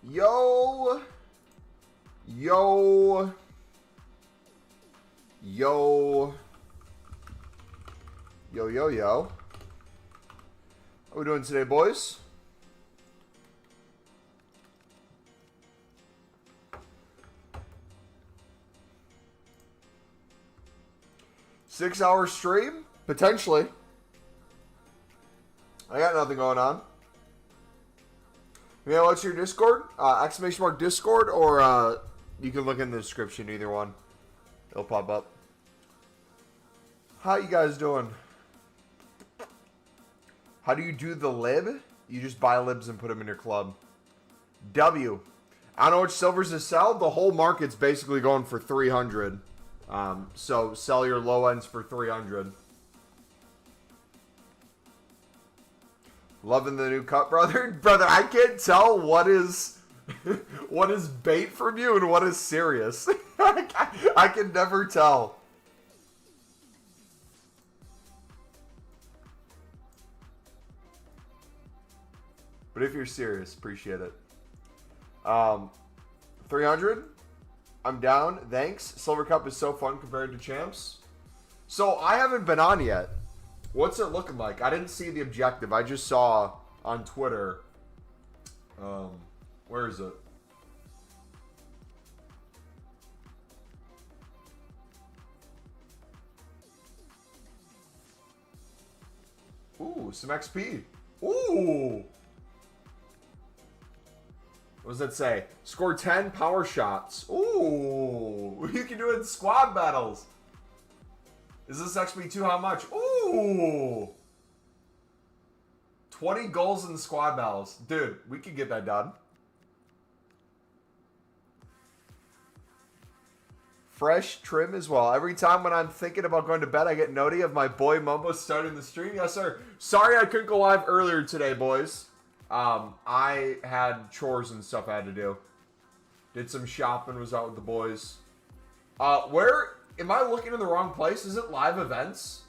Yo. Yo. Yo. Yo, yo, yo. How we doing today, boys? Six-hour stream? Potentially. I got nothing going on. Yeah, what's your Discord? Exclamation mark Discord, or you can look in the description, either one. It'll pop up. How you guys doing? How do you do the lib? You just buy libs and put them in your club. W. I don't know which silvers to sell. The whole market's basically going for 300. So sell your low ends for 300. Loving the new cut, brother. Brother, I can't tell what is what is bait from you and what is serious. I can never tell. But if you're serious, appreciate it. 300. I'm down. Thanks. Silver Cup is so fun compared to champs. So I haven't been on yet. What's it looking like? I didn't see the objective. I just saw on Twitter. Where is it? Ooh, some XP. Ooh. What does that say? Score 10 power shots. Ooh. You can do it in squad battles. Is this XP2 how much? Ooh. 20 goals in squad battles. Dude, we could get that done. Fresh trim as well. Every time when I'm thinking about going to bed, I get noti of my boy Mumbo starting the stream. Yes, sir. Sorry I couldn't go live earlier today, boys. I had chores and stuff I had to do. Did some shopping, was out with the boys. Where am I looking in the wrong place? Is it live events?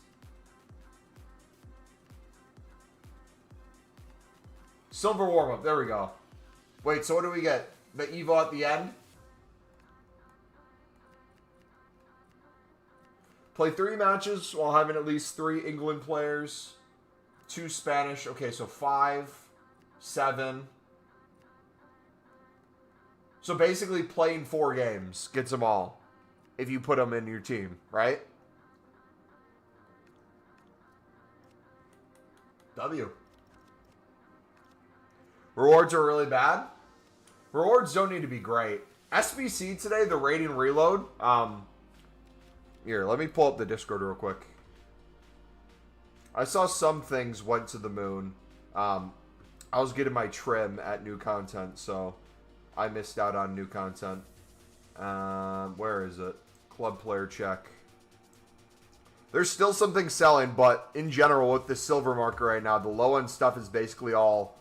Silver warm-up, there we go. Wait, so what do we get? The Evo at the end? Play 3 matches while having at least 3 England players. 2 Spanish. Okay, so 5, 7. So basically playing 4 games gets them all. If you put them in your team, right? W. Rewards are really bad. Rewards don't need to be great. SBC today, the rating reload. Here, let me pull up the Discord real quick. I saw some things went to the moon. I was getting my trim at new content, so I missed out on new content. Where is it? Club player check. There's still something selling, but in general, with the silver market right now, the low end stuff is basically all.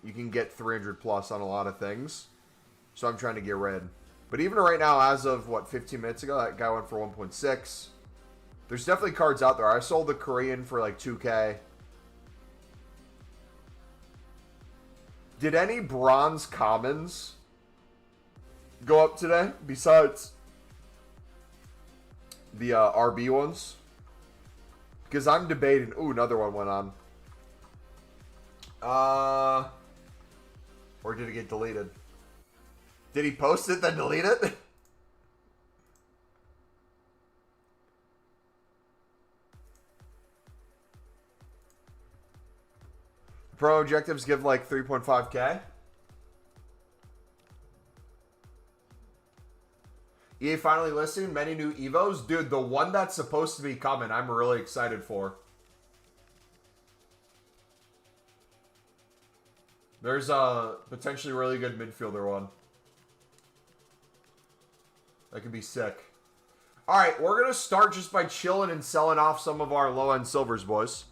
You can get 300 plus on a lot of things, so I'm trying to get rid. But even right now, as of what 15 minutes ago, that guy went for 1.6. There's definitely cards out there. I sold the Korean for like 2K. Did any bronze commons go up today besides the RB ones? Because I'm debating. Ooh, another one went on. Or did it get deleted? Did he post it then delete it? Pro objectives give like 3.5k. EA finally listing many new Evos. Dude, the one that's supposed to be coming, I'm really excited for. There's a potentially really good midfielder one. That could be sick. Alright, we're going to start just by chilling and selling off some of our low-end silvers, boys.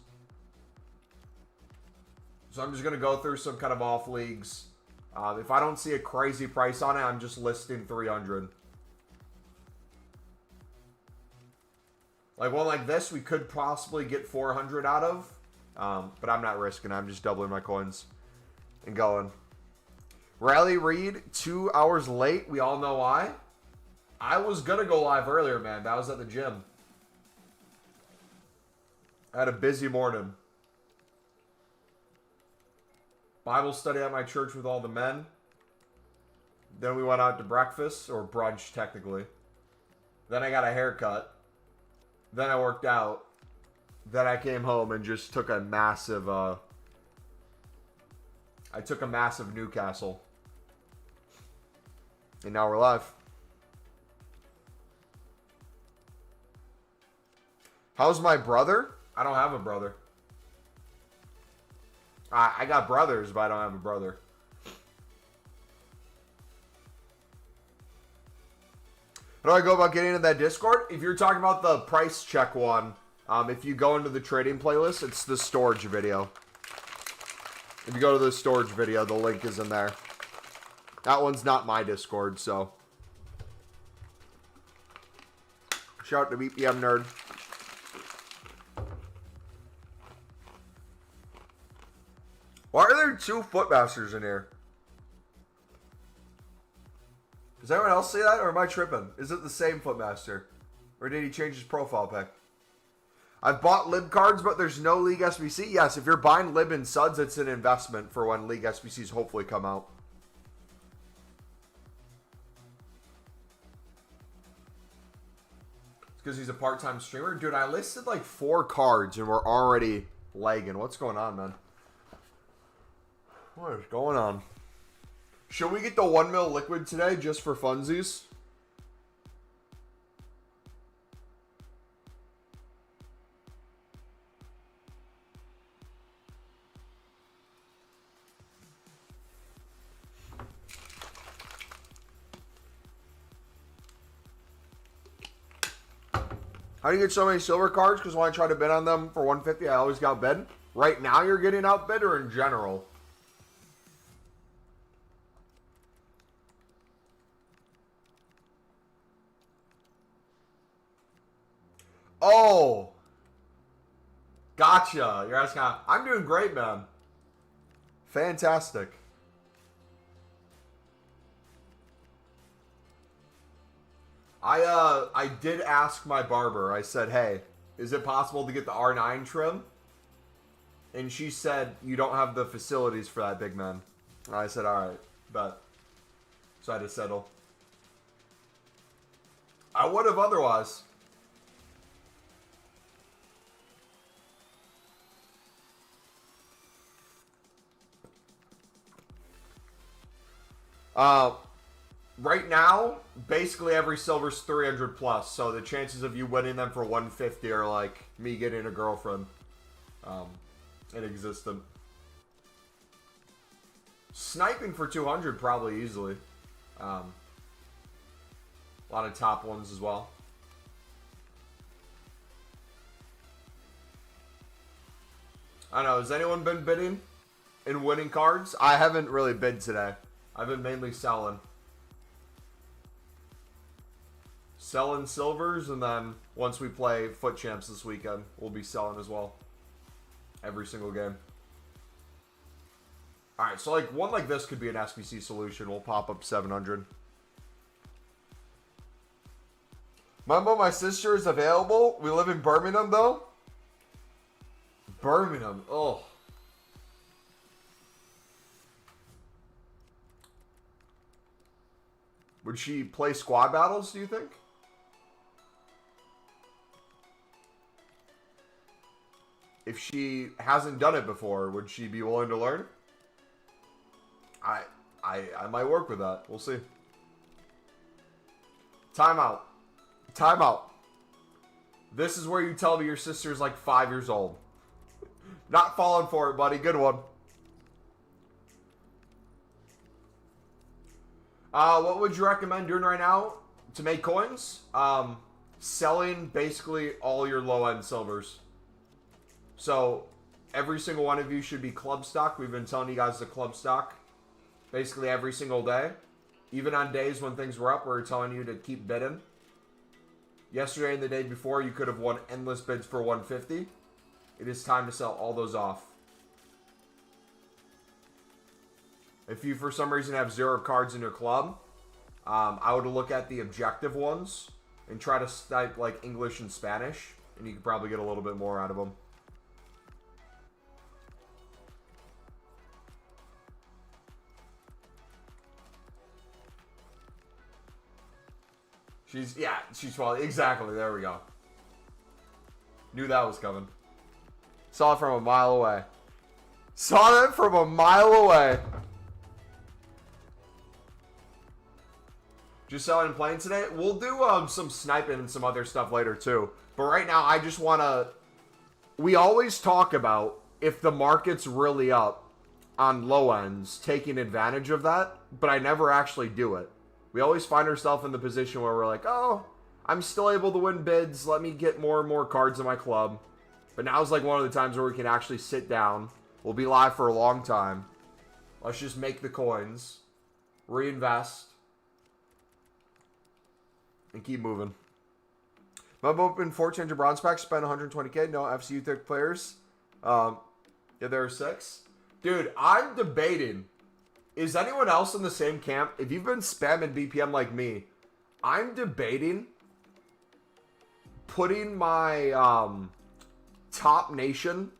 So I'm just going to go through some kind of off leagues. If I don't see a crazy price on it, I'm just listing 300. Like one like this, we could possibly get 400 out of. But I'm not risking. I'm just doubling my coins and going. Riley Reed, 2 hours late. We all know why. I was going to go live earlier, man. But I was at the gym. I had a busy morning. Bible study at my church with all the men. Then we went out to breakfast, or brunch technically. Then I got a haircut. Then I worked out. Then I came home and just took a massive, Newcastle. And now we're live. How's my brother? I don't have a brother. I got brothers, but I don't have a brother. How do I go about getting into that Discord? If you're talking about the price check one, if you go into the trading playlist, it's the storage video. If you go to the storage video, the link is in there. That one's not my Discord, so. Shout out to BPM Nerd. Why are there 2 Footmasters in here? Does anyone else see that, or am I tripping? Is it the same Footmaster? Or did he change his profile pic? I've bought Lib cards, but there's no League SBC. Yes, if you're buying Lib and Suds, it's an investment for when League SBCs hopefully come out. It's because he's a part-time streamer. Dude, I listed like 4 cards and we're already lagging. What's going on, man? What is going on? Should we get the 1 mil liquid today just for funsies? How do you get so many silver cards? Because when I try to bid on them for 150, I always got bid. Right now you're getting outbid, or in general? Oh, gotcha. You're asking how I'm doing great, man. Fantastic. I did ask my barber. I said, hey, is it possible to get the R9 trim? And she said, you don't have the facilities for that, big man. And I said, all right, bet. So I had to settle. I would have otherwise. Right now, basically every silver's 300 plus, so the chances of you winning them for 150 are like me getting a girlfriend. Inexistent. Sniping for 200 probably easily. A lot of top ones as well. I don't know, has anyone been bidding and winning cards? I haven't really bid today. I've been mainly selling. Selling silvers, and then once we play Foot Champs this weekend, we'll be selling as well. Every single game. Alright, so like one like this could be an SBC solution. We'll pop up 700. Mumbo, my sister is available. We live in Birmingham, though. Birmingham, oh. Would she play squad battles, do you think? If she hasn't done it before, would she be willing to learn? I might work with that. We'll see. Timeout. Timeout. This is where you tell me your sister's like 5 years old. Not falling for it, buddy. Good one. What would you recommend doing right now to make coins? Selling basically all your low-end silvers. So, every single one of you should be club stock. We've been telling you guys the club stock basically every single day. Even on days when things were up, we were telling you to keep bidding. Yesterday and the day before, you could have won endless bids for 150. It is time to sell all those off. If you, for some reason, have 0 cards in your club, I would look at the objective ones and try to type like English and Spanish, and you could probably get a little bit more out of them. She's probably, exactly, there we go. Knew that was coming. Saw it from a mile away. Saw it from a mile away. Just selling and playing today. We'll do some sniping and some other stuff later too. But right now, I just want to... We always talk about if the market's really up on low ends, taking advantage of that. But I never actually do it. We always find ourselves in the position where we're like, oh, I'm still able to win bids. Let me get more and more cards in my club. But now's like one of the times where we can actually sit down. We'll be live for a long time. Let's just make the coins. Reinvest. And keep moving. I've opened 400 bronze packs, spent 120k. No FCU thick players. Yeah, there are 6. Dude, I'm debating. Is anyone else in the same camp? If you've been spamming BPM like me, I'm debating putting my top nation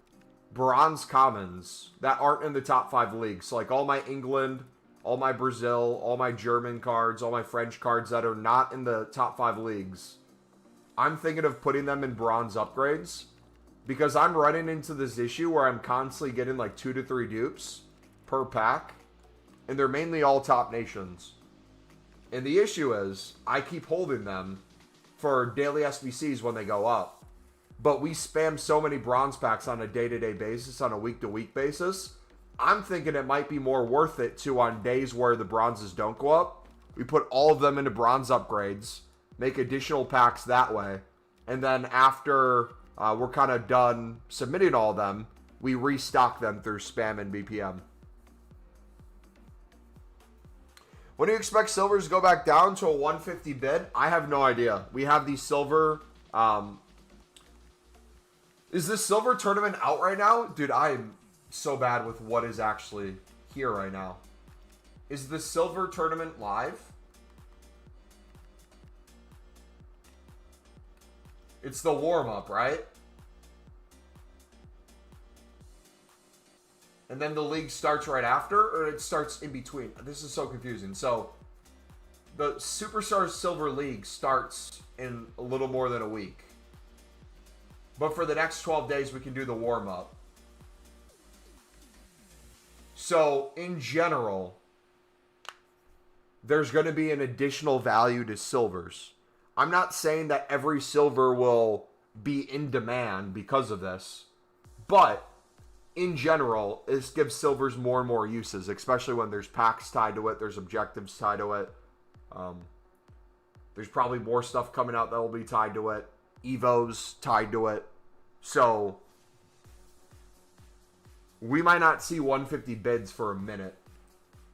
bronze commons that aren't in the top 5 leagues. So like all my England, all my Brazil, all my German cards, all my French cards that are not in the top 5 leagues. I'm thinking of putting them in bronze upgrades because I'm running into this issue where I'm constantly getting like 2 to 3 dupes per pack. And they're mainly all top nations. And the issue is, I keep holding them for daily SBCs when they go up. But we spam so many bronze packs on a day-to-day basis, on a week-to-week basis. I'm thinking it might be more worth it to, on days where the bronzes don't go up, we put all of them into bronze upgrades, make additional packs that way. And then after we're kind of done submitting all of them, we restock them through spam and BPM. When do you expect silvers to go back down to a 150 bid? I have no idea. We have the silver... is this silver tournament out right now? Dude, I am so bad with what is actually here right now. Is the silver tournament live? It's the warm-up, right? And then the league starts right after, or it starts in between? This is so confusing. So, the Superstars Silver League starts in a little more than a week. But for the next 12 days, we can do the warm-up. So, in general, there's going to be an additional value to silvers. I'm not saying that every silver will be in demand because of this, but in general, this gives silvers more and more uses, especially when there's packs tied to it, there's objectives tied to it. There's probably more stuff coming out that will be tied to it. Evos tied to it. So, we might not see 150 bids for a minute.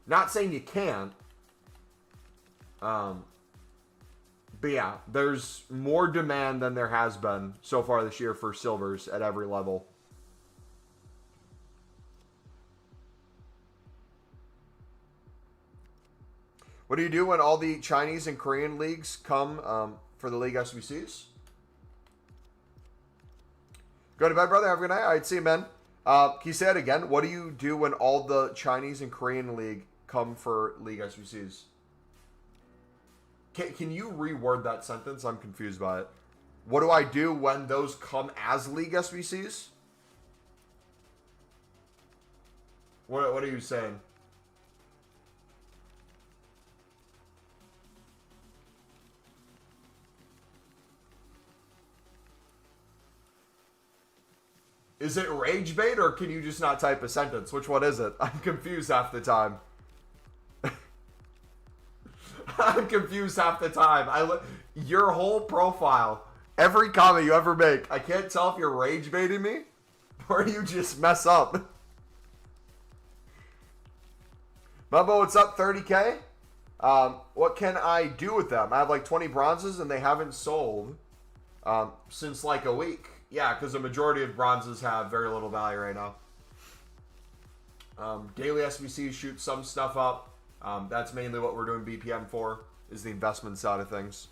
Not saying you can't. But yeah, there's more demand than there has been so far this year for silvers at every level. What do you do when all the Chinese and Korean leagues come for the league SBCs? Go to bed, brother. Have a good night. All right, see you, man. Can you say that again? What do you do when all the Chinese and Korean league come for league SBCs? Can you reword that sentence? I'm confused by it. What do I do when those come as league SBCs? What are you saying? Is it rage bait or can you just not type a sentence? Which one is it? I'm confused half the time. I'm confused half the time. Your whole profile, every comment you ever make, I can't tell if you're rage baiting me or you just mess up. Mumbo, what's up? 30K? What can I do with them? I have like 20 bronzes and they haven't sold. since like a week. Yeah, because the majority of bronzes have very little value right now. Daily SBC shoot some stuff up. That's mainly what we're doing BPM for, is the investment side of things.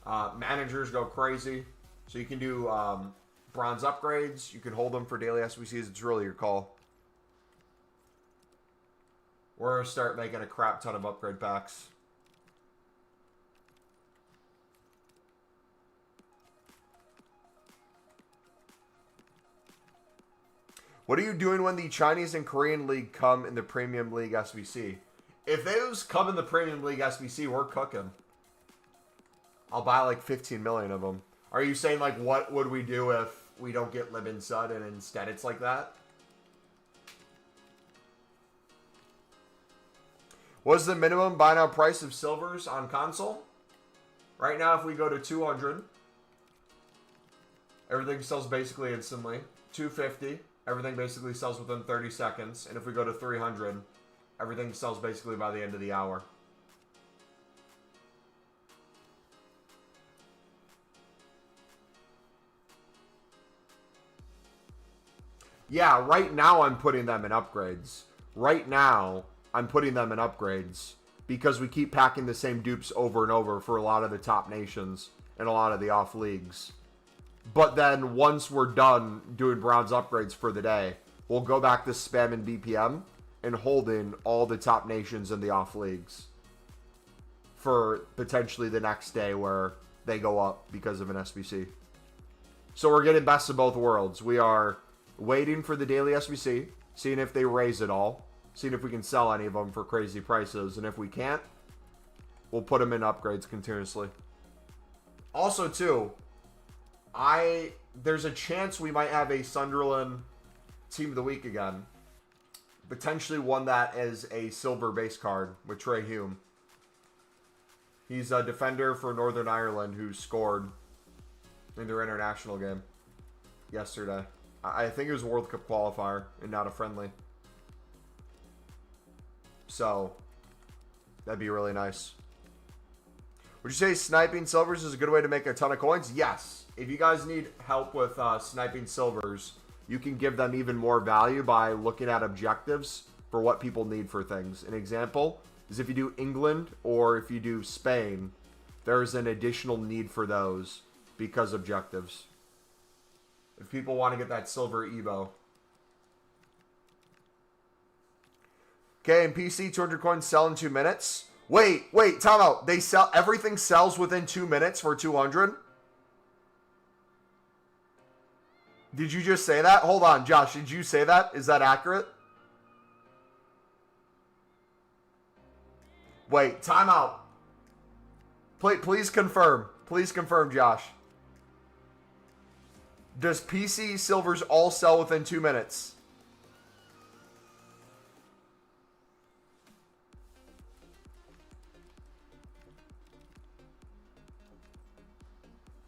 Managers go crazy. So you can do bronze upgrades. You can hold them for daily SBCs. It's really your call. We're going to start making a crap ton of upgrade packs. What are you doing when the Chinese and Korean League come in the Premium League SBC? If those come in the Premium League SBC, we're cooking. I'll buy like 15 million of them. Are you saying like what would we do if we don't get Lib and Sud and instead it's like that? What's the minimum buy now price of silvers on console? Right now, if we go to 200, everything sells basically instantly. 250, everything basically sells within 30 seconds. And if we go to 300, everything sells basically by the end of the hour. Yeah, right now I'm putting them in upgrades. Right now, I'm putting them in upgrades because we keep packing the same dupes over and over for a lot of the top nations and a lot of the off leagues. But then once we're done doing bronze upgrades for the day, we'll go back to spamming BPM and holding all the top nations in the off leagues for potentially the next day where they go up because of an SBC. So we're getting best of both worlds. We are waiting for the daily SBC, seeing if they raise it all, seeing if we can sell any of them for crazy prices. And if we can't, we'll put them in upgrades continuously. Also, too, there's a chance we might have a Sunderland Team of the Week again. Potentially one that is a silver base card with Trey Hume. He's a defender for Northern Ireland who scored in their international game yesterday. I think it was a World Cup qualifier and not a friendly. So, that'd be really nice. Would you say sniping silvers is a good way to make a ton of coins? Yes. If you guys need help with sniping silvers, you can give them even more value by looking at objectives for what people need for things. An example is if you do England or if you do Spain, there's an additional need for those because objectives. If people want to get that silver Evo. Okay, and PC, 200 coins sell in 2 minutes. Wait, time out. They sell, everything sells within 2 minutes for 200? Did you just say that? Hold on, Josh, did you say that? Is that accurate? Wait, time out. Please confirm. Please confirm, Josh. Does PC silvers all sell within 2 minutes?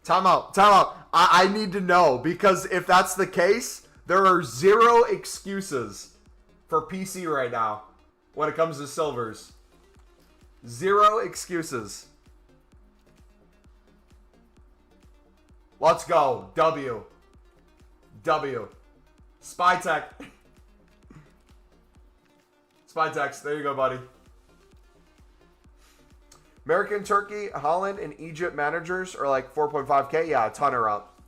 Time out. I need to know, because if that's the case, there are zero excuses for PC right now when it comes to silvers. Zero excuses. Let's go. W. Spytech. Spytex. There you go, buddy. American, Turkey, Holland, and Egypt managers are like 4.5K. Yeah, a ton are up.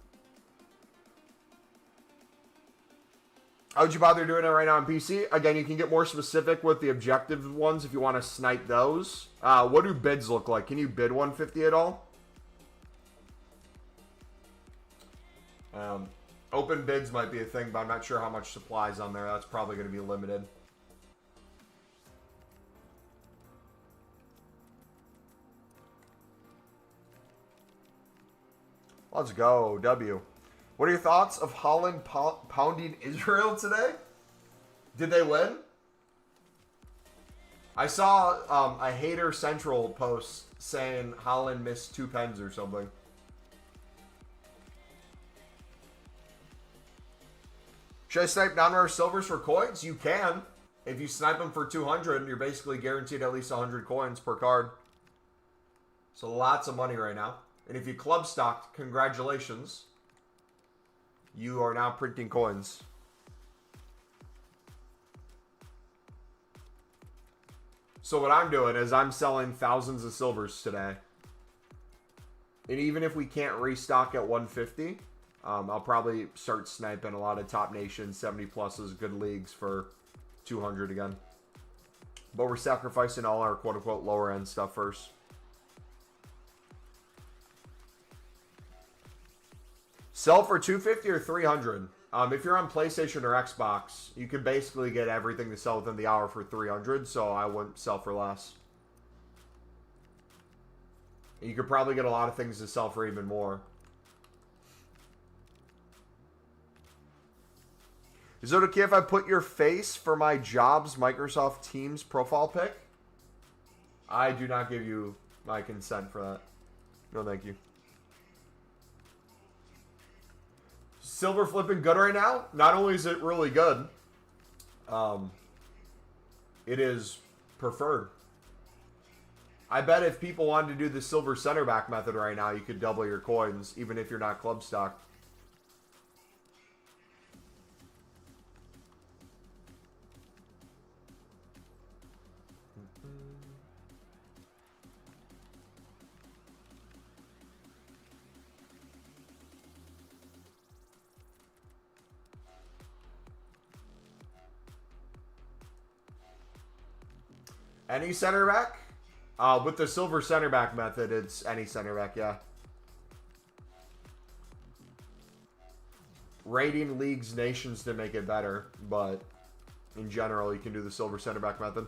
How would you bother doing it right now on PC? Again, you can get more specific with the objective ones if you want to snipe those. What do bids look like? Can you bid 150 at all? Open bids might be a thing, but I'm not sure how much supply is on there. That's probably going to be limited. Let's go, W. What are your thoughts of Holland pounding Israel today? Did they win? I saw a Hater Central post saying Holland missed 2 pens or something. Should I snipe non-rare silvers for coins? You can. If you snipe them for 200, you're basically guaranteed at least 100 coins per card. So lots of money right now. And if you club stocked, congratulations. You are now printing coins. So what I'm doing is I'm selling thousands of silvers today. And even if we can't restock at 150, I'll probably start sniping a lot of top nations, 70 pluses, good leagues for 200 again. But we're sacrificing all our quote-unquote lower-end stuff first. Sell for 250 or 300. If you're on PlayStation or Xbox, you can basically get everything to sell within the hour for 300, so I wouldn't sell for less. You could probably get a lot of things to sell for even more. Is it okay if I put your face for my Jobs Microsoft Teams profile pic? I do not give you my consent for that. No, thank you. Silver flipping good right now. Not only is it really good, it is preferred. I bet if people wanted to do the silver center back method right now, you could double your coins, even if you're not club stock. Any center back? With the silver center back method, it's any center back, yeah. Rating leagues, nations to make it better, but in general, you can do the silver center back method.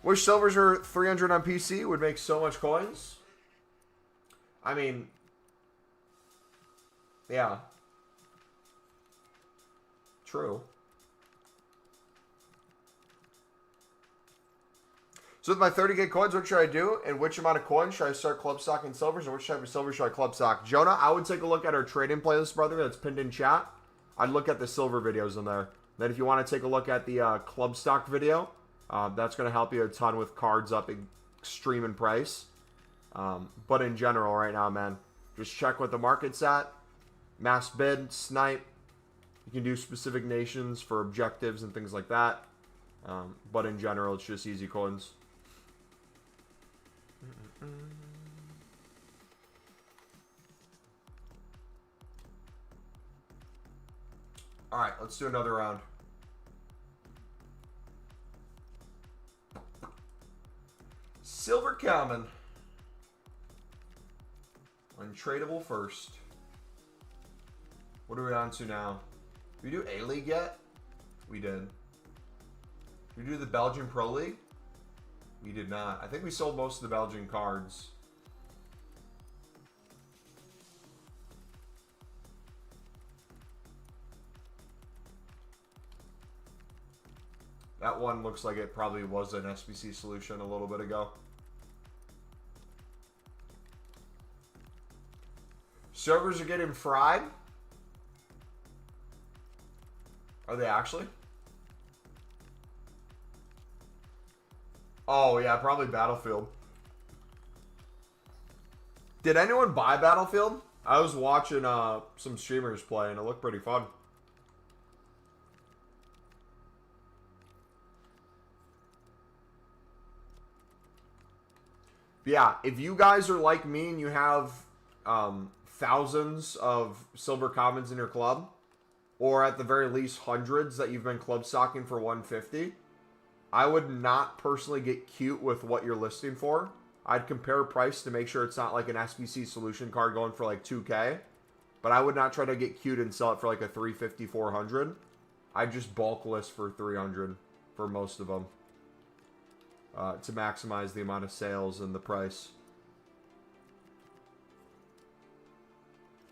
Wish silvers are 300 on PC, would make so much coins. I mean, yeah. True. So with my 30k coins, what should I do? And which amount of coins should I start club stocking silvers? And which type of silver should I club stock? Jonah, I would take a look at our trading playlist, brother, that's pinned in chat. I'd look at the silver videos in there. Then if you want to take a look at the club stock video, that's going to help you a ton with cards up extreme in price. But in general right now, man, just check what the market's at. Mass bid, snipe. You can do specific nations for objectives and things like that. But in general, it's just easy coins. Alright, let's do another round. Silver common. Untradeable first. What are we on to now? Did we do A-League yet? We did. Did we do the Belgian Pro League? We did not. I think we sold most of the Belgian cards. That one looks like it probably was an SBC solution a little bit ago. Servers are getting fried. Are they actually? Oh, yeah, probably Battlefield. Did anyone buy Battlefield? I was watching some streamers play, and it looked pretty fun. Yeah, if you guys are like me and you have thousands of silver commons in your club, or at the very least hundreds that you've been club stocking for 150, I would not personally get cute with what you're listing for. I'd compare price to make sure it's not like an SBC solution card going for like 2K. But I would not try to get cute and sell it for like a 350, 400. I'd just bulk list for 300 for most of them. To maximize the amount of sales and the price.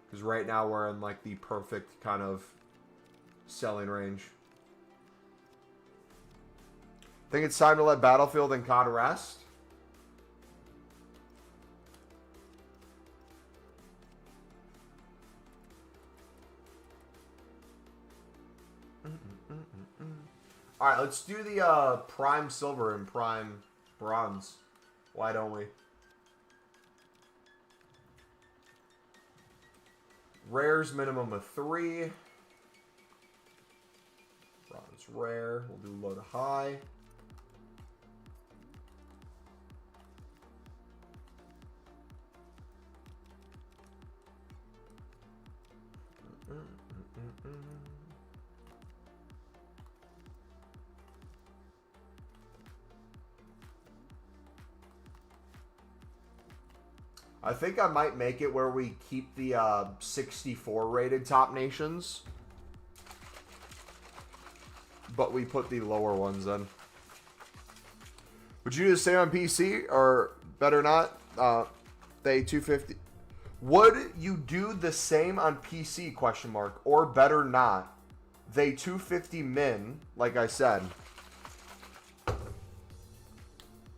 Because right now we're in like the perfect kind of selling range. Think it's time to let Battlefield and COD rest? All right, let's do the prime silver and prime bronze. Why don't we? Rares minimum of 3. Bronze rare. We'll do low to high. I think I might make it where we keep the 64 rated top nations, but we put the lower ones in. Would you do the same on PC, or better not? They 250. Would you do the same on PC? Question mark. Or better not? They 250 min, like I said.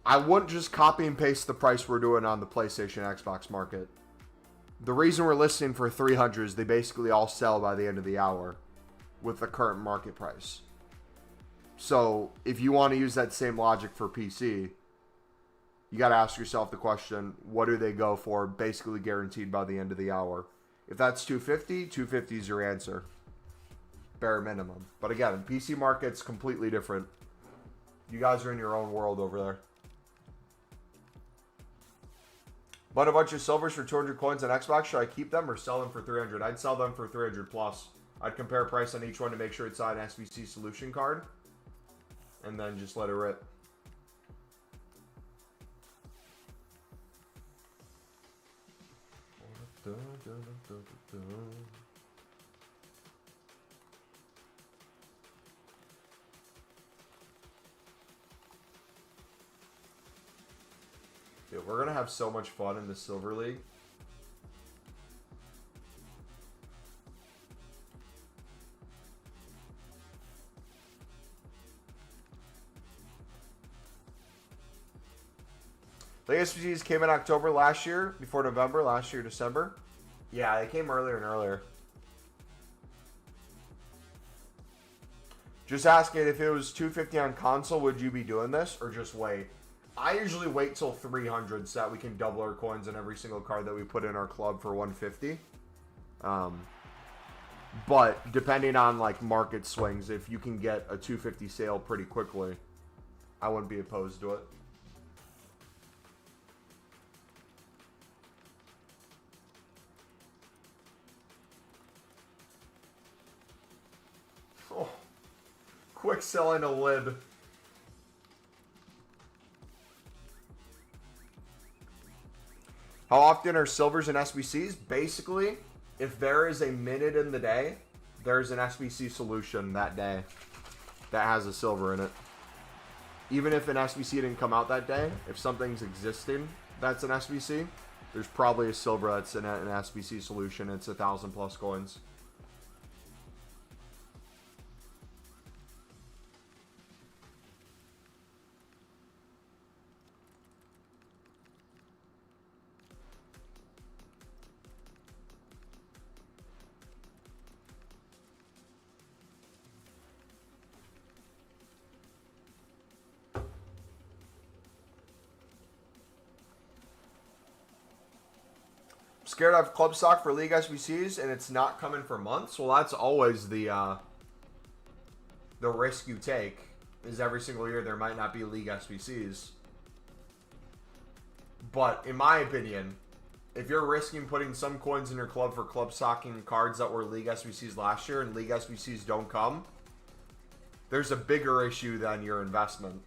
I wouldn't just copy and paste the price we're doing on the PlayStation Xbox market. The reason we're listing for 300 is they basically all sell by the end of the hour with the current market price. So if you want to use that same logic for PC, you got to ask yourself the question, what do they go for basically guaranteed by the end of the hour? If that's 250, 250 is your answer. Bare minimum. But again, PC market's completely different. You guys are in your own world over there. Bought a bunch of silvers for 200 coins on Xbox. Should I keep them or sell them for 300? I'd sell them for 300 plus. I'd compare price on each one to make sure it's on an SBC solution card. And then just let it rip. Dude, we're going to have so much fun in the Silver League. The SBCs came in October last year, before November, last year, December. Yeah, they came earlier and earlier. Just asking, if it was 250 on console, would you be doing this or just wait? I usually wait till 300 so that we can double our coins on every single card that we put in our club for 150. But depending on like market swings, if you can get a 250 sale pretty quickly, I wouldn't be opposed to it. Oh, quick selling a lid. How often are silvers and SBCs? Basically, if there is a minute in the day, there's an SBC solution that day that has a silver in it. Even if an SBC didn't come out that day, if something's existing that's an SBC, there's probably a silver that's in an SBC solution. It's 1,000 plus coins. Scared I have club stock for League SBCs and it's not coming for months? Well, that's always the risk you take, is every single year there might not be League SBCs. But in my opinion, if you're risking putting some coins in your club for club stocking cards that were League SBCs last year and League SBCs don't come, there's a bigger issue than your investment.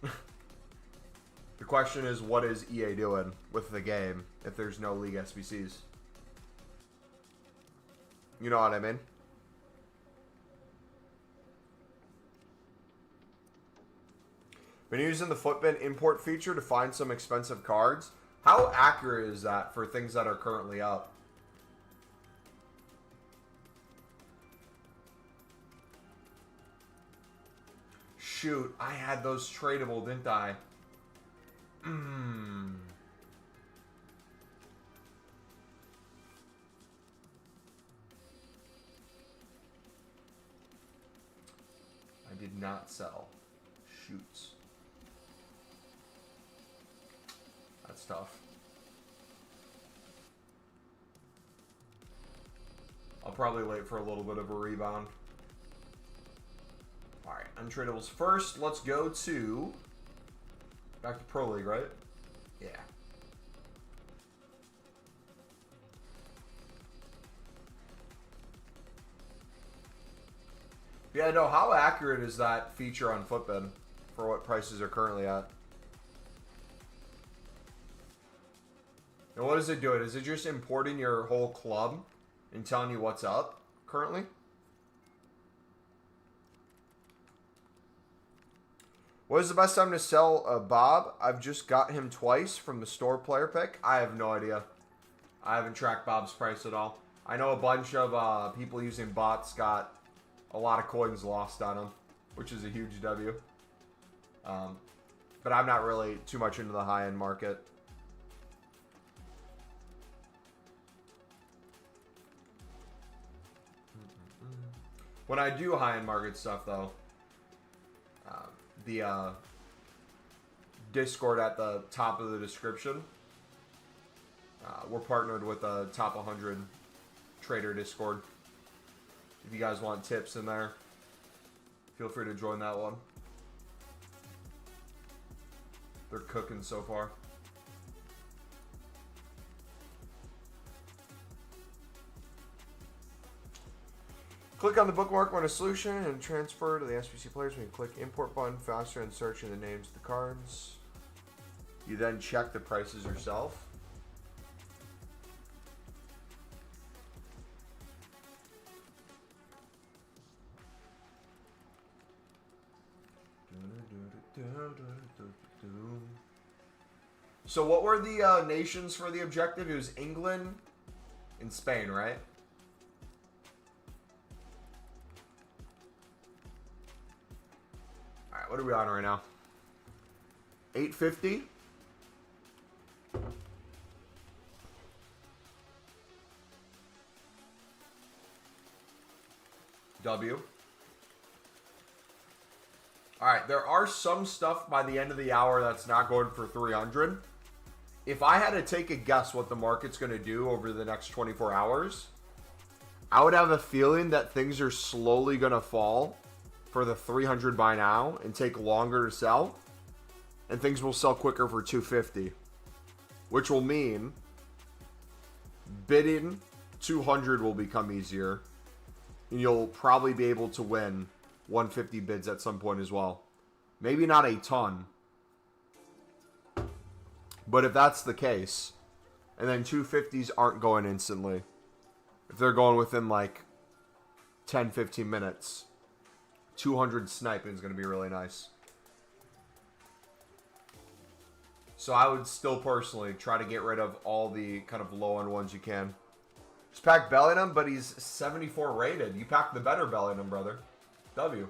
The question is, what is EA doing with the game if there's no League SBCs? You know what I mean? Been using the Footbin import feature to find some expensive cards. How accurate is that for things that are currently up? Shoot, I had those tradable, didn't I? I did not sell. shoots. That's tough. I'll probably wait for a little bit of a rebound. Alright, untradables first. Let's go to... Back to Pro League, right? Yeah. Yeah, no, how accurate is that feature on Footbin for what prices are currently at? And what is it doing? Is it just importing your whole club and telling you what's up currently? What is the best time to sell Bob? I've just got him twice from the store player pick. I have no idea. I haven't tracked Bob's price at all. I know a bunch of people using bots got a lot of coins lost on them, which is a huge W. But I'm not really too much into the high-end market. When I do high-end market stuff, though, the Discord at the top of the description, we're partnered with a top 100 trader Discord. If you guys want tips in there, feel free to join that one. They're cooking so far. Click on the bookmark when a solution and transfer to the SBC players. When you click import button, faster in searching the names of the cards. You then check the prices yourself. So what were the nations for the objective? It was England and Spain, right? Alright, what are we on right now? 850? W. Alright, there are some stuff by the end of the hour that's not going for 300. If I had to take a guess what the market's going to do over the next 24 hours, I would have a feeling that things are slowly going to fall for the 300 by now and take longer to sell. And things will sell quicker for 250. Which will mean bidding 200 will become easier. And you'll probably be able to win 150 bids at some point as well. Maybe not a ton. But if that's the case, and then 250s aren't going instantly, if they're going within like 10, 15 minutes, 200 sniping is going to be really nice. So I would still personally try to get rid of all the kind of low-end ones you can. Just pack Bellingham, but he's 74 rated. You pack the better Bellingham, brother. W.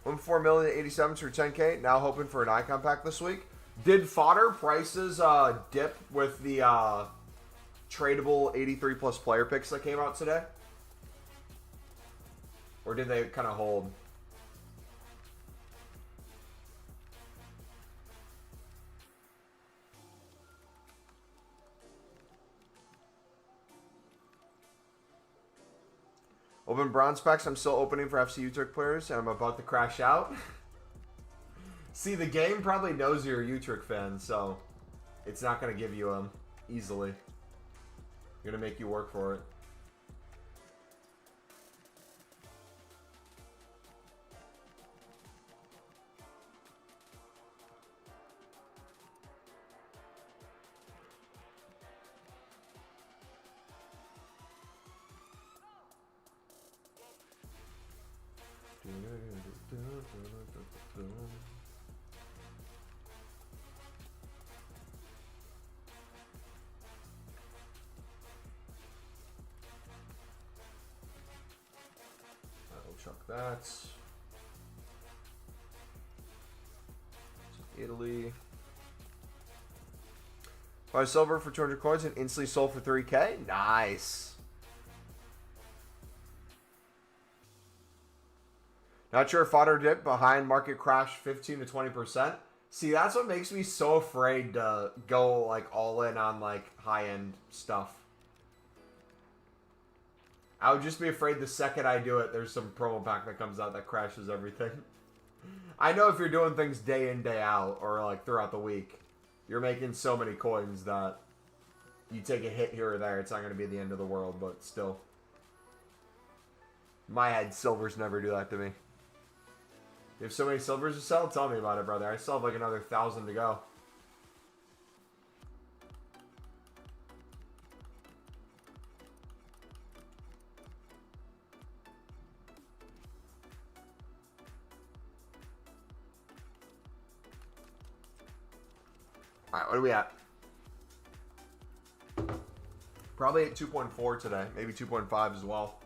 $1.487 for 10K. Now hoping for an icon pack this week. Did fodder prices dip with the tradable 83 plus player picks that came out today? Or did they kind of hold? Open bronze packs. I'm still opening for FC Utrecht players, and I'm about to crash out. See, the game probably knows you're a Utrecht fan, so it's not going to give you them easily. Going to make you work for it. I'll chuck that. Italy. Buy silver for 200 coins and instantly sold for 3K. Nice. Not sure if fodder dip behind market crash 15 to 20%. See, that's what makes me so afraid to go like all in on like high-end stuff. I would just be afraid the second I do it, there's some promo pack that comes out that crashes everything. I know if you're doing things day in, day out, or like throughout the week, you're making so many coins that you take a hit here or there, it's not going to be the end of the world, but still. In my head, silvers never do that to me. You have so many silvers to sell? Tell me about it, brother. I still have like another 1,000 to go. Alright, what are we at? Probably at 2.4 today. Maybe 2.5 as well.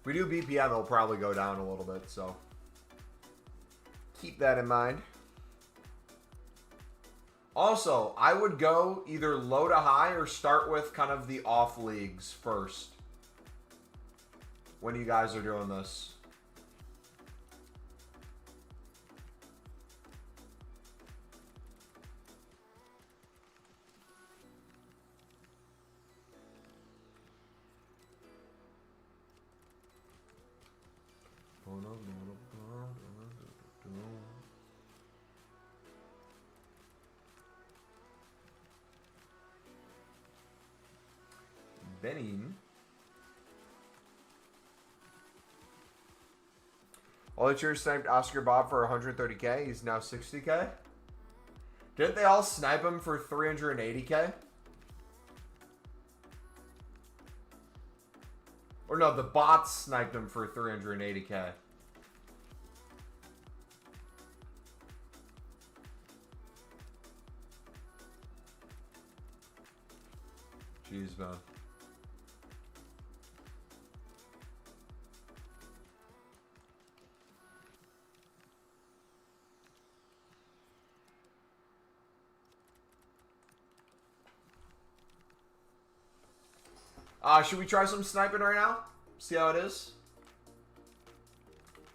If we do BPM, it'll probably go down a little bit, so keep that in mind. Also, I would go either low to high or start with kind of the off leagues first when you guys are doing this. Benin. All the cheers sniped Oscar Bob for 130K. He's now 60K. Didn't they all snipe him for 380K? Or no, the bots sniped him for 380K. Jeez, man. Should we try some sniping right now? See how it is?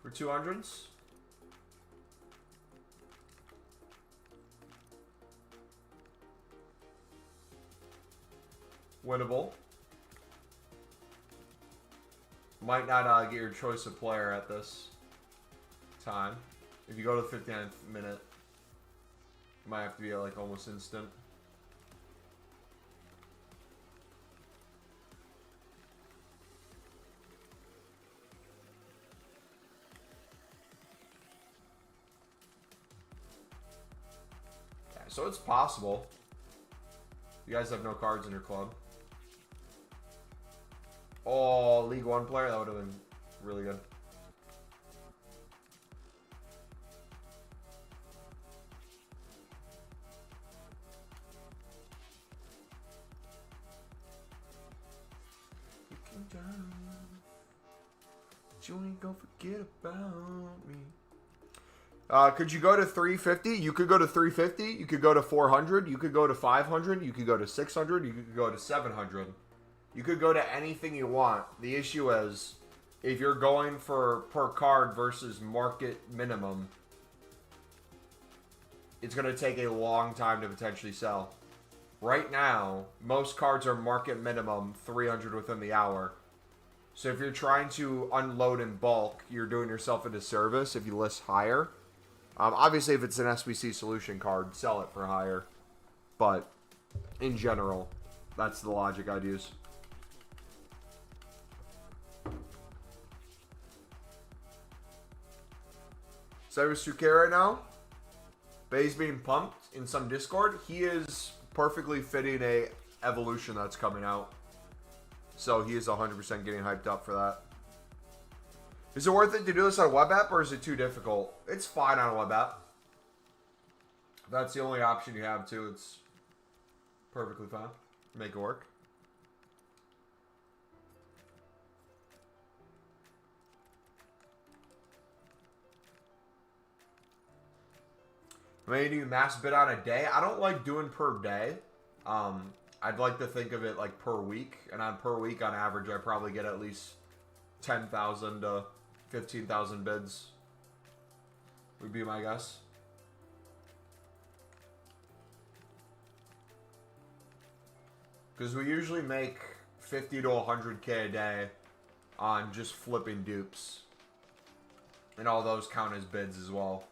For 200s? Winnable. Might not get your choice of player at this time. If you go to the 59th minute, it might have to be like almost instant. So it's possible. You guys have no cards in your club. Oh, League One player? That would have been really good. You ain't gonna forget about me. Could you go to 350? You could go to 350. You could go to 400. You could go to 500. You could go to 600. You could go to 700. You could go to anything you want. The issue is, if you're going for per card versus market minimum, it's going to take a long time to potentially sell. Right now, most cards are market minimum 300 within the hour. So if you're trying to unload in bulk, you're doing yourself a disservice if you list higher. Obviously, if it's an SBC solution card, sell it for higher. But in general, that's the logic I'd use. Cyrus 2K right now. Bay's being pumped in some Discord. He is perfectly fitting a evolution that's coming out. So he is 100% getting hyped up for that. Is it worth it to do this on a web app, or is it too difficult? It's fine on a web app. If that's the only option you have, too, it's perfectly fine. Make it work. Maybe do max bid on a day. I don't like doing per day. I'd like to think of it like per week. And on per week, on average, I probably get at least 10,000 to 15,000 bids. Would be my guess. Because we usually make 50 to 100K a day on just flipping dupes. And all those count as bids as well.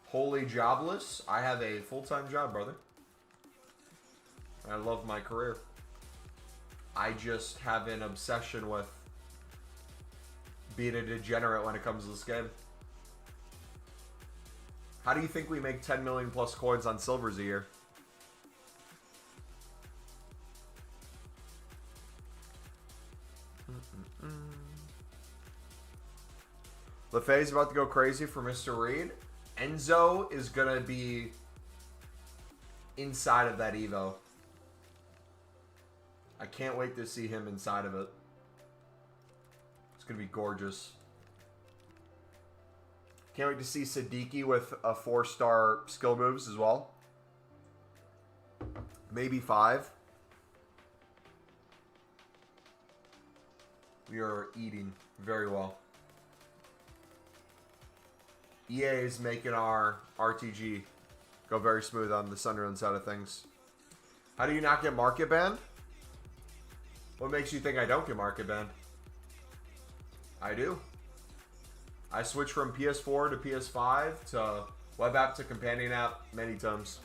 Wholly jobless. I have a full-time job, brother. I love my career. I just have an obsession with being a degenerate when it comes to this game. How do you think we make 10 million plus coins on silvers a year? LaFay's about to go crazy for Mr. Reed. Enzo is going to be inside of that Evo. I can't wait to see him inside of it. It's going to be gorgeous. Can't wait to see Siddiqui with a 4-star skill moves as well. Maybe 5. We are eating very well. EA is making our RTG go very smooth on the Sunderland side of things. How do you not get market banned? What makes you think I don't get market banned? I do. I switched from PS4 to PS5 to web app to companion app many times.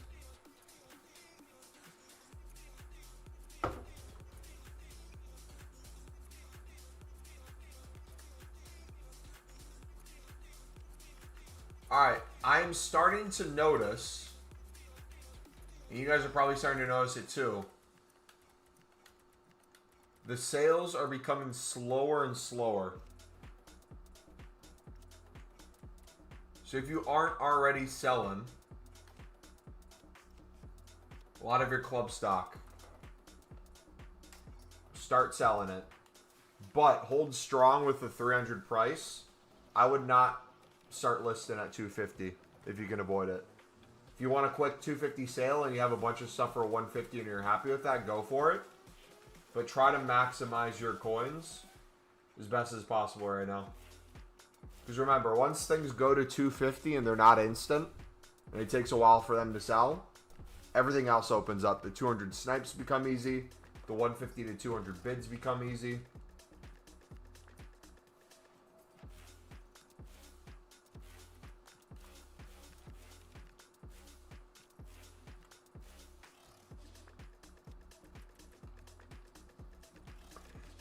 Alright, I'm starting to notice, and you guys are probably starting to notice it too, the sales are becoming slower and slower. So if you aren't already selling a lot of your club stock, start selling it. But hold strong with the 300 price. I would not start listing at 250 if you can avoid it. If you want a quick 250 sale and you have a bunch of stuff for 150 and you're happy with that, go for it. But try to maximize your coins as best as possible right now. Because remember, once things go to 250 and they're not instant, and it takes a while for them to sell, everything else opens up. The 200 snipes become easy. The 150 to 200 bids become easy.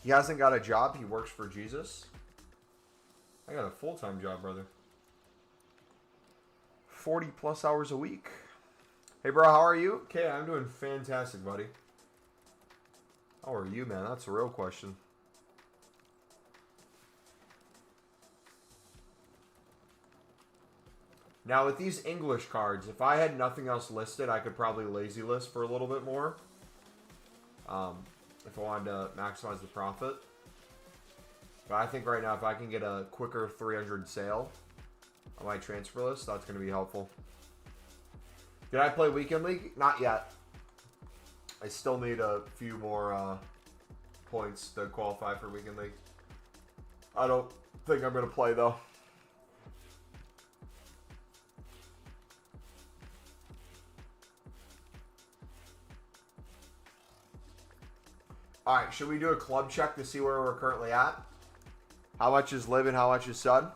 He hasn't got a job. He works for Jesus. I got a full-time job, brother. 40 plus hours a week. Hey, bro, how are you? Okay, I'm doing fantastic, buddy. How are you, man? That's a real question. Now, with these English cards, if I had nothing else listed, I could probably lazy list for a little bit more. If I wanted to maximize the profit. But I think right now, if I can get a quicker 300 sale on my transfer list, that's going to be helpful. Did I play Weekend League? Not yet. I still need a few more points to qualify for Weekend League. I don't think I'm going to play, though. Alright, should we do a club check to see where we're currently at? How much is Liv and how much is Sud?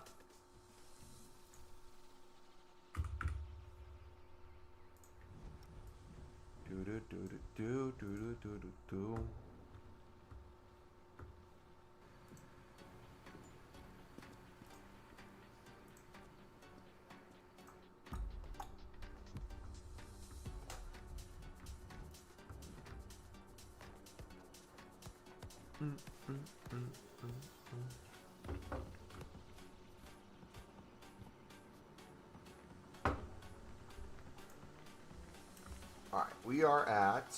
Alright, we are at...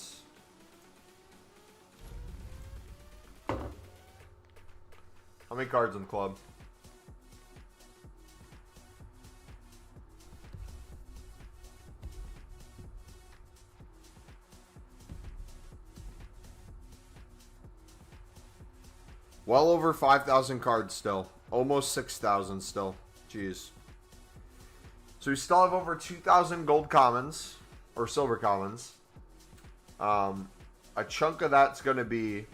How many cards in the club? Well over 5,000 cards still. Almost 6,000 still. Jeez. So we still have over 2,000 gold commons. Or silver commons. A chunk of that's going to be...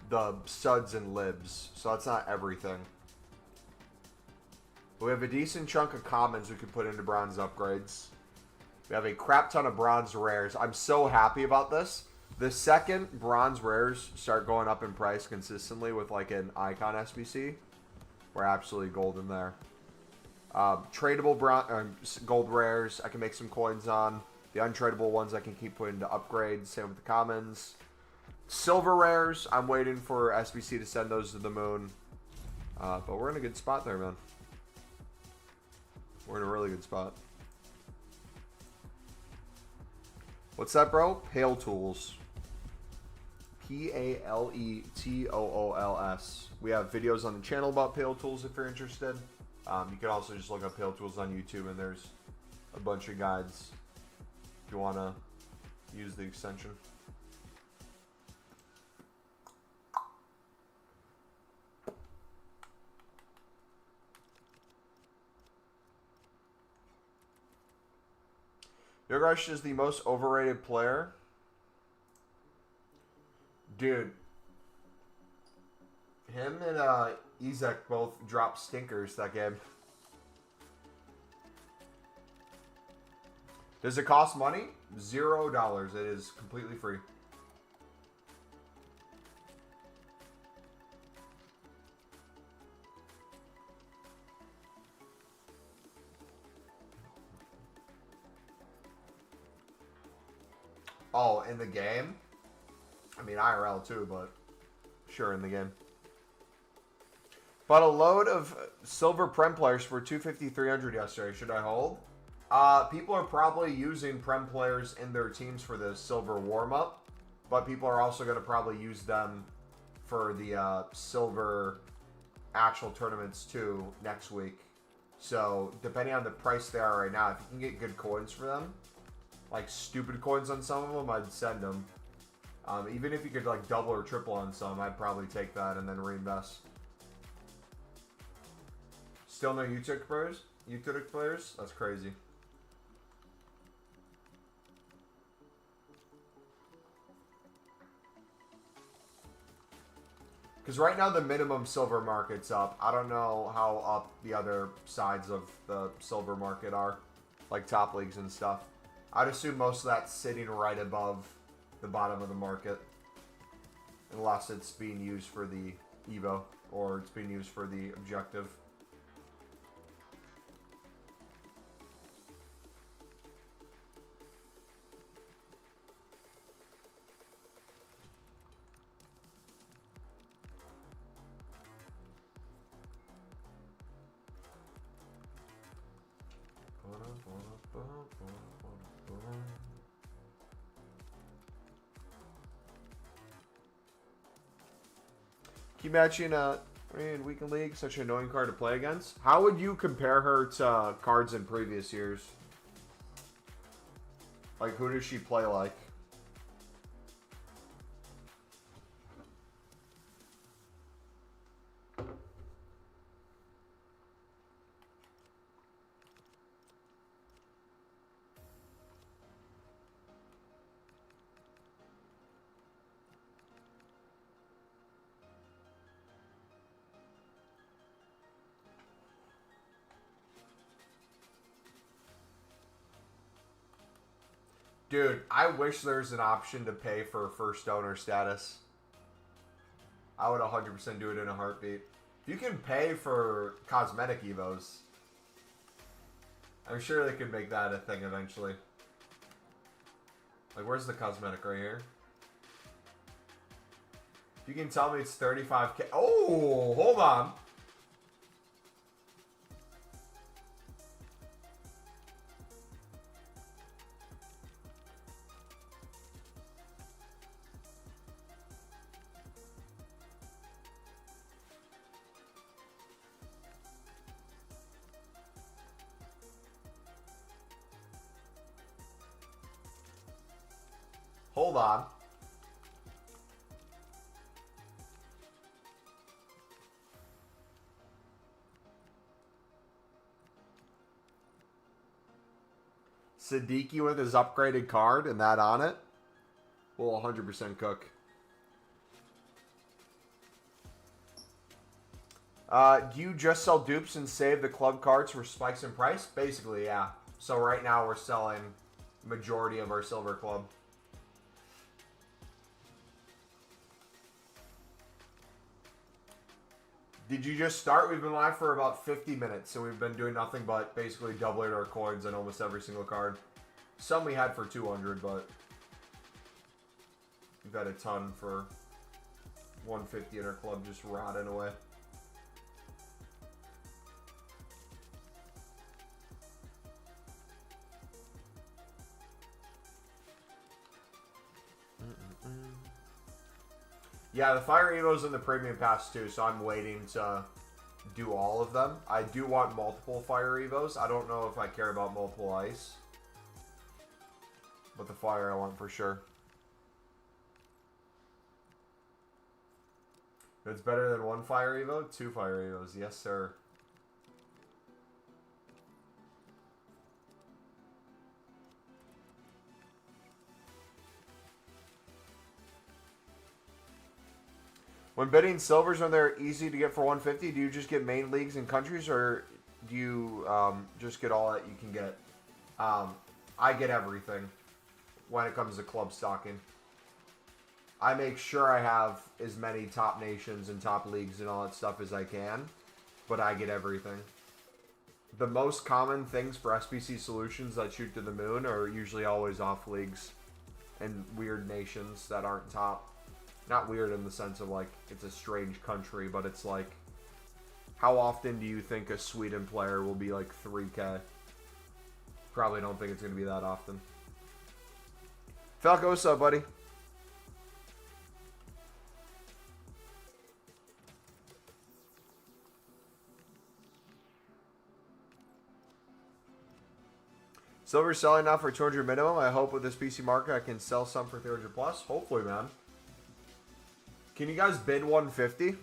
the studs and libs. So that's not everything. But we have a decent chunk of commons we could put into bronze upgrades. We have a crap ton of bronze rares. I'm so happy about this. The second bronze rares start going up in price consistently with like an icon SBC, we're absolutely golden there. Tradable gold rares, I can make some coins on. The untradeable ones I can keep putting into upgrades. Same with the commons. Silver rares, I'm waiting for SBC to send those to the moon. But we're in a good spot there, man. We're in a really good spot. What's that, bro? Pale Tools. P-A-L-E-T-O-O-L-S. We have videos on the channel about Pale Tools if you're interested. You can also just look up Pale Tools on YouTube, and there's a bunch of guides if you want to use the extension. Yogesh is the most overrated player. Dude. Him and Ezek both dropped stinkers that game. Does it cost money? $0. It is completely free. Oh, in the game? I mean, IRL too, but sure, in the game. But a load of silver Prem players for 250, 300 yesterday. Should I hold? People are probably using Prem players in their teams for the silver warm-up, but people are also going to probably use them for the silver actual tournaments too next week. So, depending on the price they are right now, if you can get good coins for them, like stupid coins on some of them, I'd send them. Even if you could like double or triple on some, I'd probably take that and then reinvest. Still no Utic players? Utic players? That's crazy. Because right now the minimum silver market's up. I don't know how up the other sides of the silver market are. Like top leagues and stuff. I'd assume most of that's sitting right above the bottom of the market. Unless it's being used for the Evo. Or it's being used for the objective. Keep matching in Weekend League, such an annoying card to play against. How would you compare her to cards in previous years? Like, who does she play like? Dude, I wish there's an option to pay for first owner status. I would 100% do it in a heartbeat. If you can pay for cosmetic evos, I'm sure they could make that a thing eventually. Like, where's the cosmetic? Right here? If you can tell me it's 35K. Oh, hold on. hold on. Siddiqui with his upgraded card and that on it will 100% cook. Do you just sell dupes and save the club cards for spikes in price? Basically, yeah. So right now we're selling majority of our silver club. Did you just start? We've been live for about 50 minutes, so we've been doing nothing but basically doubling our coins on almost every single card. Some we had for 200, but we've had a ton for 150 in our club just rotting away. Yeah, the Fire Evo's in the Premium Pass too, so I'm waiting to do all of them. I do want multiple Fire Evos. I don't know if I care about multiple Ice. But the Fire I want for sure. It's better than one Fire Evo? 2 Fire Evos, yes sir. When bidding silvers, when they're easy to get for 150, do you just get main leagues and countries, or do you just get all that you can get? I get everything when it comes to club stocking. I make sure I have as many top nations and top leagues and all that stuff as I can, but I get everything. The most common things for SBC solutions that shoot to the moon are usually always off leagues and weird nations that aren't top. Not weird in the sense of like it's a strange country, but it's like, how often do you think a Sweden player will be like 3K? Probably don't think it's going to be that often. Falco, what's up, buddy? Silver selling now for 200 minimum. I hope with this PC market I can sell some for 300 plus. Hopefully, man. Can you guys bid 150?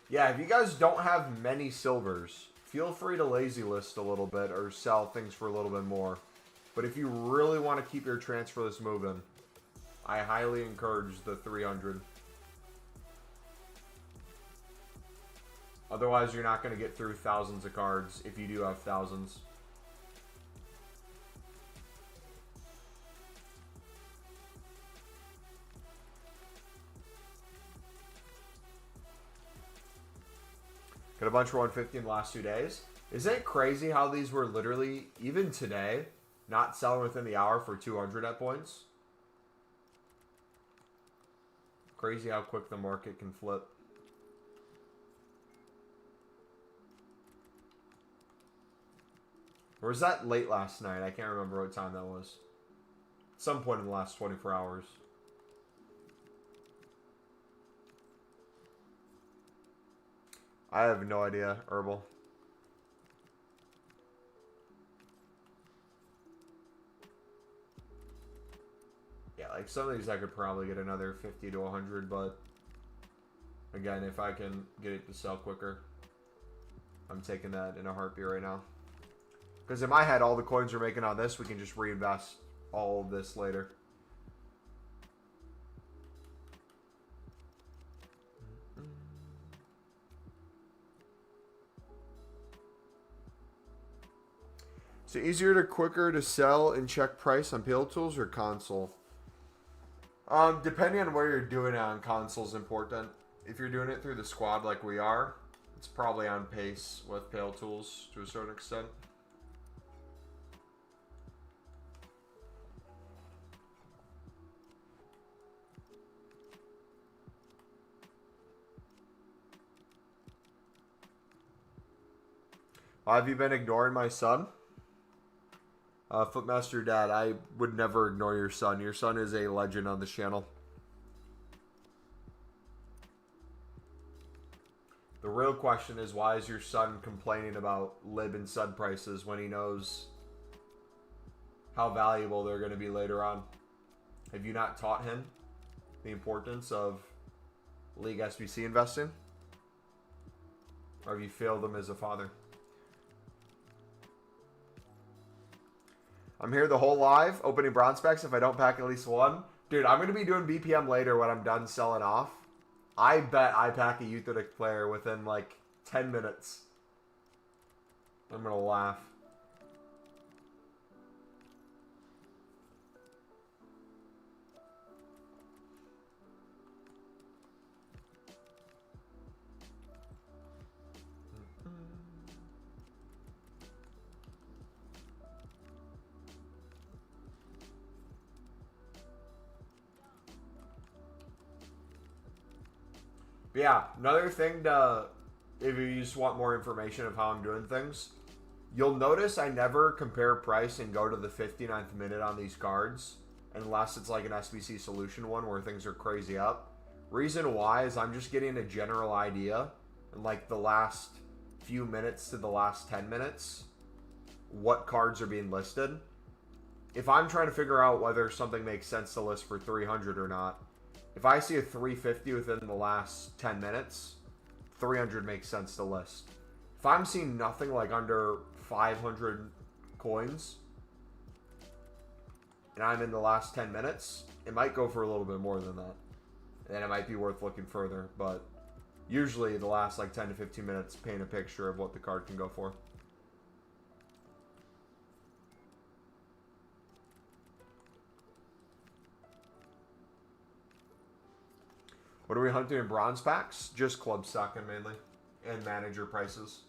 Yeah, if you guys don't have many silvers, feel free to lazy list a little bit or sell things for a little bit more. But if you really want to keep your transfer list moving, I highly encourage the 300. Otherwise, you're not going to get through thousands of cards if you do have thousands. Got a bunch for 150 in the last 2 days. Isn't it crazy how these were literally, even today, not selling within the hour for 200 at points? Crazy how quick the market can flip. Or was that late last night? I can't remember what time that was. At some point in the last 24 hours. I have no idea, Herbal. Yeah, like some of these I could probably get another 50 to 100, but again, if I can get it to sell quicker, I'm taking that in a heartbeat right now. Because in my head, all the coins we're making on this, we can just reinvest all of this later. Is it easier to quicker to sell and check price on PL tools or console? Depending on where you're doing it on console is important. If you're doing it through the squad like we are, it's probably on pace with PL tools to a certain extent. Have you been ignoring my son? Footmaster Dad, I would never ignore your son. Your son is a legend on this channel. The real question is, why is your son complaining about lib and sud prices when he knows how valuable they're going to be later on? Have you not taught him the importance of League SBC investing? Or have you failed him as a father? I'm here the whole live, opening bronze packs if I don't pack at least one. Dude, I'm going to be doing BPM later when I'm done selling off. I bet I pack a Eutheric player within like 10 minutes. I'm going to laugh. But yeah, another thing to, if you just want more information of how I'm doing things, you'll notice I never compare price and go to the 59th minute on these cards unless it's like an SBC solution one where things are crazy up. Reason why is I'm just getting a general idea in like the last few minutes to the last 10 minutes what cards are being listed. If I'm trying to figure out whether something makes sense to list for 300 or not, if I see a 350 within the last 10 minutes, 300 makes sense to list. If I'm seeing nothing like under 500 coins, and I'm in the last 10 minutes, it might go for a little bit more than that. And then it might be worth looking further. But usually the last like 10 to 15 minutes paint a picture of what the card can go for. What are we hunting in bronze packs? Just club stocking mainly. And manager prices.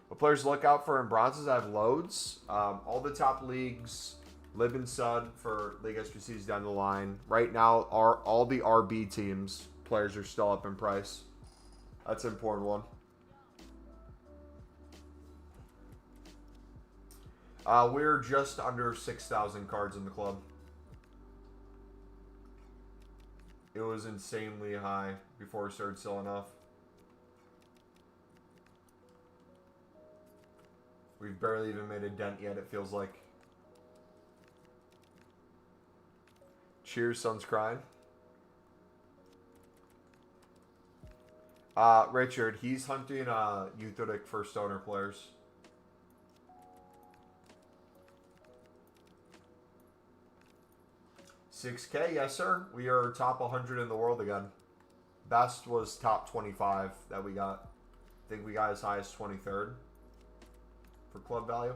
What players to look out for in bronzes? I have loads. All the top leagues, Lib and Sud for League SBCs down the line. Right now, all the RB teams, players are still up in price. That's an important one. We're just under 6,000 cards in the club. It was insanely high before we started selling off. We've barely even made a dent yet, it feels like. Cheers, son's crying. Richard, he's hunting Eutheric first owner players. $6K, yes sir. We are top 100 in the world again. Best was top 25 that we got. I think we got as high as 23rd for club value.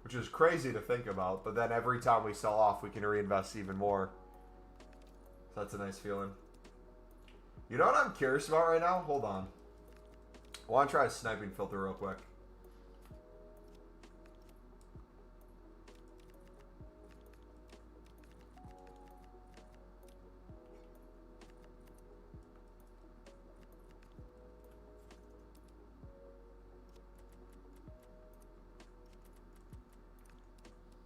Which is crazy to think about, but then every time we sell off, we can reinvest even more. So that's a nice feeling. You know what I'm curious about right now? Hold on. I want to try a sniping filter real quick.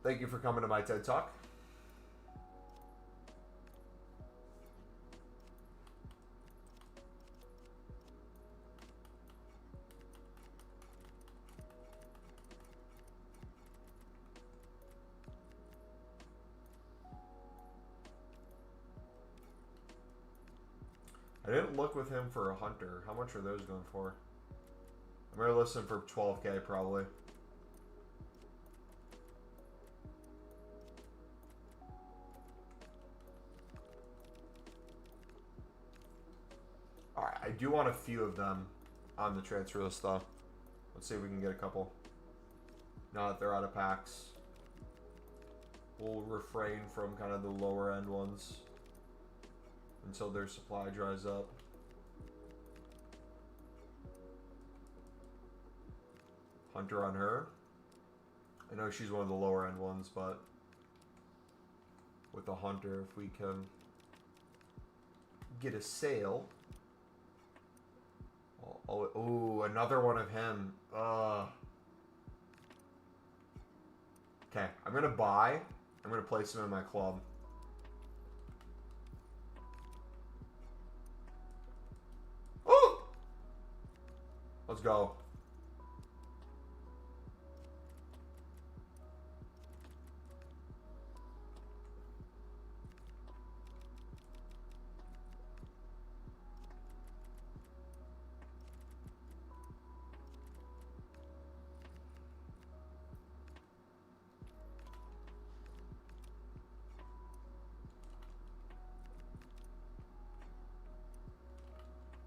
Thank you for coming to my TED Talk. I didn't look with him for a hunter. How much are those going for? I'm going to list him for 12K probably. Alright, I do want a few of them on the transfer list though. Let's see if we can get a couple. Now that they're out of packs. We'll refrain from kind of the lower end ones until their supply dries up. Hunter on her. I know she's one of the lower end ones, but with a hunter, if we can get a sale, Oh, another one of him. Okay, I'm gonna buy. I'm gonna place him in my club. Oh! Let's go.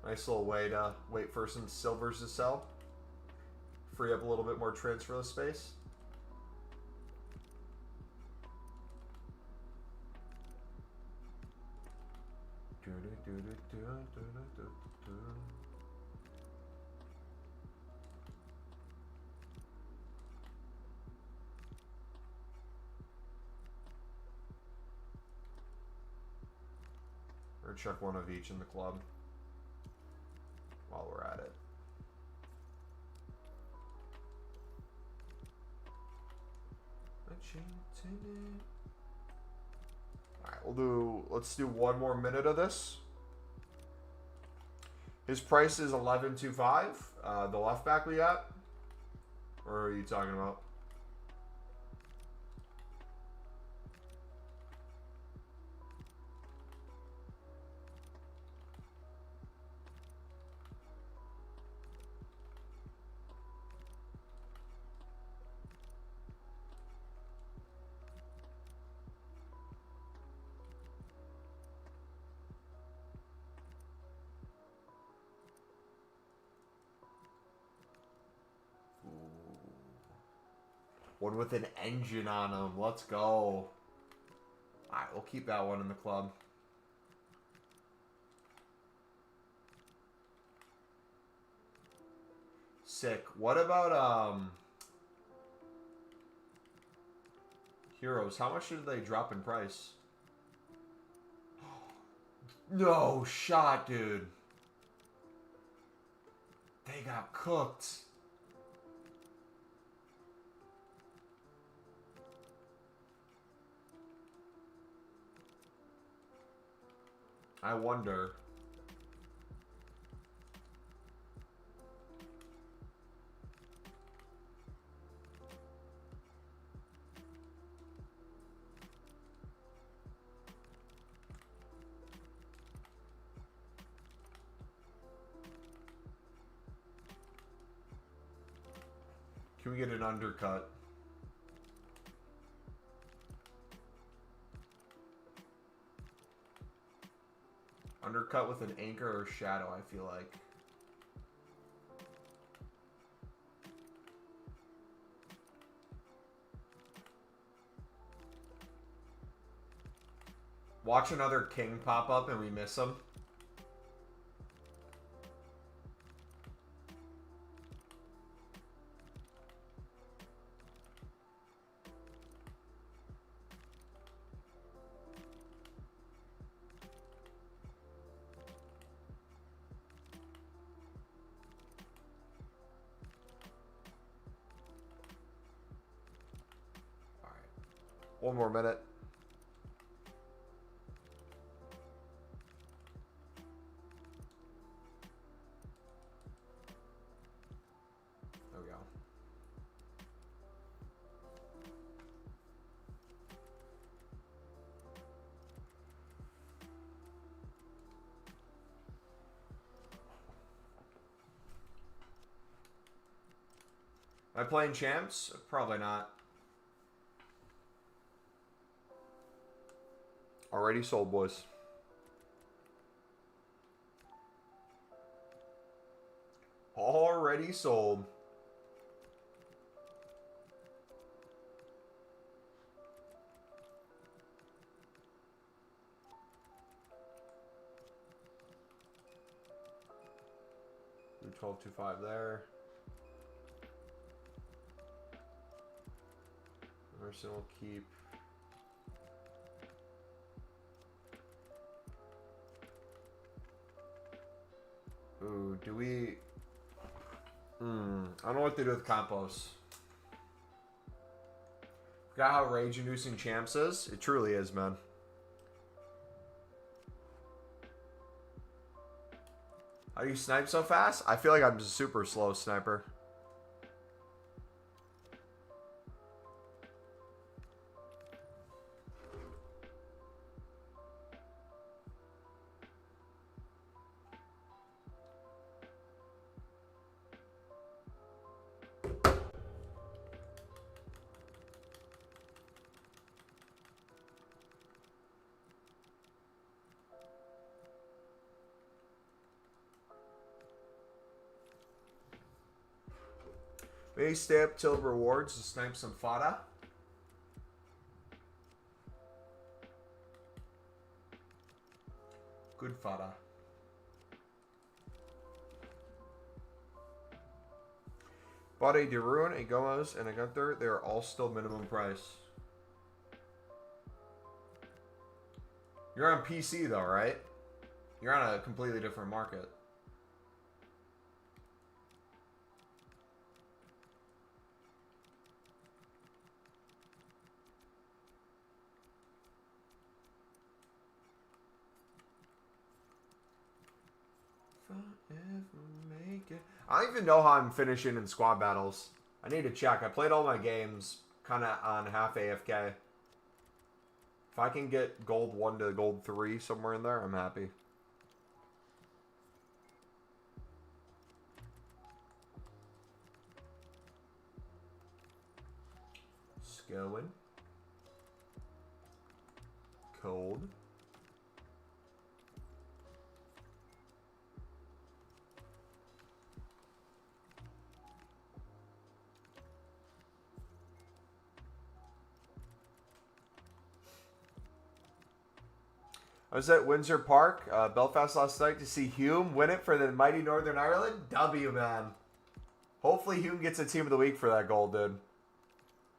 Nice little way to wait for some silvers to sell. Free up a little bit more transfer space. Or check one of each in the club while we're at it. Alright, let's do one more minute of this. His price is 11.25. The left back we got? Or are you talking about? One with an engine on him. Let's go. Alright, we'll keep that one in the club. Sick. What about Heroes? How much did they drop in price? No shot, dude. They got cooked. I wonder. Can we get an undercut? Undercut with an anchor or shadow, I feel like. Watch another king pop up and we miss him. One more minute. There we go. Am I playing champs? Probably not. Already sold, boys. Already sold. Do 12.25 there. Emerson will keep. Ooh, do we I don't know what they do with Campos. Forgot how rage-inducing Champs is? It truly is, man. How do you snipe so fast? I feel like I'm just a super slow sniper. Maybe stay up till rewards to snipe some fodder. Good fodder. Bought a DeRuin, a Gomez, and a Gunther. They are all still minimum price. You're on PC though, right? You're on a completely different market. I don't even know how I'm finishing in squad battles. I need to check. I played all my games kind of on half AFK. If I can get gold 1 to gold 3 somewhere in there, I'm happy. Skowin. Cold. I was at Windsor Park, Belfast last night to see Hume win it for the mighty Northern Ireland. W, man. Hopefully Hume gets a team of the week for that goal, dude.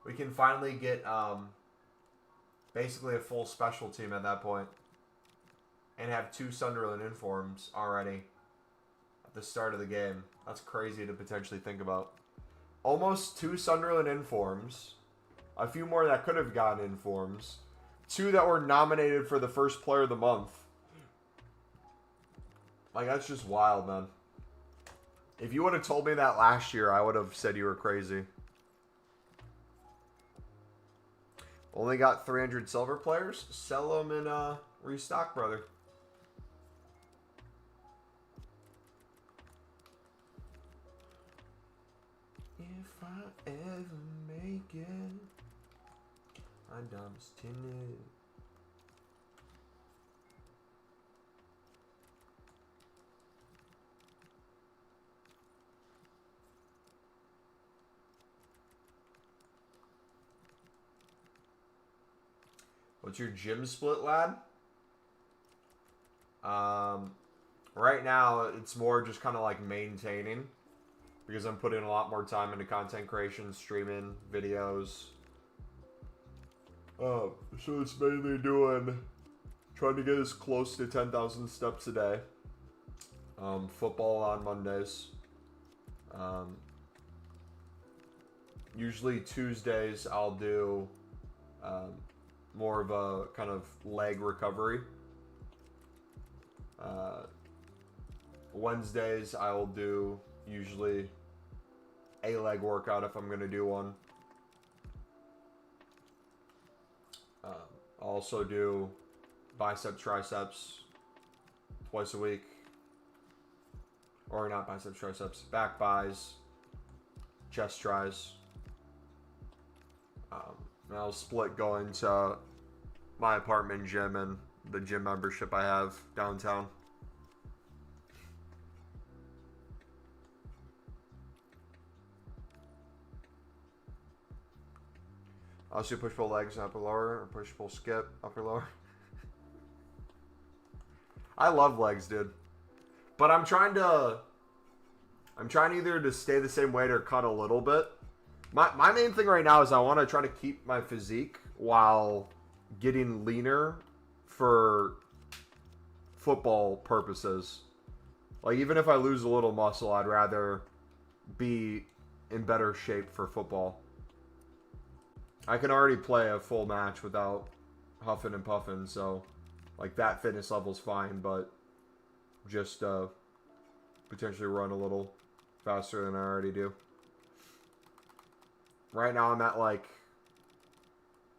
We can finally get basically a full special team at that point. And have 2 Sunderland informs already at the start of the game. That's crazy to potentially think about. Almost 2 Sunderland informs. A few more that could have gotten informs. 2 that were nominated for the first player of the month. Like, that's just wild, man. If you would have told me that last year, I would have said you were crazy. Only got 300 silver players. Sell them and restock, brother. If I ever make it, I'm tinted. What's your gym split, lad? Right now, it's more just kind of like maintaining. Because I'm putting a lot more time into content creation, streaming, videos. So it's mainly trying to get as close to 10,000 steps a day. Football on Mondays. Usually Tuesdays I'll do more of a kind of leg recovery. Wednesdays I will do usually a leg workout if I'm going to do one. I'll also do biceps, triceps twice a week. Or not biceps, triceps. Back bis, chest tries. And I'll split going to my apartment gym and the gym membership I have downtown. Also push pull legs upper lower or push pull skip upper lower. I love legs, dude. But I'm trying either to stay the same weight or cut a little bit. My main thing right now is I want to try to keep my physique while getting leaner for football purposes. Like, even if I lose a little muscle, I'd rather be in better shape for football. I can already play a full match without huffing and puffing, so like that fitness level's fine, but just potentially run a little faster than I already do. Right now I'm at like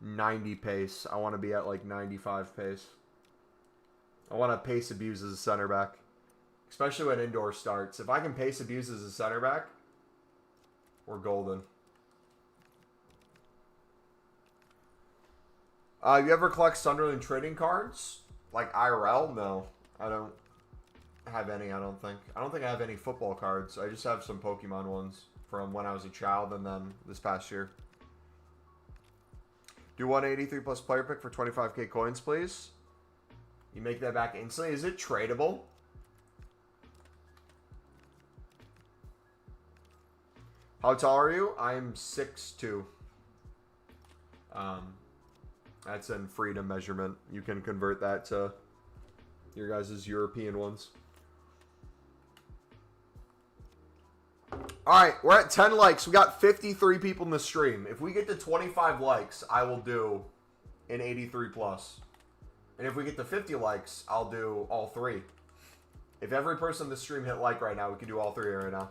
90 pace. I want to be at like 95 pace. I want to pace abuse as a center back, especially when indoor starts. If I can pace abuse as a center back, we're golden. You ever collect Sunderland trading cards? Like IRL? No. I don't have any, I don't think. I don't think I have any football cards. I just have some Pokemon ones from when I was a child and then this past year. Do 183 plus player pick for 25k coins, please. You make that back instantly. Is it tradable? How tall are you? I'm 6'2". That's in freedom measurement. You can convert that to your guys' European ones. Alright, we're at 10 likes. We got 53 people in the stream. If we get to 25 likes, I will do an 83 plus. And if we get to 50 likes, I'll do all three. If every person in the stream hit like right now, we can do all three right now.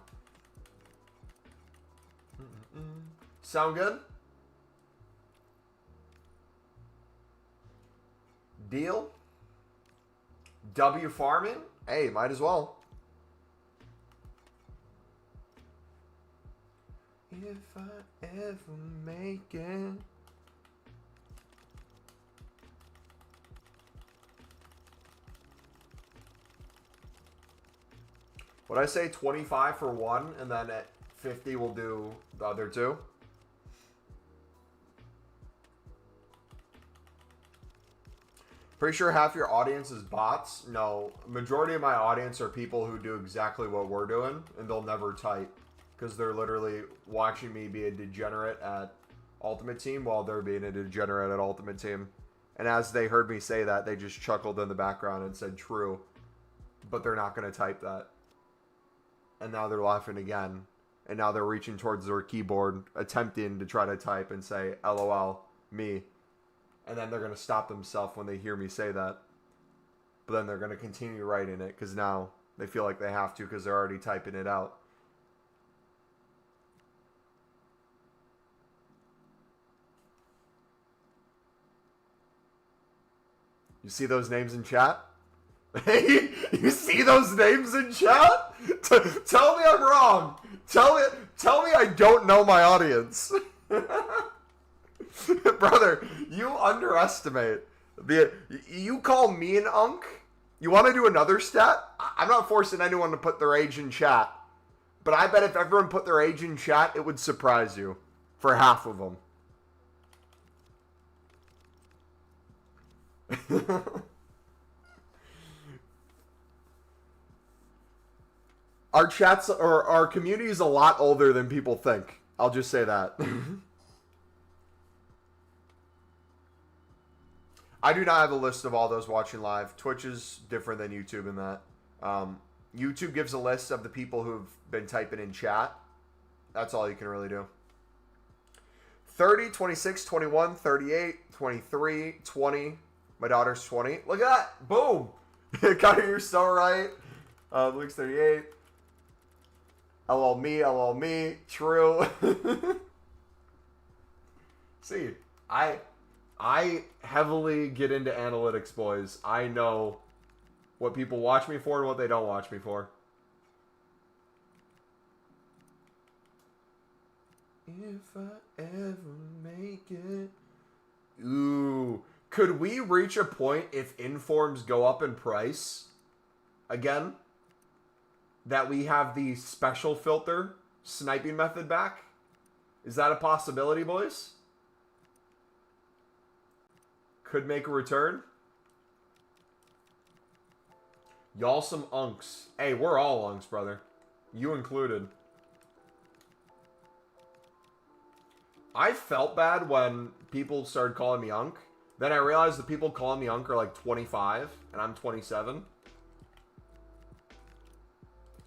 Sound good? Deal? W farming? Hey, might as well. If I ever make it. Would I say 25 for one, and then at 50 we'll do the other two? Pretty sure half your audience is bots. No, majority of my audience are people who do exactly what we're doing, and they'll never type because they're literally watching me be a degenerate at Ultimate Team while they're being a degenerate at Ultimate Team. And as they heard me say that, they just chuckled in the background and said true, but they're not going to type that. And now they're laughing again, and now they're reaching towards their keyboard, attempting to try to type and say, LOL, me. And then they're going to stop themselves when they hear me say that. But then they're going to continue writing it because now they feel like they have to because they're already typing it out. You see those names in chat? Hey, you see those names in chat? Tell me I'm wrong. Tell me I don't know my audience. Brother, you underestimate. You call me an unk? You want to do another stat? I'm not forcing anyone to put their age in chat. But I bet if everyone put their age in chat, it would surprise you. For half of them. Our chats, or our community is a lot older than people think. I'll just say that. I do not have a list of all those watching live. Twitch is different than YouTube in that. YouTube gives a list of the people who've been typing in chat. That's all you can really do. 30, 26, 21, 38, 23, 20. My daughter's 20. Look at that. Boom. Connor, you're so right. Luke's 38. LL me. True. See, I heavily get into analytics, boys. I know what people watch me for and what they don't watch me for. If I ever make it. Ooh. Could we reach a point if informs go up in price again that we have the special filter sniping method back? Is that a possibility, boys? Could make a return. Y'all some unks. Hey, we're all unks, brother. You included. I felt bad when people started calling me unk. Then I realized the people calling me unk are like 25, and I'm 27.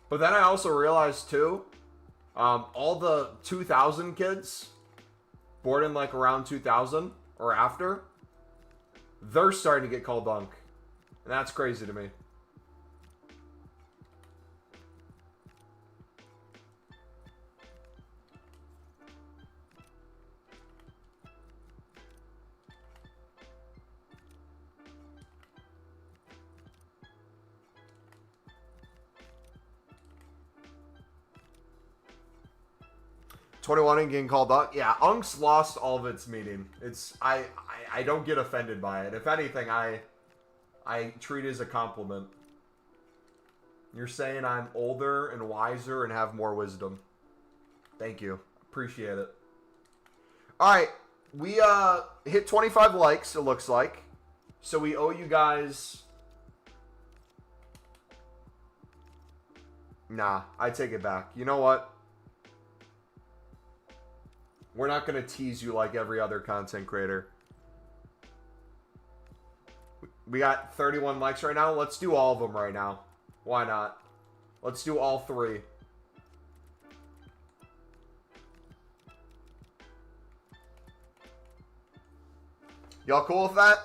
But then I also realized, too, All the 2000 kids, born in like around 2000 or after, they're starting to get called dunk. And that's crazy to me. $21 and getting called up. Yeah, Unk's lost all of its meaning. It's I don't get offended by it. If anything, I treat it as a compliment. You're saying I'm older and wiser and have more wisdom. Thank you. Appreciate it. Alright. We hit 25 likes, it looks like. So we owe you guys... Nah, I take it back. You know what? We're not going to tease you like every other content creator. We got 31 likes right now. Let's do all of them right now. Why not? Let's do all 3. Y'all cool with that?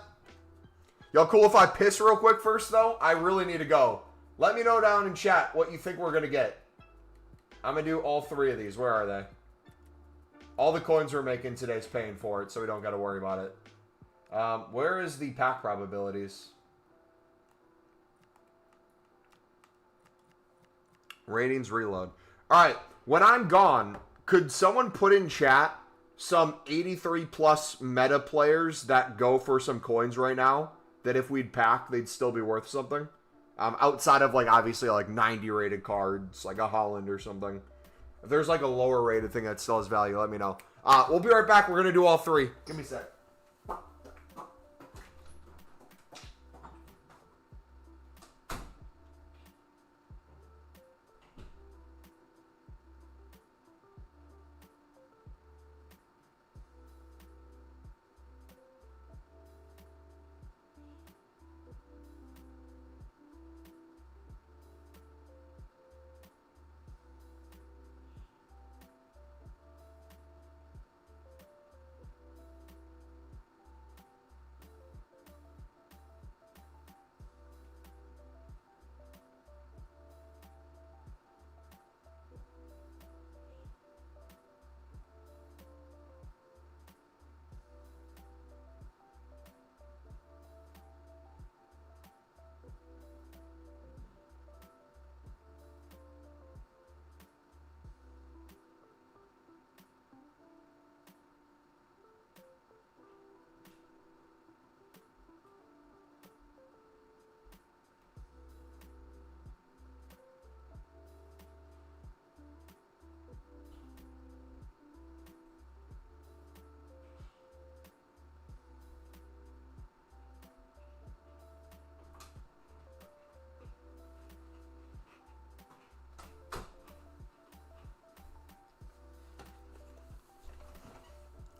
Y'all cool if I piss real quick first, though? I really need to go. Let me know down in chat what you think we're going to get. I'm going to do all 3 of these. Where are they? All the coins we're making today's paying for it, so we don't got to worry about it. Where is the pack probabilities? Ratings reload. Alright, when I'm gone, could someone put in chat some 83 plus meta players that go for some coins right now, that if we'd pack, they'd still be worth something? Outside of, like, obviously, like, 90 rated cards, like a Holland or something. If there's, like, a lower rated thing that still has value, let me know. We'll be right back. We're going to do all 3. Give me a sec.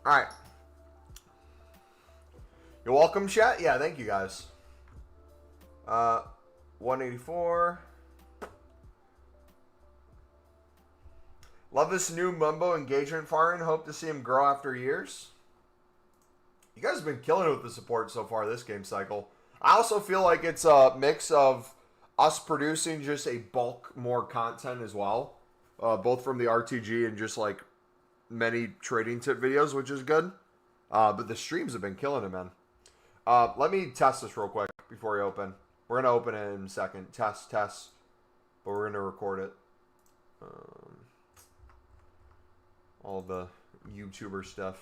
Alright. You're welcome, chat? Yeah, thank you, guys. 184. Love this new Mumbo engagement foreign. Hope to see him grow after years. You guys have been killing it with the support so far this game cycle. I also feel like it's a mix of us producing just a bulk more content as well. Both from the RTG and just like many trading tip videos, which is good. But the streams have been killing it, man. Let me test this real quick before we open. We're going to open it in a second. Test. But we're going to record it. All the YouTuber stuff.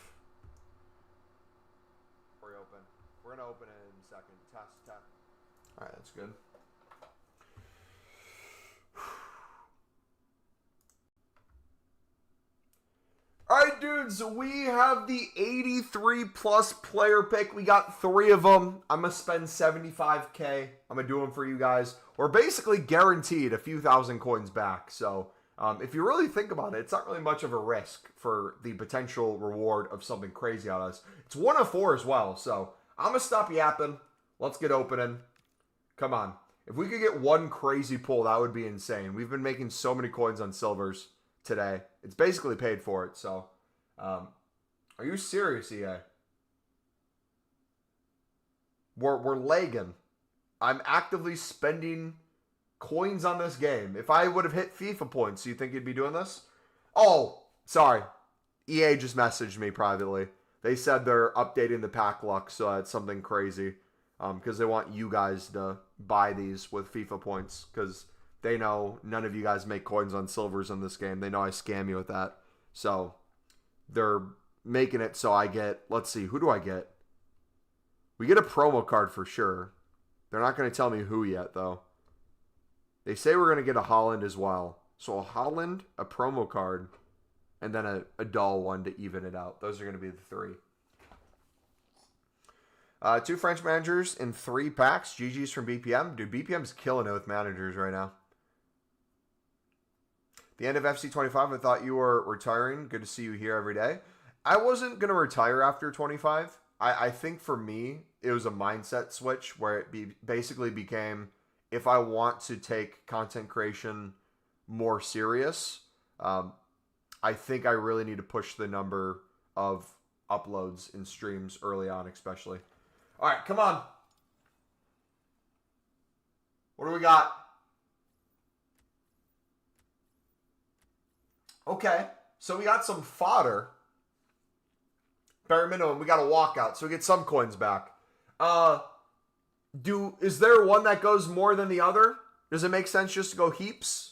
Before we open. We're going to open it in a second. Test. Alright, that's good. Alright, dudes, we have the 83 plus player pick. We got 3 of them. I'm going to spend $75K. I'm going to do them for you guys. We're basically guaranteed a few thousand coins back. So, if you really think about it, it's not really much of a risk for the potential reward of something crazy out of us. It's 1 of 4 as well. So, I'm going to stop yapping. Let's get opening. Come on. If we could get one crazy pull, that would be insane. We've been making so many coins on silvers. today. It's basically paid for it. So, are you serious, EA? We're lagging. I'm actively spending coins on this game. If I would have hit FIFA points, do you think you'd be doing this? Oh, sorry. EA just messaged me privately. They said they're updating the pack luck, so that's something crazy. Because they want you guys to buy these with FIFA points. Because they know none of you guys make coins on silvers in this game. They know I scam you with that. So, they're making it so I get... Let's see, who do I get? We get a promo card for sure. They're not going to tell me who yet, though. They say we're going to get a Holland as well. So a Holland, a promo card, and then a dull one to even it out. Those are going to be the three. 2 French managers in 3 packs. GG's from BPM. Dude, BPM's killing it with managers right now. The end of FC 25, I thought you were retiring. Good to see you here every day. I wasn't going to retire after 25. I think for me, it was a mindset switch where it basically became, if I want to take content creation more serious, I think I really need to push the number of uploads and streams early on, especially. All right, come on. What do we got? Okay, so we got some fodder. Bare minimum, we got a walkout, so we get some coins back. Is there one that goes more than the other? Does it make sense just to go heaps?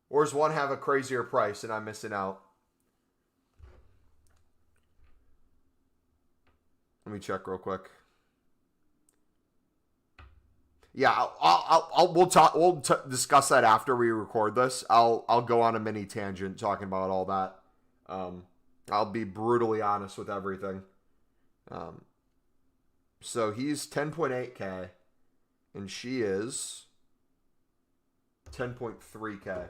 Or does one have a crazier price and I'm missing out? Let me check real quick. Yeah, we'll discuss that after we record this. I'll go on a mini tangent talking about all that. I'll be brutally honest with everything. So he's 10.8K, and she is 10.3K.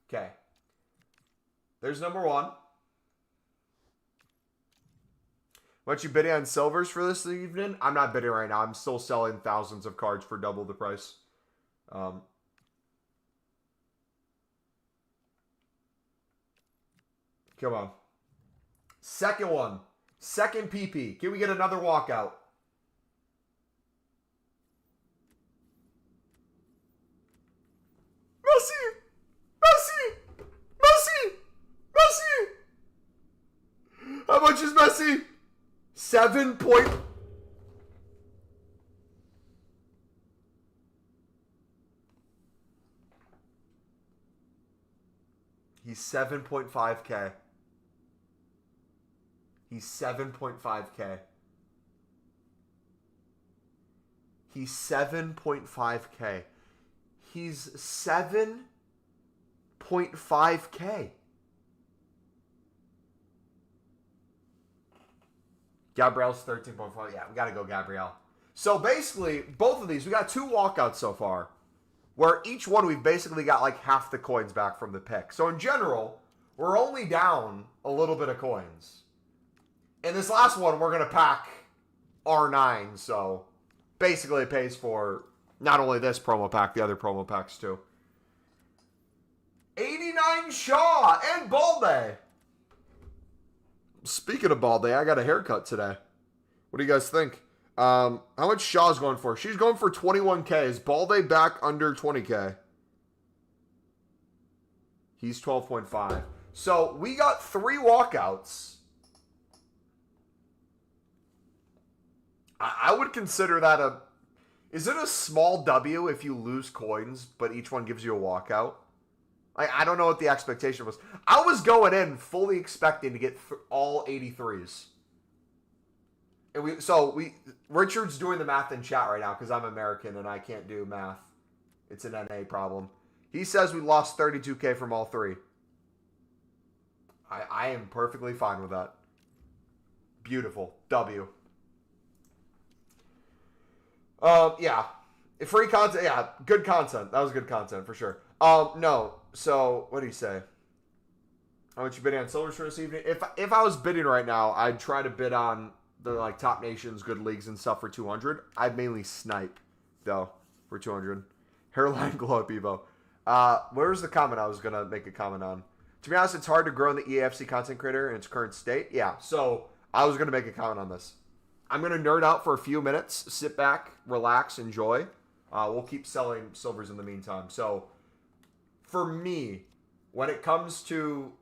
Okay. There's number 1. What you bidding on silvers for this evening? I'm not bidding right now. I'm still selling thousands of cards for double the price. Come on. Second one. Second PP. Can we get another walkout? Messi! Messi! Messi! Messi! How much is Messi? 7 point... He's 7.5K. He's 7.5K. He's 7.5K. He's 7.5K. Gabriel's 13.5. Yeah, we got to go Gabriel. So basically, both of these, we got 2 walkouts so far, where each one we've basically got like half the coins back from the pick. So in general, we're only down a little bit of coins. In this last one, we're going to pack R9, so basically it pays for not only this promo pack, the other promo packs too. 89 Shaw and Balde. Speaking of Balde, I got a haircut today. What do you guys think? How much Shaw's going for? She's going for 21K. Is Balde back under 20K? He's 12.5. So we got 3 walkouts. I would consider that a... Is it a small W if you lose coins, but each one gives you a walkout? I don't know what the expectation was. I was going in fully expecting to get all 83s. And Richard's doing the math in chat right now because I'm American and I can't do math. It's an NA problem. He says we lost 32K from all 3. I am perfectly fine with that. Beautiful. W. Yeah. Free content. Yeah, good content. That was good content for sure. No. So, what do you say? How much you bidding on silvers for this evening? If I was bidding right now, I'd try to bid on the like top nations, good leagues and stuff for 200. I'd mainly snipe though for 200. Hairline glow up Evo. Where's the comment I was gonna make a comment on? To be honest, it's hard to grow in the EAFC content creator in its current state. Yeah, so I was gonna make a comment on this. I'm gonna nerd out for a few minutes, sit back, relax, enjoy. We'll keep selling silvers in the meantime. So for me, when it comes to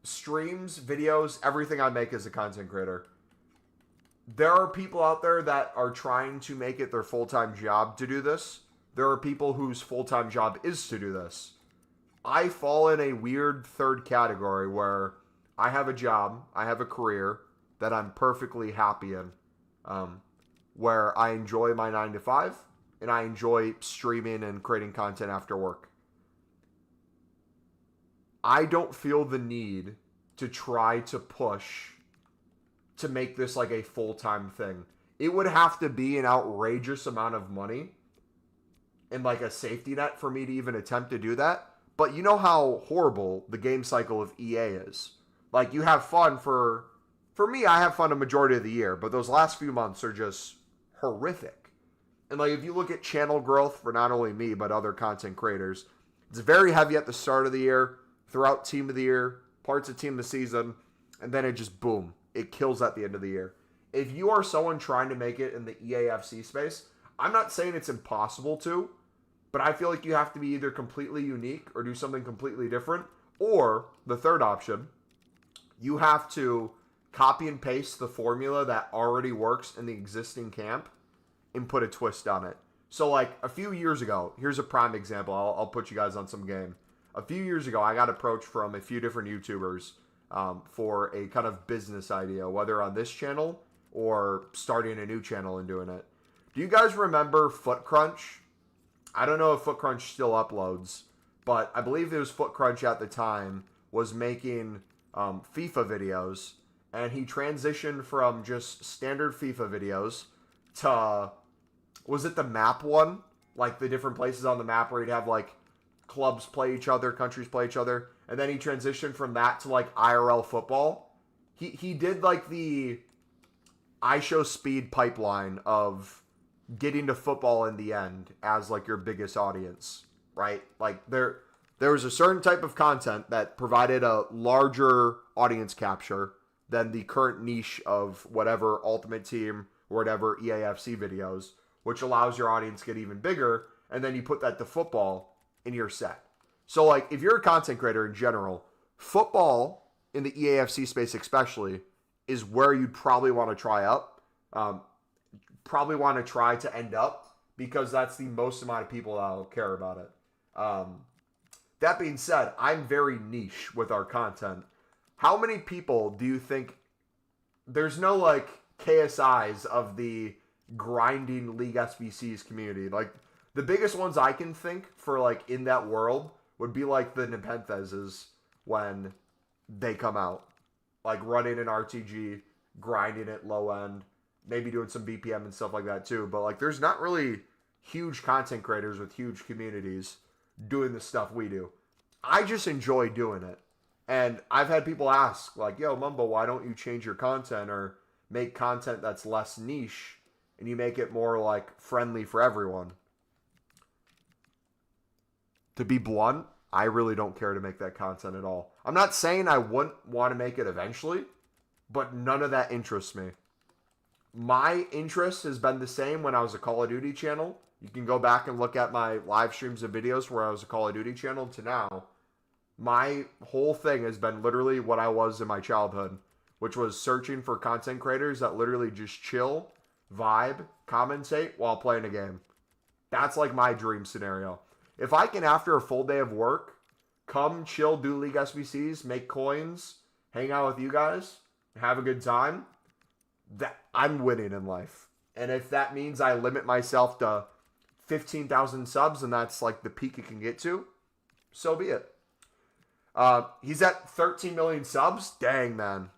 streams, videos, everything I make as a content creator, there are people out there that are trying to make it their full-time job to do this. There are people whose full-time job is to do this. I fall in a weird third category where I have a job, I have a career that I'm perfectly happy in, where I enjoy my 9 to 5 and I enjoy streaming and creating content after work. I don't feel the need to try to push to make this like a full-time thing. It would have to be an outrageous amount of money and like a safety net for me to even attempt to do that. But you know how horrible the game cycle of EA is. Like, you have fun for me, I have fun a majority of the year, but those last few months are just horrific. And like, if you look at channel growth for not only me, but other content creators, it's very heavy at the start of the year, throughout team of the year, parts of team of the season, and then it just boom, it kills at the end of the year. If you are someone trying to make it in the EAFC space, I'm not saying it's impossible to, but I feel like you have to be either completely unique or do something completely different, or the third option, you have to copy and paste the formula that already works in the existing camp and put a twist on it. So like a few years ago, here's a prime example. I'll put you guys on some game. A few years ago, I got approached from a few different YouTubers for a kind of business idea, whether on this channel or starting a new channel and doing it. Do you guys remember FootCrunch? I don't know if FootCrunch still uploads, but I believe it was FootCrunch at the time was making FIFA videos, and he transitioned from just standard FIFA videos to, was it the map one? Like the different places on the map where you'd have like clubs play each other, countries play each other, and then he transitioned from that to like IRL football. He did like the I show speed pipeline of getting to football in the end as like your biggest audience, right? Like there was a certain type of content that provided a larger audience capture than the current niche of whatever Ultimate Team or whatever EAFC videos, which allows your audience to get even bigger, and then you put that to football and you're set. So like if you're a content creator in general, football in the EAFC space especially is where you'd probably want to try up. Probably want to try to end up because that's the most amount of people that will care about it. That being said, I'm very niche with our content. How many people do you think, there's no like KSIs of the grinding League SBCs community? Like the biggest ones I can think for like in that world would be like the Nepenthes when they come out. Like running an RTG, grinding it low end, maybe doing some BPM and stuff like that too. But like there's not really huge content creators with huge communities doing the stuff we do. I just enjoy doing it. And I've had people ask like, yo, Mumbo, why don't you change your content or make content that's less niche and you make it more like friendly for everyone? To be blunt, I really don't care to make that content at all. I'm not saying I wouldn't want to make it eventually, but none of that interests me. My interest has been the same when I was a Call of Duty channel. You can go back and look at my live streams and videos where I was a Call of Duty channel to now. My whole thing has been literally what I was in my childhood, which was searching for content creators that literally just chill, vibe, commentate while playing a game. That's like my dream scenario. If I can, after a full day of work, come chill, do League SBCs, make coins, hang out with you guys, have a good time, that I'm winning in life. And if that means I limit myself to 15,000 subs and that's like the peak it can get to, so be it. He's at 13 million subs. Dang, man.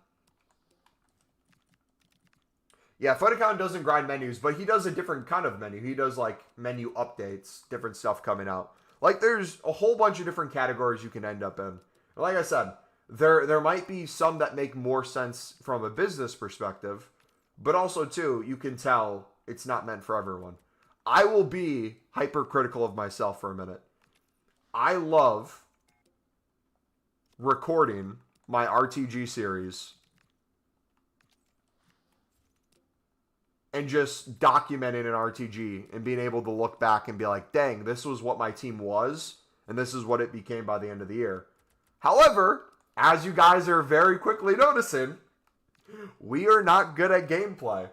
Yeah, Photocon doesn't grind menus, but he does a different kind of menu. He does like menu updates, different stuff coming out. Like there's a whole bunch of different categories you can end up in. And like I said, there might be some that make more sense from a business perspective, But also, too, you can tell it's not meant for everyone. I will be hypercritical of myself for a minute. I love recording my RTG series and just documenting an RTG and being able to look back and be like, dang, this was what my team was, and this is what it became by the end of the year. However, as you guys are very quickly noticing, we are not good at gameplay.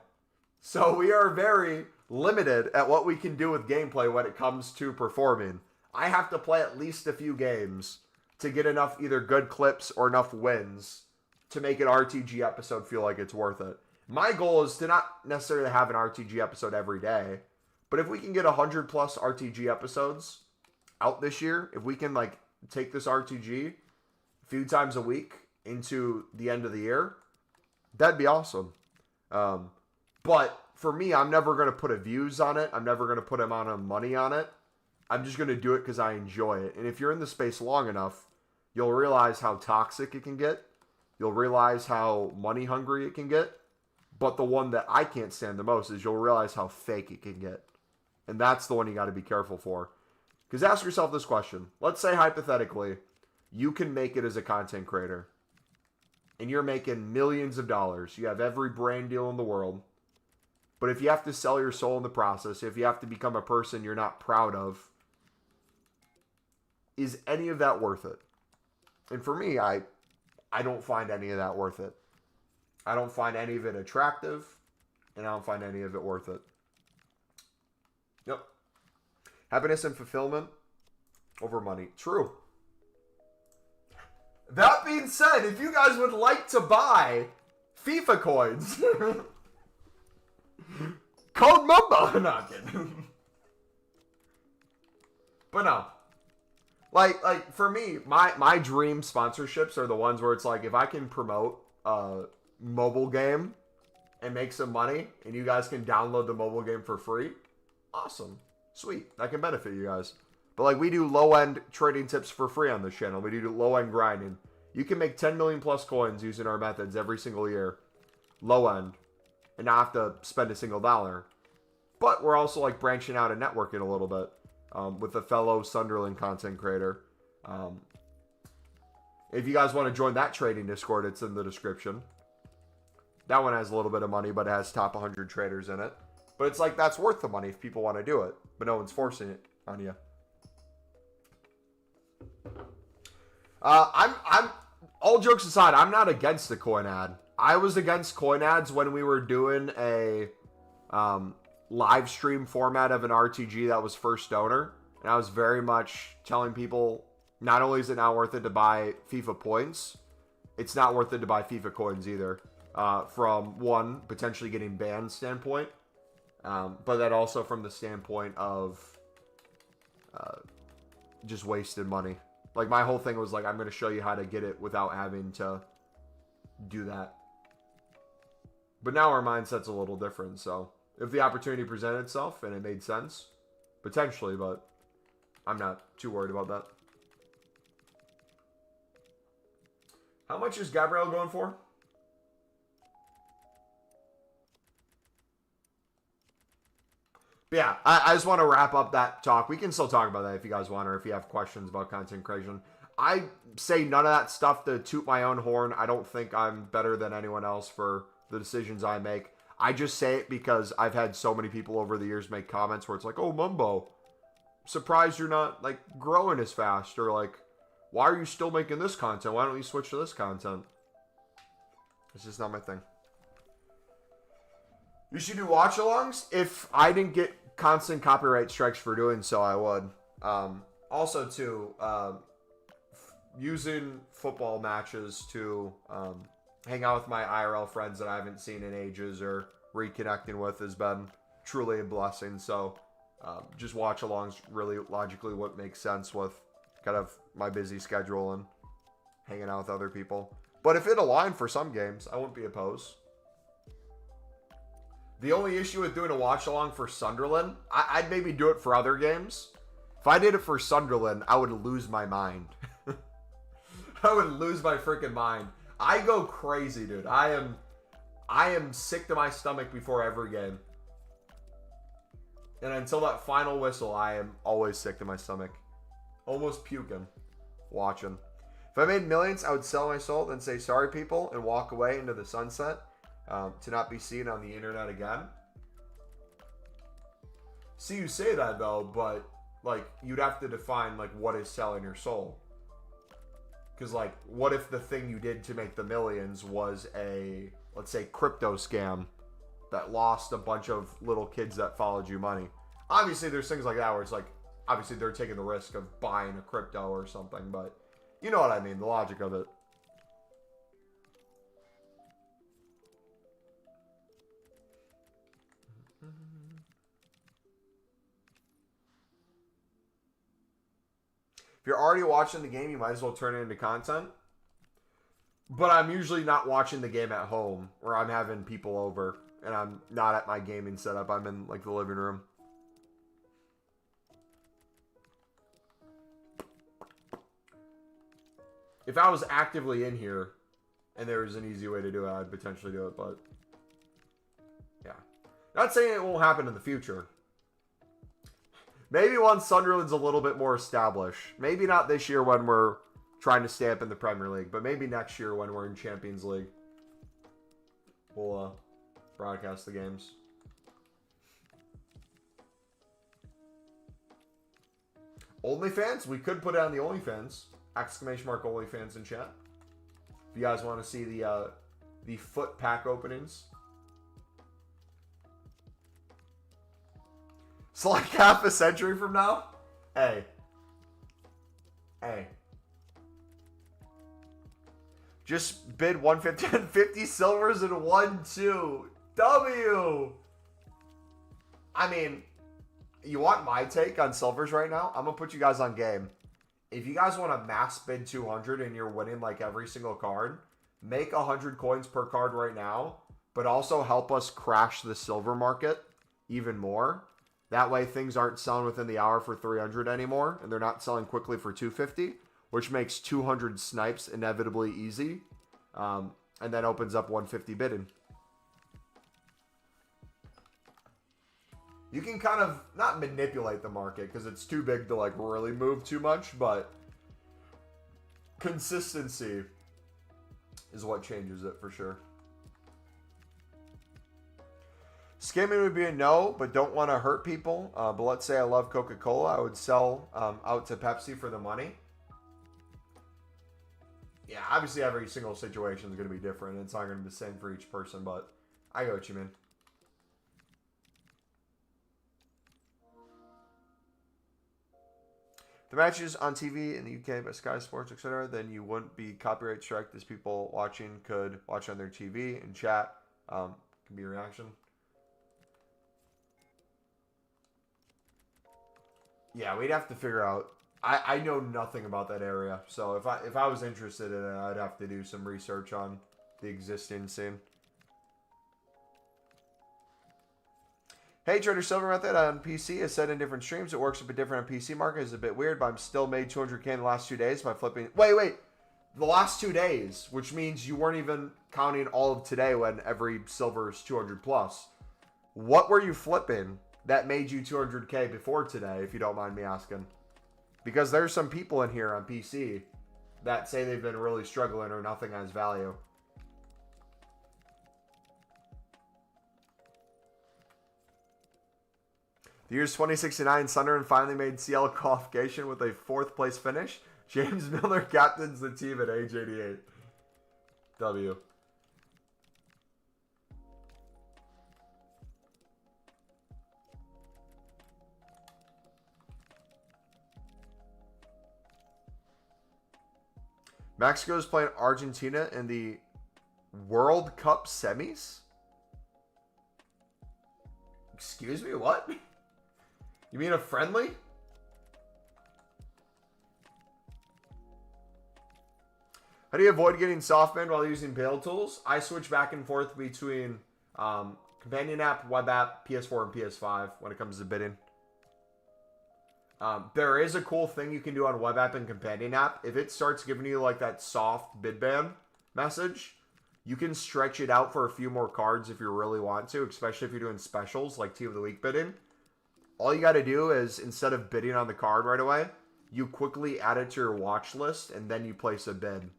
So we are very limited at what we can do with gameplay when it comes to performing. I have to play at least a few games to get enough either good clips or enough wins to make an RTG episode feel like it's worth it. My goal is to not necessarily have an RTG episode every day, but if we can get 100 plus RTG episodes out this year, if we can like take this RTG a few times a week into the end of the year, that'd be awesome. But for me, I'm never going to put a views on it. I'm never going to put amount of money on it. I'm just going to do it because I enjoy it. And if you're in the space long enough, you'll realize how toxic it can get. You'll realize how money hungry it can get. But the one that I can't stand the most is you'll realize how fake it can get. And that's the one you got to be careful for. Because ask yourself this question. Let's say hypothetically, you can make it as a content creator. And you're making millions of dollars. You have every brand deal in the world. But if you have to sell your soul in the process, if you have to become a person you're not proud of, is any of that worth it? And for me, I don't find any of that worth it. I don't find any of it attractive, and I don't find any of it worth it. Yep. Happiness and fulfillment over money. True. That being said, if you guys would like to buy FIFA coins, code Mumbo. No, I'm kidding. But no. Like for me, my dream sponsorships are the ones where it's like, if I can promote a mobile game and make some money, and you guys can download the mobile game for free, awesome. Sweet. That can benefit you guys. But like, we do low-end trading tips for free on this channel. We do low-end grinding. You can make 10 million plus coins using our methods every single year. Low-end. And not have to spend a single dollar. But we're also like branching out and networking a little bit with a fellow Sunderland content creator. If you guys want to join that trading Discord, it's in the description. That one has a little bit of money, but it has top 100 traders in it. But it's like, that's worth the money if people want to do it. But no one's forcing it on you. I'm all jokes aside, I'm not against the coin ad. I was against coin ads when we were doing a live stream format of an RTG that was first donor. And I was very much telling people, not only is it not worth it to buy FIFA points, it's not worth it to buy FIFA coins either. From one, potentially getting banned standpoint. But then also from the standpoint of just wasted money. Like, my whole thing was like, I'm going to show you how to get it without having to do that. But now our mindset's a little different, so if the opportunity presented itself and it made sense, potentially, but I'm not too worried about that. How much is Gabriel going for? But yeah, I just want to wrap up that talk. We can still talk about that if you guys want, or if you have questions about content creation. I say none of that stuff to toot my own horn. I don't think I'm better than anyone else for the decisions I make. I just say it because I've had so many people over the years make comments where it's like, oh, Mumbo, surprised you're not like growing as fast, or like, why are you still making this content? Why don't you switch to this content? It's just not my thing. You should do watch-alongs. If I didn't get constant copyright strikes for doing so, I would. Also, too, using football matches to hang out with my IRL friends that I haven't seen in ages or reconnecting with has been truly a blessing. So just watch-alongs really logically what makes sense with kind of my busy schedule and hanging out with other people. But if it aligned for some games, I wouldn't be opposed. The only issue with doing a watch-along for Sunderland, I'd maybe do it for other games. If I did it for Sunderland, I would lose my mind. I would lose my freaking mind. I go crazy, dude. I I am sick to my stomach before every game. And until that final whistle, I am always sick to my stomach. Almost puking. Watching. If I made millions, I would sell my soul, then say sorry people, and walk away into the sunset to not be seen on the internet again. See, you say that though, but like you'd have to define like what is selling your soul. Because like, what if the thing you did to make the millions was a, let's say, crypto scam that lost a bunch of little kids that followed you money? Obviously, there's things like that where it's like, obviously they're taking the risk of buying a crypto or something, but you know what I mean, the logic of it. If you're already watching the game, you might as well turn it into content. But I'm usually not watching the game at home, or I'm having people over, and I'm not at my gaming setup. I'm in like the living room. If I was actively in here, and there was an easy way to do it, I'd potentially do it, but yeah. Not saying it won't happen in the future. Maybe once Sunderland's a little bit more established. Maybe not this year when we're trying to stay up in the Premier League, but maybe next year when we're in Champions League. We'll broadcast the games. OnlyFans? We could put it on the OnlyFans. Exclamation mark OnlyFans in chat. If you guys want to see the foot pack openings. So like half a century from now? Hey. Hey. Just bid 150 and 50 silvers and 1-2. W. I mean, you want my take on silvers right now? I'm going to put you guys on game. If you guys want to mass bid 200 and you're winning like every single card, make 100 coins per card right now, but also help us crash the silver market even more. That way things aren't selling within the hour for 300 anymore, and they're not selling quickly for 250, which makes 200 snipes inevitably easy, and then opens up 150 bidding. You can kind of not manipulate the market because it's too big to like really move too much, but consistency is what changes it for sure. Scamming would be a no, but don't want to hurt people. But let's say I love Coca-Cola. I would sell out to Pepsi for the money. Yeah, obviously every single situation is going to be different. It's not going to be the same for each person, but I get what you mean. The matches on TV in the UK by Sky Sports, etc., then you wouldn't be copyright striked as people watching could watch on their TV and chat. Can be a reaction. Yeah, we'd have to figure out. I know nothing about that area, so if I was interested in it, I'd have to do some research on the existing scene. Hey, Trader Silver Method on PC is said in different streams. It works a bit different on PC market. It's a bit weird, but I'm still made 200k in the last 2 days by flipping. Wait. The last 2 days, which means you weren't even counting all of today when every silver is 200 plus. What were you flipping that made you 200k before today, if you don't mind me asking? Because there's some people in here on PC that say they've been really struggling or nothing has value. The year's 2069, Sunderland finally made CL qualification with a 4th place finish. James Milner captains the team at age 88. W. Mexico is playing Argentina in the World Cup semis? Excuse me, what? You mean a friendly? How do you avoid getting softbanned while using build tools? I switch back and forth between companion app, web app, PS4, and PS5 when it comes to bidding. There is a cool thing you can do on web app and companion app. If it starts giving you like that soft bid ban message, You can stretch it out for a few more cards if you really want to, especially if you're doing specials like Team of the Week bidding. All you got to do is, instead of bidding on the card right away, you quickly add it to your watch list, and then you place a bid.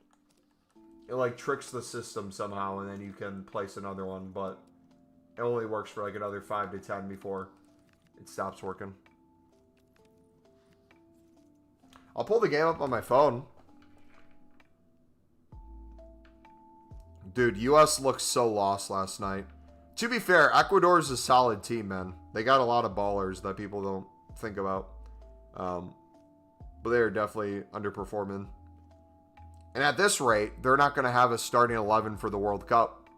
It like tricks the system somehow, and then you can place another one, but it only works for like another 5 to 10 before it stops working. I'll pull the game up on my phone. Dude, U.S. looked so lost last night. To be fair, Ecuador is a solid team, man. They got a lot of ballers that people don't think about. But they are definitely underperforming. And at this rate, they're not going to have a starting 11 for the World Cup.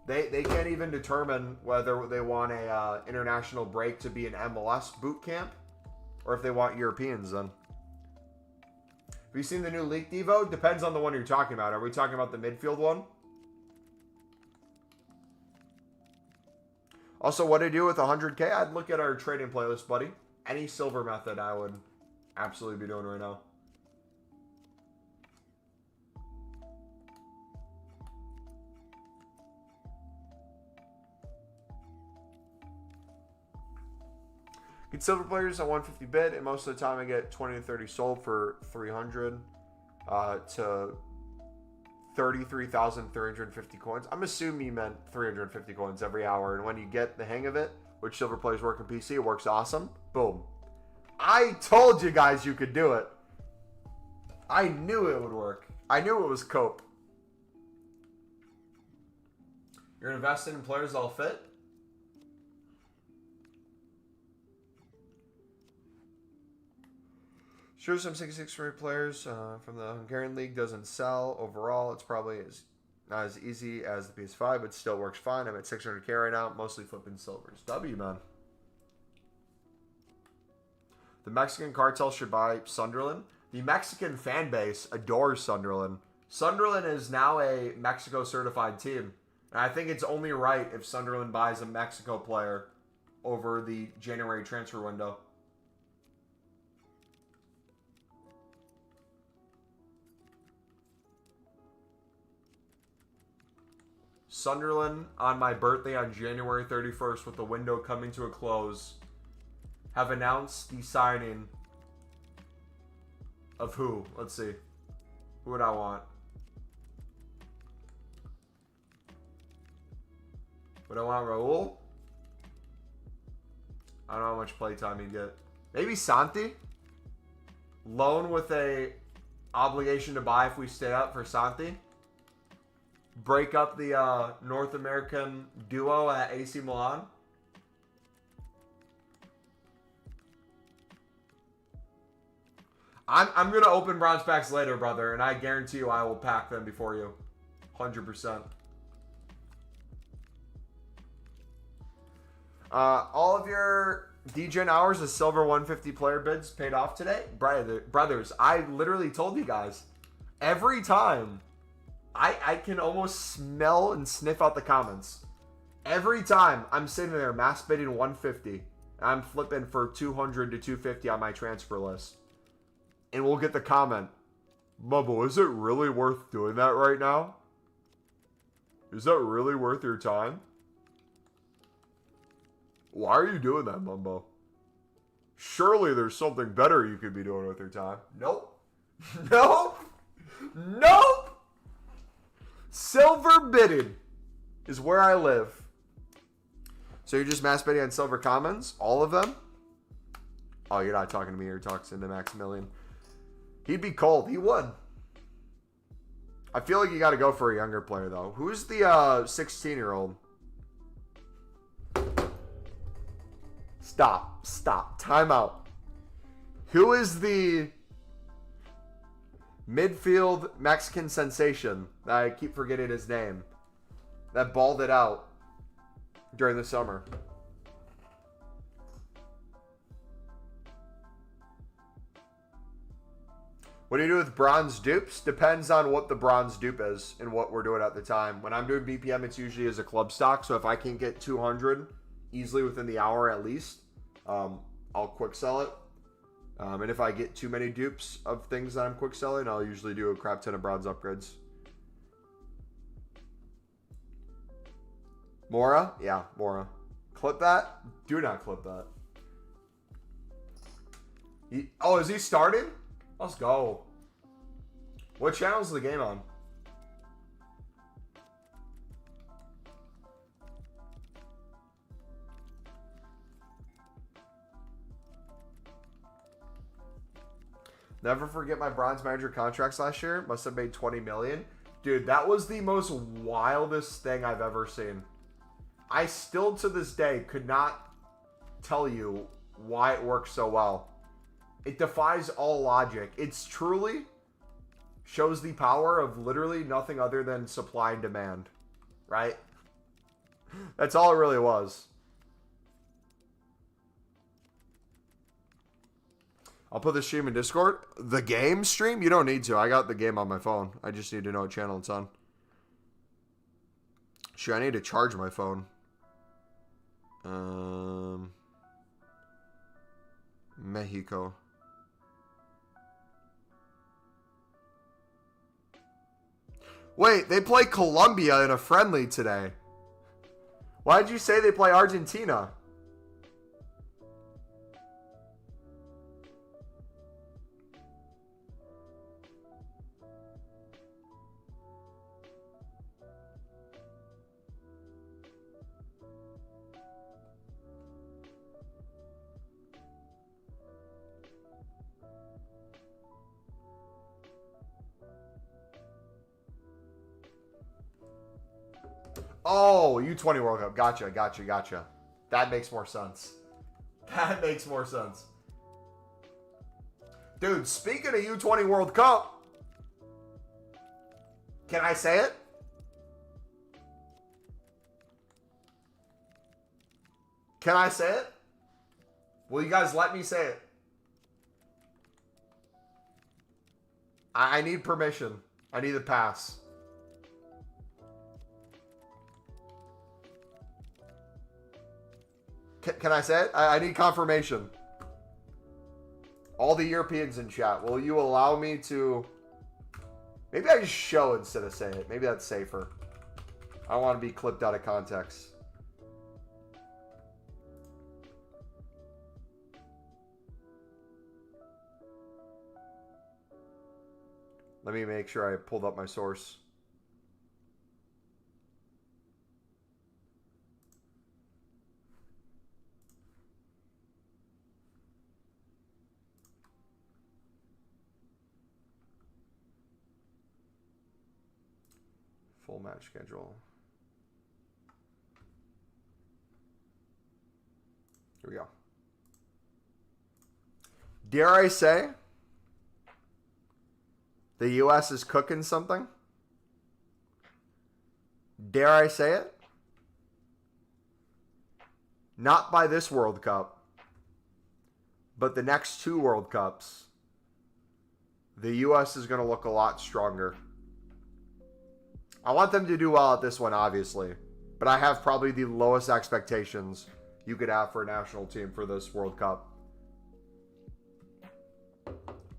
They can't even determine whether they want a international break to be an MLS boot camp or if they want Europeans then. Have you seen the new League Devo? Depends on the one you're talking about. Are we talking about the midfield one? Also, what to do with 100K? I'd look at our trading playlist, buddy. Any silver method I would absolutely be doing right now. Get silver players on 150 bid, and most of the time I get 20 to 30 sold for 300 to 33,350 coins. I'm assuming you meant 350 coins every hour, and when you get the hang of it, which silver players work in PC, it works awesome. Boom. I told you guys you could do it. I knew it would work. I knew it was cope. You're investing in players that'll fit? Sure, some 66 free players from the Hungarian League doesn't sell. Overall, it's probably not as easy as the PS5, but still works fine. I'm at 600K right now, mostly flipping silvers. W, man. The Mexican cartel should buy Sunderland. The Mexican fan base adores Sunderland. Sunderland is now a Mexico certified team. And I think it's only right if Sunderland buys a Mexico player over the January transfer window. Sunderland, on my birthday on January 31st, with the window coming to a close, have announced the signing of who? Let's see. Who would I want? Would I want Raul? I don't know how much playtime he'd get. Maybe Santi? Loan with a obligation to buy if we stay up for Santi. Break up the North American duo at AC Milan. I'm going to open bronze packs later, brother, and I guarantee you I will pack them before you. 100%. All of your DGen hours of silver 150 player bids paid off today? Brothers, I literally told you guys. Every time, I can almost smell and sniff out the comments. Every time I'm sitting there mass bidding 150, I'm flipping for 200 to 250 on my transfer list. And we'll get the comment, Bubble, is it really worth doing that right now? Is that really worth your time? Why are you doing that, Mumbo? Surely there's something better you could be doing with your time. Nope. Nope. Nope. Silver bidding is where I live. So you're just mass bidding on silver commons? All of them? Oh, you're not talking to me. You're talking to Maximilian. He'd be cold. He would. I feel like you got to go for a younger player, though. Who's the 16-year-old? Stop. Stop. Time out. Who is the midfield Mexican sensation? I keep forgetting his name. That balled it out during the summer. What do you do with bronze dupes? Depends on what the bronze dupe is and what we're doing at the time. When I'm doing BPM, it's usually as a club stock. So if I can get 200 easily within the hour at least, I'll quick sell it. And if I get too many dupes of things that I'm quick selling, I'll usually do a crap ton of bronze upgrades. Mora? Yeah, Mora. Clip that? Do not clip that. Oh, is he starting? Let's go. What channel is the game on? Never forget my bronze manager contracts last year. Must have made 20 million. Dude, that was the most wildest thing I've ever seen. I still to this day could not tell you why it works so well. It defies all logic. It's truly shows the power of literally nothing other than supply and demand, right? That's all it really was. I'll put the stream in Discord. The game stream? You don't need to. I got the game on my phone. I just need to know what channel it's on. Shoot, I need to charge my phone. Mexico. Wait, they play Colombia in a friendly today. Why did you say they play Argentina? Oh, U20 World Cup. Gotcha. That makes more sense. That makes more sense. Dude, speaking of U20 World Cup, can I say it? Can I say it? Will you guys let me say it? I need permission. I need a pass. Can I say it? I need confirmation. All the Europeans in chat, will you allow me to... Maybe I just show instead of say it. Maybe that's safer. I don't want to be clipped out of context. Let me make sure I pulled up my source. Full match schedule. Here we go. Dare I say the U.S. is cooking something? Dare I say it? Not by this World Cup, but the next two World Cups, the U.S. is going to look a lot stronger. I want them to do well at this one, obviously. But I have probably the lowest expectations you could have for a national team for this World Cup.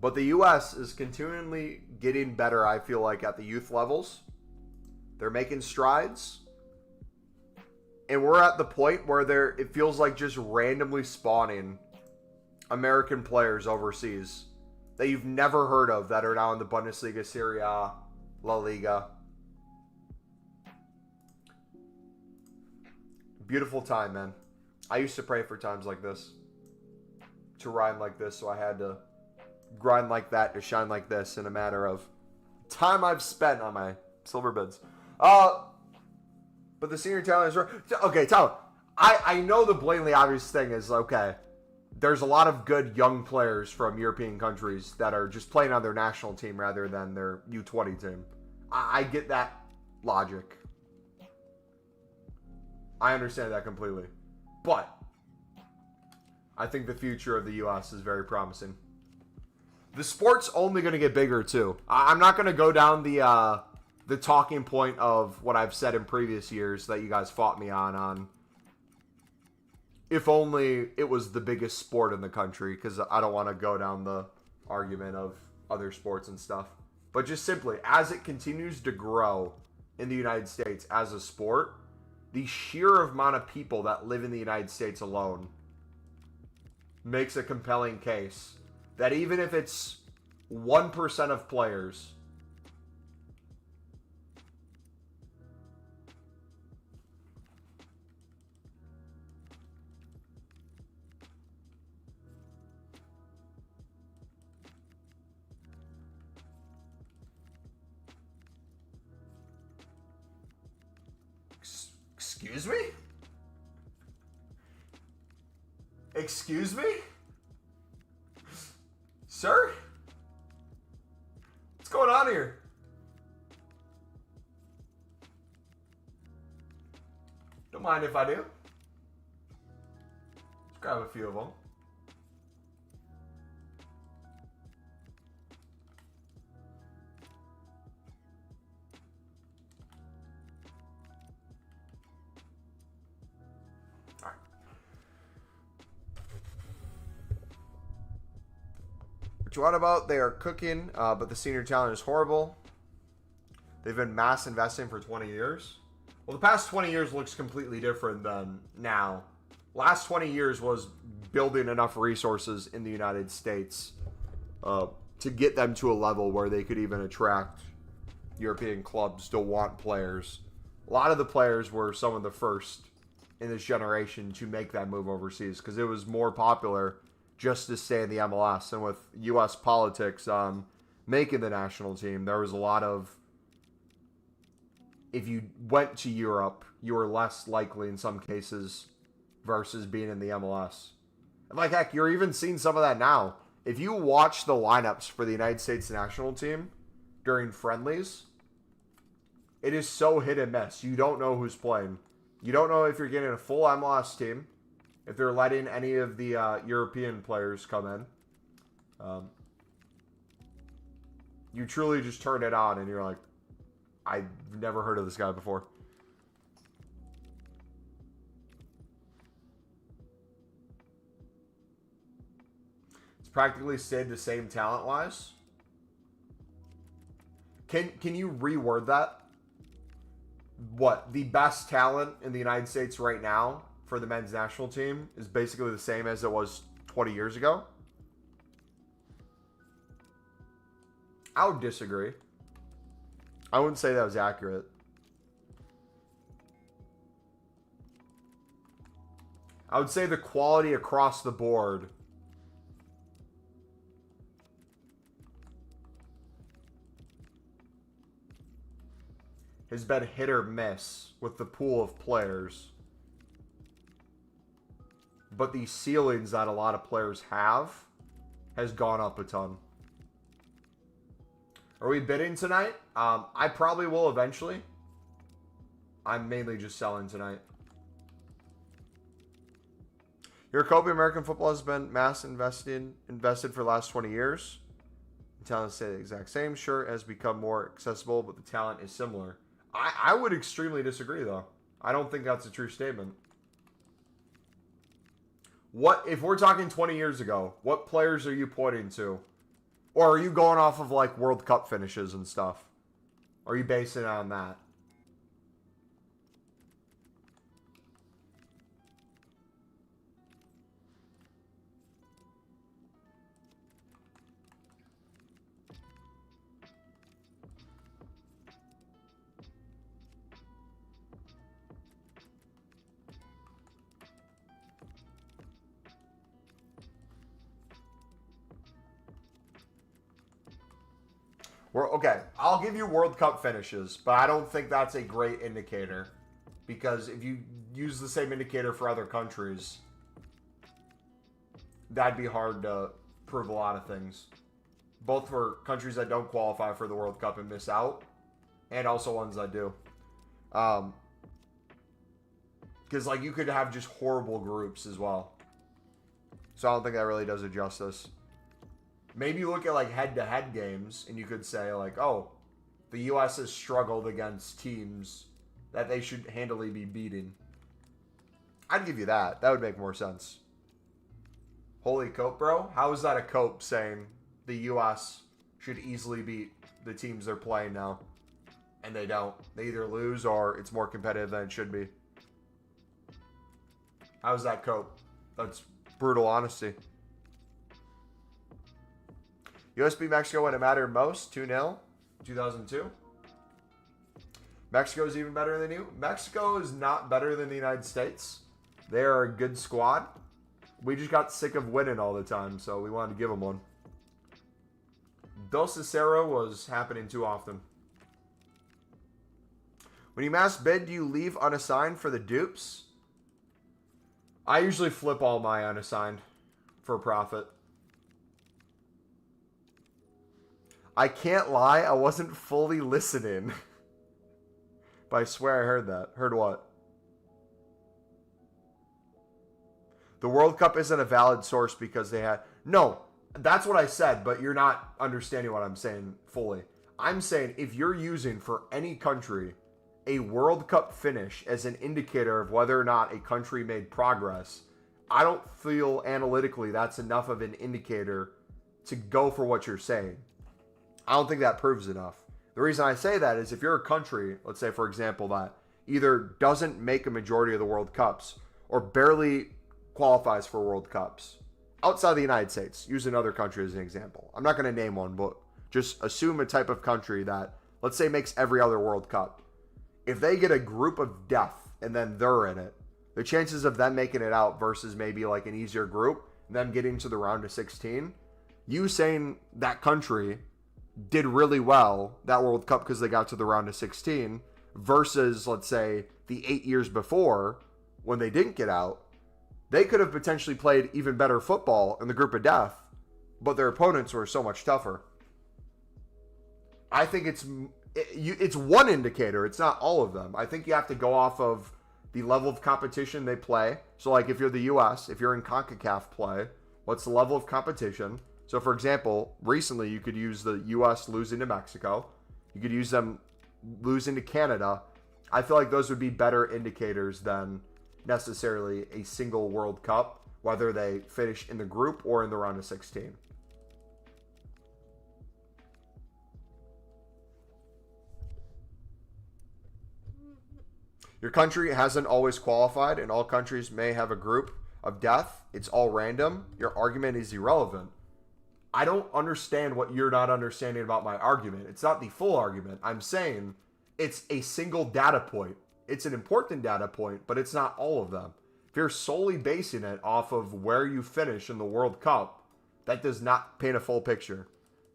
But the U.S. is continually getting better, I feel like, at the youth levels. They're making strides. And we're at the point where it feels like just randomly spawning American players overseas that you've never heard of that are now in the Bundesliga, Serie A, La Liga. Beautiful time, man. I used to pray for times like this. To rhyme like this, so I had to grind like that to shine like this in a matter of time I've spent on my silver bids. But the senior talent is... Okay, Tyler. I know the blatantly obvious thing is, okay, there's a lot of good young players from European countries that are just playing on their national team rather than their U20 team. I get that logic. I understand that completely. But I think the future of the U.S. is very promising. The sport's only going to get bigger, too. I'm not going to go down the talking point of what I've said in previous years that you guys fought me on if only it was the biggest sport in the country, because I don't want to go down the argument of other sports and stuff. But just simply, as it continues to grow in the United States as a sport, the sheer amount of people that live in the United States alone makes a compelling case that even if it's 1% of players, excuse me? Excuse me? Sir? What's going on here? Don't mind if I do. Let's grab a few of them. What about they are cooking, but the senior talent is horrible. They've been mass investing for 20 years. Well, the past 20 years looks completely different than now. Last 20 years was building enough resources in the United States to get them to a level where they could even attract European clubs to want players. A lot of the players were some of the first in this generation to make that move overseas because it was more popular just to stay in the MLS. And with U.S. politics making the national team, there was a lot of, if you went to Europe, you were less likely in some cases versus being in the MLS. And like heck, you're even seeing some of that now. If you watch the lineups for the United States national team during friendlies, it is so hit and miss. You don't know who's playing. You don't know if you're getting a full MLS team, if they're letting any of the European players come in. You truly just turn it on and you're like, I've never heard of this guy before. It's practically stayed the same talent-wise. Can you reword that? What, the best talent in the United States right now for the men's national team is basically the same as it was 20 years ago? I would disagree. I wouldn't say that was accurate. I would say the quality across the board has been hit or miss with the pool of players. But the ceilings that a lot of players have has gone up a ton. Are we bidding tonight? I probably will eventually. I'm mainly just selling tonight. Your Kobe American football has been mass invested for the last 20 years. The talent stay the exact same. Sure, it has become more accessible, but the talent is similar. I would extremely disagree, though. I don't think that's a true statement. What if we're talking 20 years ago? What players are you pointing to? Or are you going off of like World Cup finishes and stuff? Are you basing it on that? Okay, I'll give you World Cup finishes, but I don't think that's a great indicator. Because if you use the same indicator for other countries, that'd be hard to prove a lot of things. Both for countries that don't qualify for the World Cup and miss out, and also ones that do. Because like you could have just horrible groups as well. So I don't think that really does it justice. Maybe you look at like head-to-head games and you could say like, oh, the U.S. has struggled against teams that they should handily be beating. I'd give you that. That would make more sense. Holy cope, bro. How is that a cope saying the U.S. should easily beat the teams they're playing now? And they don't. They either lose or it's more competitive than it should be. How's that cope? That's brutal honesty. US beat Mexico when it mattered most, 2-0, 2002. Mexico is even better than you. Mexico is not better than the United States. They are a good squad. We just got sick of winning all the time, so we wanted to give them one. Dos Cicero was happening too often. When you mass bid, do you leave unassigned for the dupes? I usually flip all my unassigned for profit. I can't lie, I wasn't fully listening. But I swear I heard that. Heard what? The World Cup isn't a valid source because they had... No, that's what I said, but you're not understanding what I'm saying fully. I'm saying if you're using for any country a World Cup finish as an indicator of whether or not a country made progress, I don't feel analytically that's enough of an indicator to go for what you're saying. I don't think that proves enough. The reason I say that is if you're a country, let's say for example, that either doesn't make a majority of the World Cups or barely qualifies for World Cups outside of the United States, use another country as an example. I'm not going to name one, but just assume a type of country that, let's say, makes every other World Cup. If they get a group of death and then they're in it, the chances of them making it out versus maybe like an easier group, them getting to the round of 16, you saying that country did really well that World Cup because they got to the round of 16 versus, let's say, the 8 years before when they didn't get out, they could have potentially played even better football in the group of death, but their opponents were so much tougher. I think it's one indicator. It's not all of them. I think you have to go off of the level of competition they play. So like if you're the US, if you're in CONCACAF play, what's the level of competition? So for example, recently you could use the US losing to Mexico. You could use them losing to Canada. I feel like those would be better indicators than necessarily a single World Cup, whether they finish in the group or in the round of 16. Your country hasn't always qualified, and all countries may have a group of death. It's all random. Your argument is irrelevant. I don't understand what you're not understanding about my argument. It's not the full argument. I'm saying it's a single data point. It's an important data point, but it's not all of them. If you're solely basing it off of where you finish in the World Cup, that does not paint a full picture.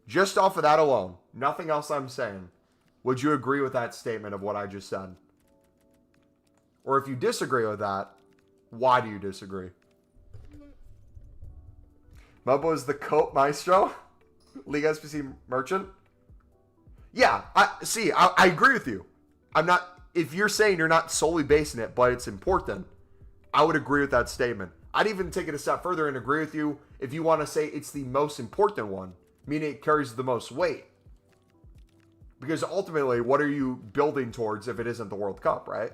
Just off of that alone, nothing else I'm saying. Would you agree with that statement of what I just said? Or if you disagree with that, why do you disagree? Mobo is the Cope Maestro? League SPC Merchant? Yeah, I agree with you. I'm not... If you're saying you're not solely basing it, but it's important, I would agree with that statement. I'd even take it a step further and agree with you if you want to say it's the most important one, meaning it carries the most weight. Because ultimately, what are you building towards if it isn't the World Cup, right?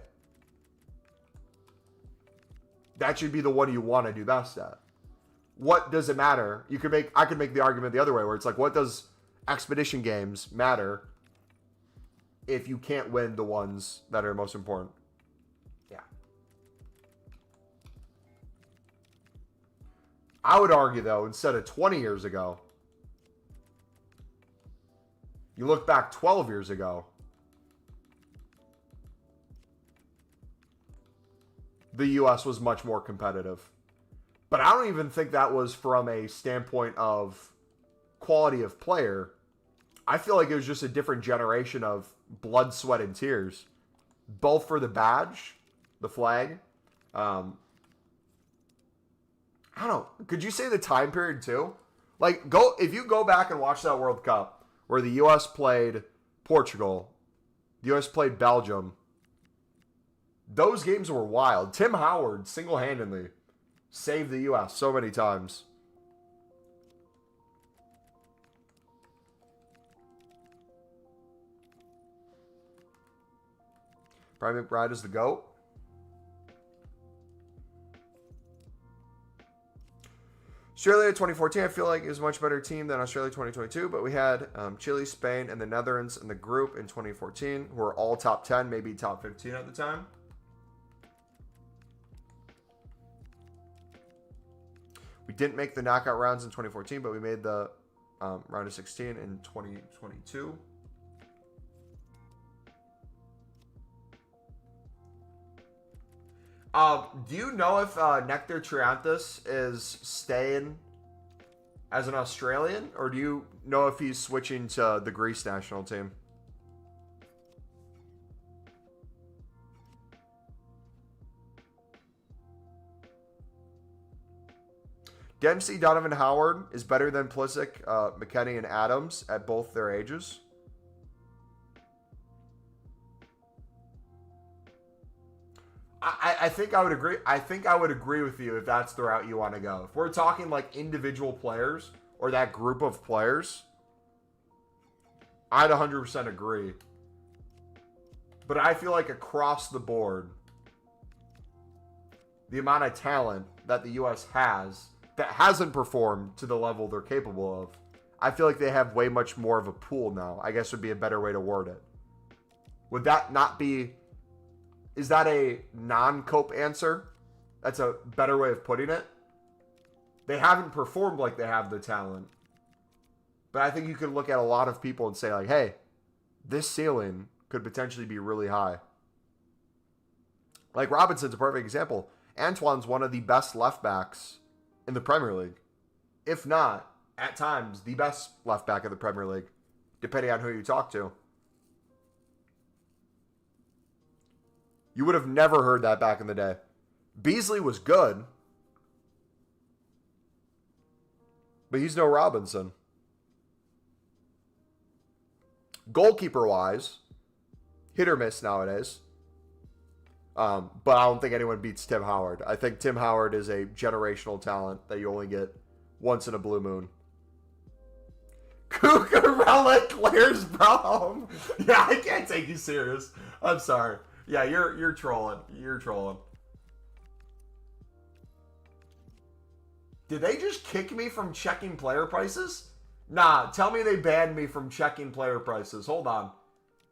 That should be the one you want to do best at. What does it matter? I could make the argument the other way, where it's like, what does Expedition Games matter if you can't win the ones that are most important? Yeah. I would argue, though, instead of 20 years ago, you look back 12 years ago, the U.S. was much more competitive. But I don't even think that was from a standpoint of quality of player. I feel like it was just a different generation of blood, sweat, and tears. Both for the badge, the flag. I don't know. Could you say the time period too? Like, if you go back and watch that World Cup where the U.S. played Portugal, the U.S. played Belgium, those games were wild. Tim Howard single-handedly saved the U.S. so many times. Brian McBride is the GOAT. Australia 2014, I feel like, is a much better team than Australia 2022, but we had Chile, Spain, and the Netherlands in the group in 2014, who were all top 10, maybe top 15 at the time. We didn't make the knockout rounds in 2014, but we made the round of 16 in 2022. Do you know if Nectar Trianthus is staying as an Australian, or do you know if he's switching to the Greece national team? Dempsey, Donovan Howard is better than Plisic, McKennie, and Adams at both their ages. I think I would agree. I think I would agree with you if that's the route you want to go. If we're talking like individual players or that group of players, I'd 100% agree. But I feel like across the board, the amount of talent that the U.S. has that hasn't performed to the level they're capable of, I feel like they have way much more of a pool now, I guess would be a better way to word it. Would that not be... Is that a non-Cope answer? That's a better way of putting it. They haven't performed like they have the talent. But I think you could look at a lot of people and say like, hey, this ceiling could potentially be really high. Like Robinson's a perfect example. Antoine's one of the best left backs in the Premier League. If not, at times, the best left back in the Premier League, depending on who you talk to. You would have never heard that back in the day. Beasley was good, but he's no Robinson. Goalkeeper-wise, hit or miss nowadays. But I don't think anyone beats Tim Howard. I think Tim Howard is a generational talent that you only get once in a blue moon. Cucurella Claire's Brom. Yeah, I can't take you serious. I'm sorry. Yeah, you're trolling. You're trolling. Did they just kick me from checking player prices? Nah, tell me they banned me from checking player prices. Hold on.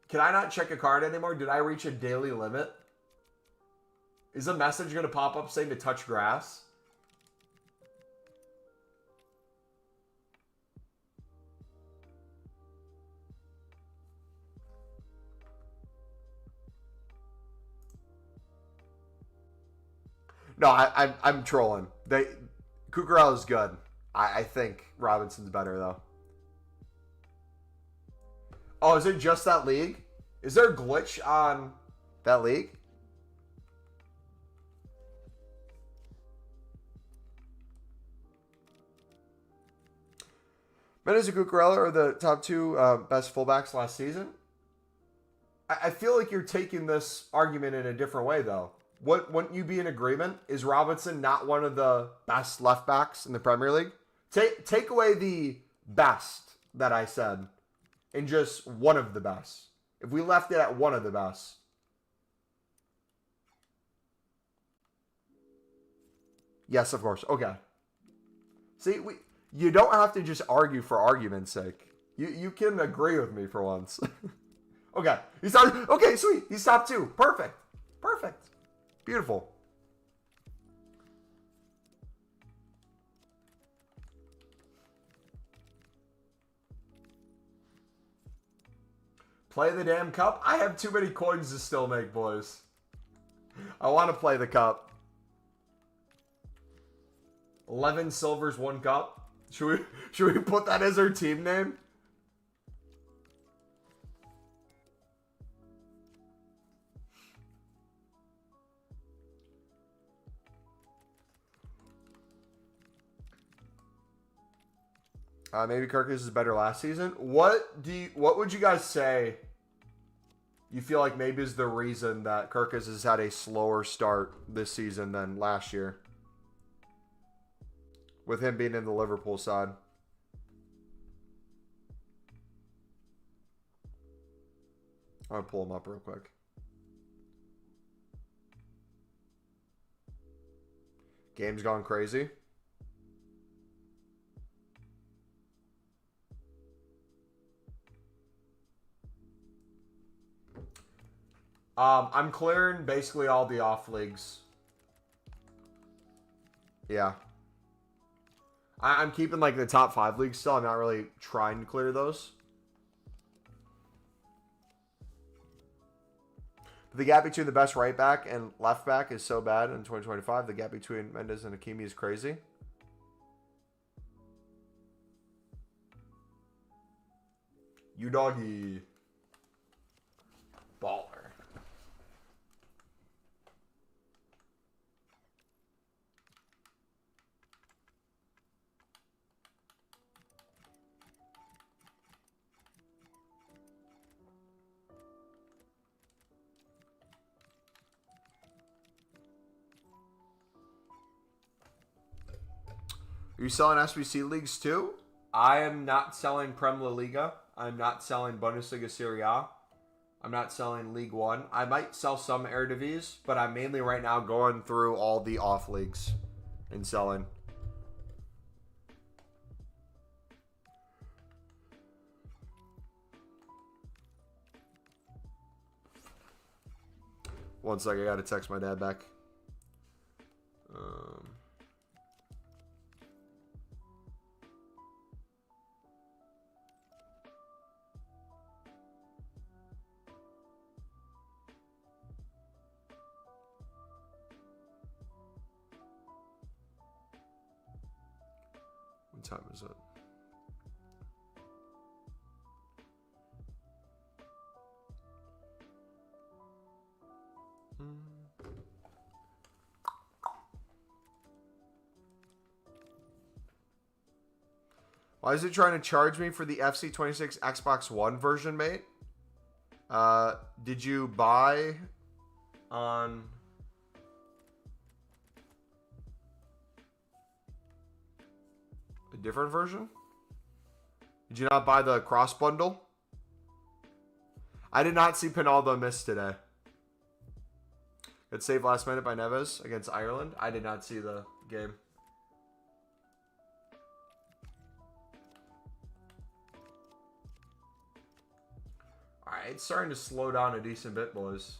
Can I not check a card anymore? Did I reach a daily limit? Is a message going to pop up saying to touch grass? No, I'm trolling. Cucurella is good. I think Robinson's better, though. Oh, is it just that league? Is there a glitch on that league? Mendes and Cucurella are the top two best fullbacks last season. I feel like you're taking this argument in a different way, though. Wouldn't you be in agreement? Is Robinson not one of the best left backs in the Premier League? Take away the best that I said and just one of the best. If we left it at one of the best. Yes, of course. Okay. See, you don't have to just argue for argument's sake. You can agree with me for once. Okay. Okay, sweet. He's top two. Perfect. Perfect. Beautiful. Play the damn cup? I have too many coins to still make, boys. I want to play the cup. 11 silvers, 1 cup. Should we put that as our team name? Maybe Kirkus is better last season. What would you guys say you feel like maybe is the reason that Kirkus has had a slower start this season than last year? With him being in the Liverpool side. I'm going to pull him up real quick. Game's gone crazy. I'm clearing basically all the off leagues. Yeah. I'm keeping like the top 5 leagues still. I'm not really trying to clear those. The gap between the best right back and left back is so bad in 2025. The gap between Mendes and Hakimi is crazy. You doggy. Baller. Are you selling SBC leagues too? I am not selling Prem La Liga. I'm not selling Bundesliga Serie A. I'm not selling League One. I might sell some Eredivisie, but I'm mainly right now going through all the off leagues and selling. One sec, I gotta text my dad back. What time is it? Why is it trying to charge me for the FC26 Xbox One version, mate? Did you buy on... a different version? Did you not buy the cross bundle? I did not see Pinaldo miss today. Got saved last minute by Neves against Ireland. I did not see the game. Alright, it's starting to slow down a decent bit, boys.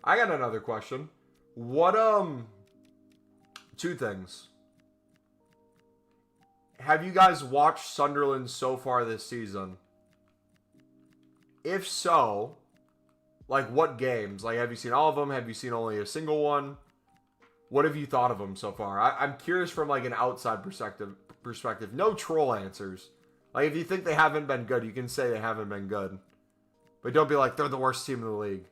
I got another question. What, two things. Have you guys watched Sunderland so far this season? If so, like what games? Like, have you seen all of them? Have you seen only a single one? What have you thought of them so far? I'm curious from like an outside perspective. No troll answers. Like, if you think they haven't been good, you can say they haven't been good. But don't be like, they're the worst team in the league.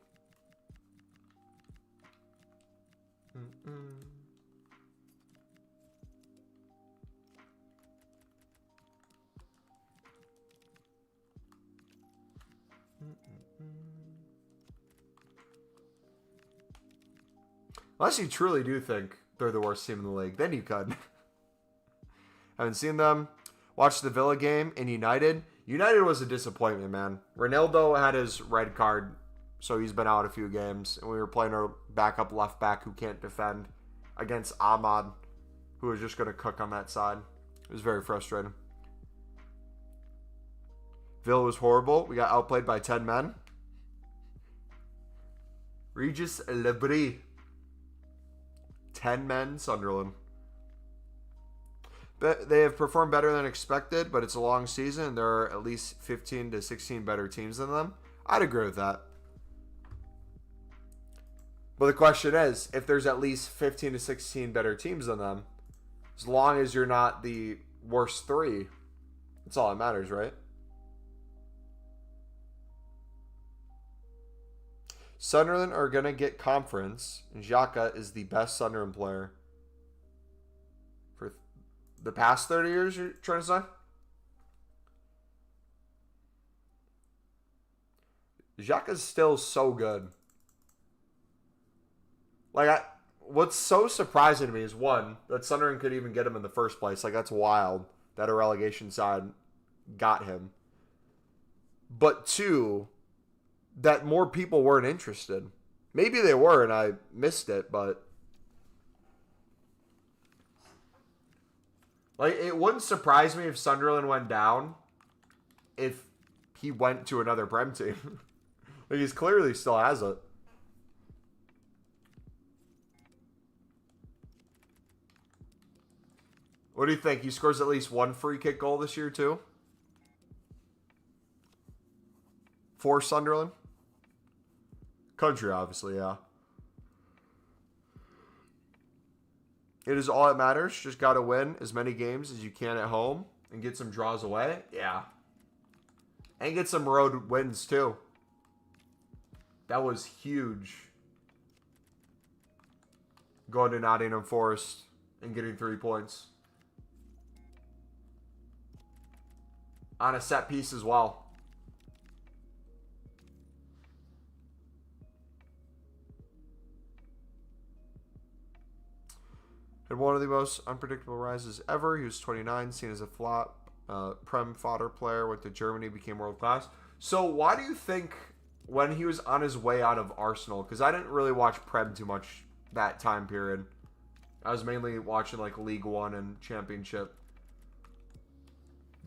Unless you truly do think they're the worst team in the league, then you could. Haven't seen them. Watched the Villa game in United. United was a disappointment, man. Ronaldo had his red card, so he's been out a few games. And we were playing our backup left back who can't defend against Ahmad, who was just going to cook on that side. It was very frustrating. Villa was horrible. We got outplayed by 10 men. Regis Lebris. 10 men, Sunderland. But they have performed better than expected, but it's a long season, and there are at least 15 to 16 better teams than them. I'd agree with that. But the question is, if there's at least 15 to 16 better teams than them, as long as you're not the worst 3, that's all that matters, right? Sunderland are going to get conference, and Xhaka is the best Sunderland player for the past 30 years, you're trying to say? Xhaka's still so good. Like, what's so surprising to me is, one, that Sunderland could even get him in the first place. Like, that's wild that a relegation side got him. but two, that more people weren't interested. Maybe they were and I missed it, but like it wouldn't surprise me if Sunderland went down if he went to another Prem team. Like he's clearly still has it. What do you think? He scores at least one free kick goal this year too? For Sunderland? Country, obviously, yeah. It is all that matters. Just got to win as many games as you can at home and get some draws away. Yeah. And get some road wins, too. That was huge. Going to Nottingham Forest and getting 3 points. On a set piece as well. Had one of the most unpredictable rises ever. He was 29, seen as a flop. Prem fodder player, went to Germany, became world class. So why do you think when he was on his way out of Arsenal, because I didn't really watch Prem too much that time period. I was mainly watching like League One and Championship.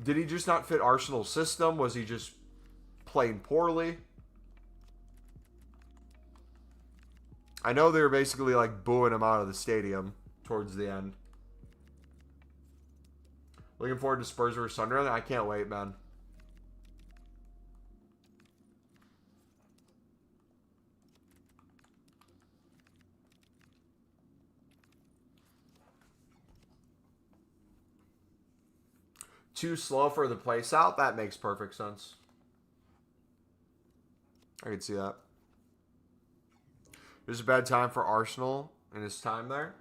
Did he just not fit Arsenal's system? Was he just playing poorly? I know they were basically like booing him out of the stadium towards the end. Looking forward to Spurs versus Sunderland. I can't wait, man. Too slow for the place out? That makes perfect sense. I can see that. It was a bad time for Arsenal in his time there.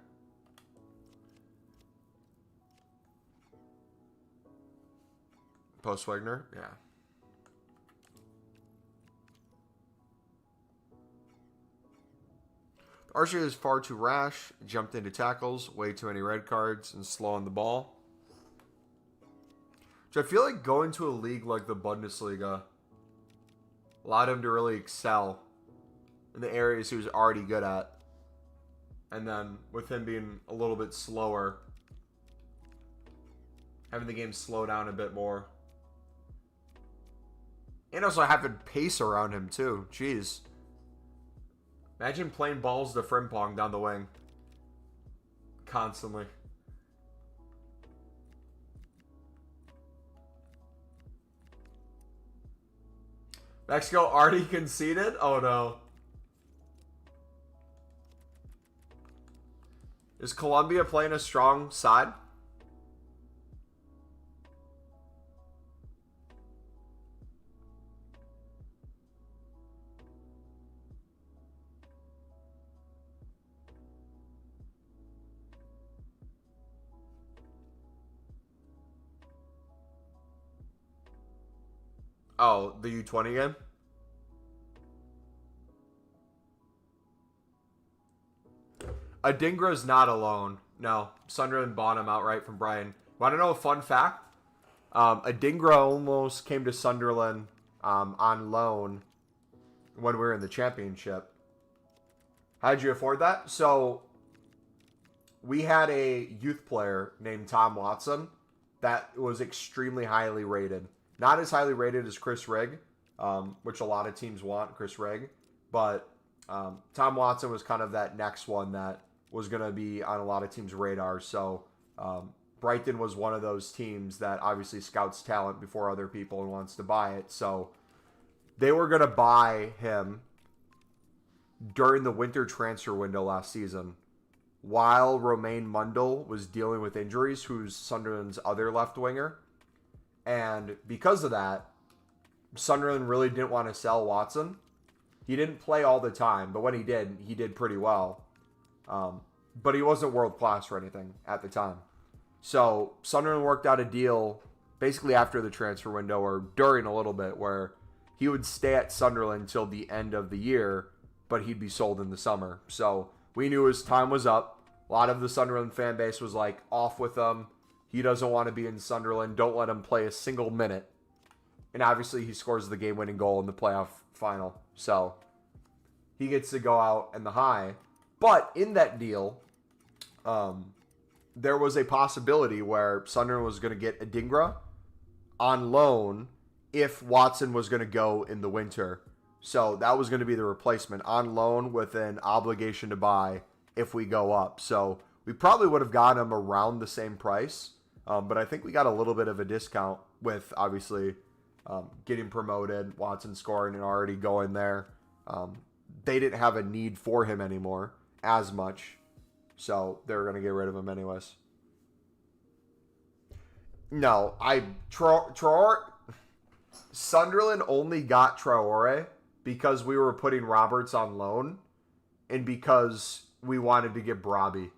Post Wagner, yeah. Arsenal is far too rash, jumped into tackles, way too many red cards, and slow on the ball. Which I feel like going to a league like the Bundesliga allowed him to really excel in the areas he was already good at. And then with him being a little bit slower, having the game slow down a bit more. And also having pace around him too. Jeez. Imagine playing balls to Frimpong down the wing. Constantly. Mexico already conceded? Oh no. Is Colombia playing a strong side? Oh, the U20 game? Adingra's not alone. No, Sunderland bought him outright from Brian. Want to know a fun fact? Adingra almost came to Sunderland on loan when we were in the championship. How'd you afford that? So, we had a youth player named Tom Watson that was extremely highly rated. Not as highly rated as Chris Rigg, which a lot of teams want, Chris Rigg. But Tom Watson was kind of that next one that was going to be on a lot of teams' radar. So Brighton was one of those teams that obviously scouts talent before other people and wants to buy it. So they were going to buy him during the winter transfer window last season while Romain Mundle was dealing with injuries, who's Sunderland's other left winger. And because of that, Sunderland really didn't want to sell Watson. He didn't play all the time, but when he did pretty well. But he wasn't world class or anything at the time. So Sunderland worked out a deal basically after the transfer window or during a little bit where he would stay at Sunderland until the end of the year, but he'd be sold in the summer. So we knew his time was up. A lot of the Sunderland fan base was like, off with him. He doesn't want to be in Sunderland. Don't let him play a single minute. And obviously he scores the game-winning goal in the playoff final. So he gets to go out in the high. But in that deal, there was a possibility where Sunderland was going to get Adingra on loan if Watson was going to go in the winter. So that was going to be the replacement on loan with an obligation to buy if we go up. So we probably would have gotten him around the same price. But I think we got a little bit of a discount with obviously getting promoted, Watson scoring and already going there. They didn't have a need for him anymore as much. So they were going to get rid of him anyways. No, Sunderland only got Traore because we were putting Roberts on loan and because we wanted to get Brabi.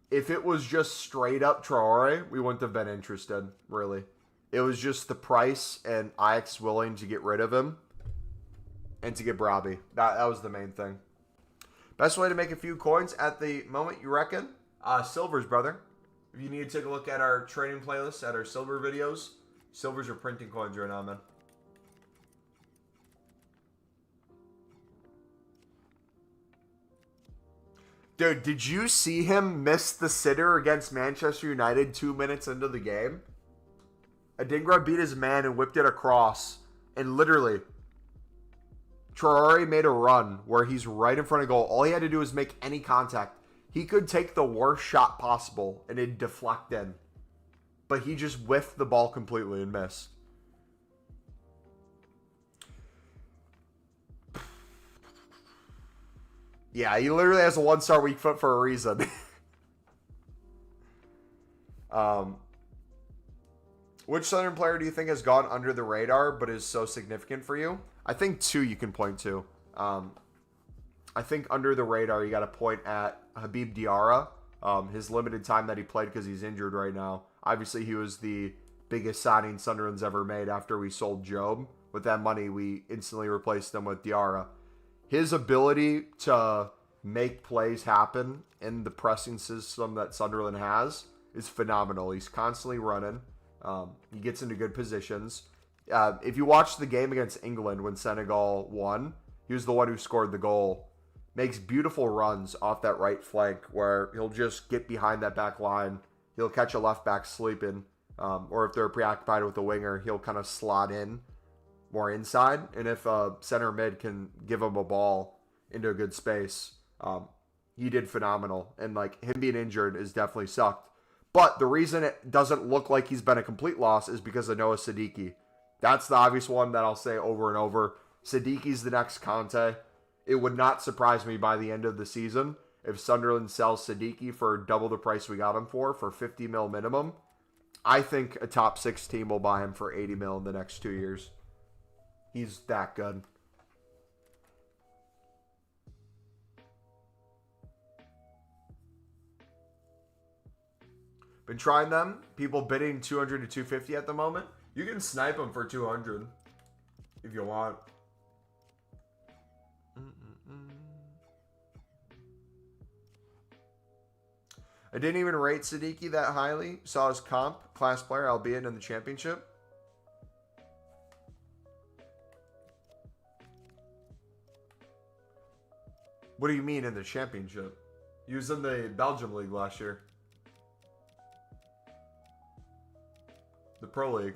If it was just straight up Traore, we wouldn't have been interested, really. It was just the price and Ajax willing to get rid of him and to get Brabi. That was the main thing. Best way to make a few coins at the moment, you reckon? Silvers, brother. If you need to take a look at our trading playlist, at our silver videos, silvers are printing coins right now, man. Dude, did you see him miss the sitter against Manchester United 2 minutes into the game? Adingra beat his man and whipped it across. And literally, Traore made a run where he's right in front of goal. All he had to do was make any contact. He could take the worst shot possible and it'd deflect in. But he just whiffed the ball completely and missed. Yeah, he literally has a 1-star weak foot for a reason. Which Southern player do you think has gone under the radar but is so significant for you? I think two you can point to. I think under the radar you got to point at Habib Diarra. His limited time that he played because he's injured right now. Obviously, he was the biggest signing Sunderland's ever made after we sold Job. With that money, we instantly replaced him with Diarra. His ability to make plays happen in the pressing system that Sunderland has is phenomenal. He's constantly running. He gets into good positions. If you watch the game against England when Senegal won, he was the one who scored the goal. Makes beautiful runs off that right flank where he'll just get behind that back line. He'll catch a left back sleeping. Or if they're preoccupied with the winger, he'll kind of slot in more inside. And if a center mid can give him a ball into a good space, he did phenomenal. And like him being injured is definitely sucked. But the reason it doesn't look like he's been a complete loss is because of Noah Siddiqui. That's the obvious one that I'll say over and over. Siddiqui's the next Conte. It would not surprise me by the end of the season if Sunderland sells Siddiqui for double the price we got him for 50 mil minimum. I think a top 6 team will buy him for 80 mil in the next 2 years. He's that good. Been trying them. People bidding 200 to 250 at the moment. You can snipe them for 200 if you want. I didn't even rate Siddiqui that highly. Saw his comp, class player, albeit in the championship. What do you mean in the championship? He was in the Belgium league last year. The Pro League.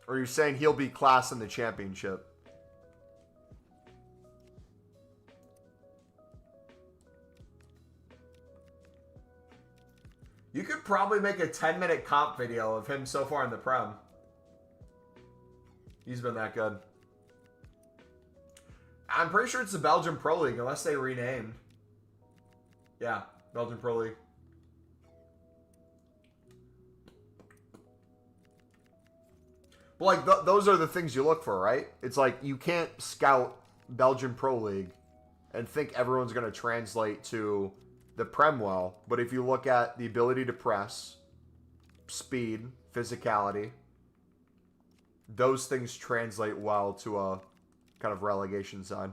Or you're saying he'll be class in the championship? You could probably make a 10-minute comp video of him so far in the Prem. He's been that good. I'm pretty sure it's the Belgian Pro League, unless they renamed. Yeah, Belgian Pro League. But like those are the things you look for, right? It's like you can't scout Belgian Pro League and think everyone's going to translate to the Prem well. But if you look at the ability to press, speed, physicality, those things translate well to a kind of relegation side.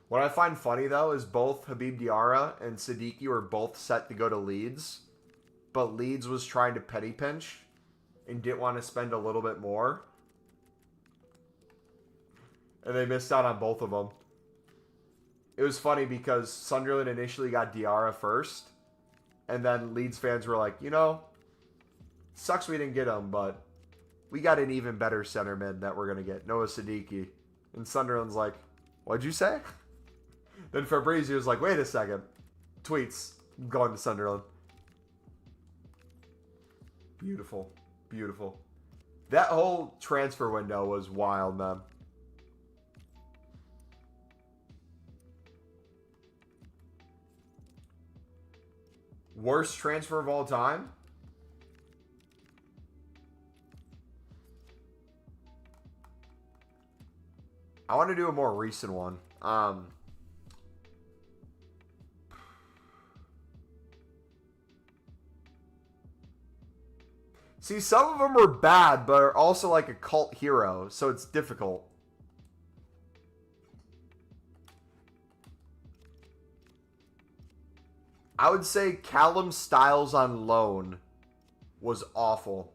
What I find funny, though, is both Habib Diarra and Siddiqui were both set to go to Leeds, but Leeds was trying to penny pinch and didn't want to spend a little bit more. And they missed out on both of them. It was funny because Sunderland initially got Diarra first, and then Leeds fans were like, you know, sucks we didn't get him, but we got an even better center mid that we're going to get, Noah Siddiqui. And Sunderland's like, what'd you say? Then Fabrizio was like, wait a second. Tweets, going to Sunderland. Beautiful. Beautiful. That whole transfer window was wild, man. Worst transfer of all time? I want to do a more recent one. See, some of them were bad, but are also like a cult hero, so it's difficult. I would say Callum Styles on loan was awful.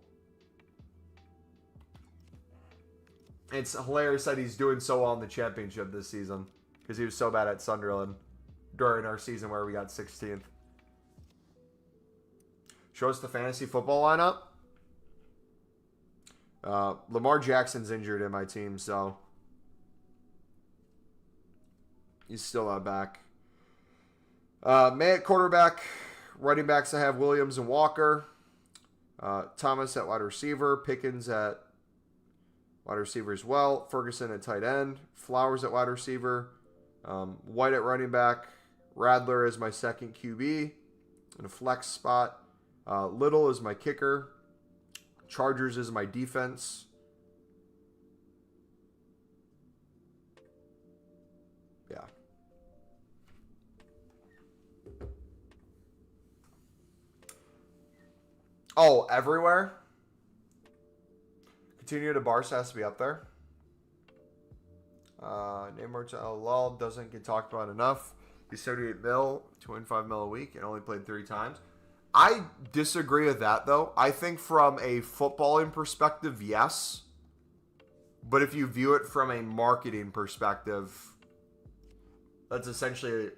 It's hilarious that he's doing so well in the championship this season because he was so bad at Sunderland during our season where we got 16th. Show us the fantasy football lineup. Lamar Jackson's injured in my team, so he's still not back. May at quarterback. Running backs I have Williams and Walker. Thomas at wide receiver. Pickens at wide receiver as well. Ferguson at tight end. Flowers at wide receiver. White at running back. Radler is my second QB in a flex spot. Little is my kicker. Chargers is my defense. Yeah. Oh, everywhere? Continue to Barca has to be up there. Neymar Lol doesn't get talked about enough. He's 38 mil, 25 mil a week, and only played 3 times. I disagree with that, though. I think from a footballing perspective, yes. But if you view it from a marketing perspective, that's essentially,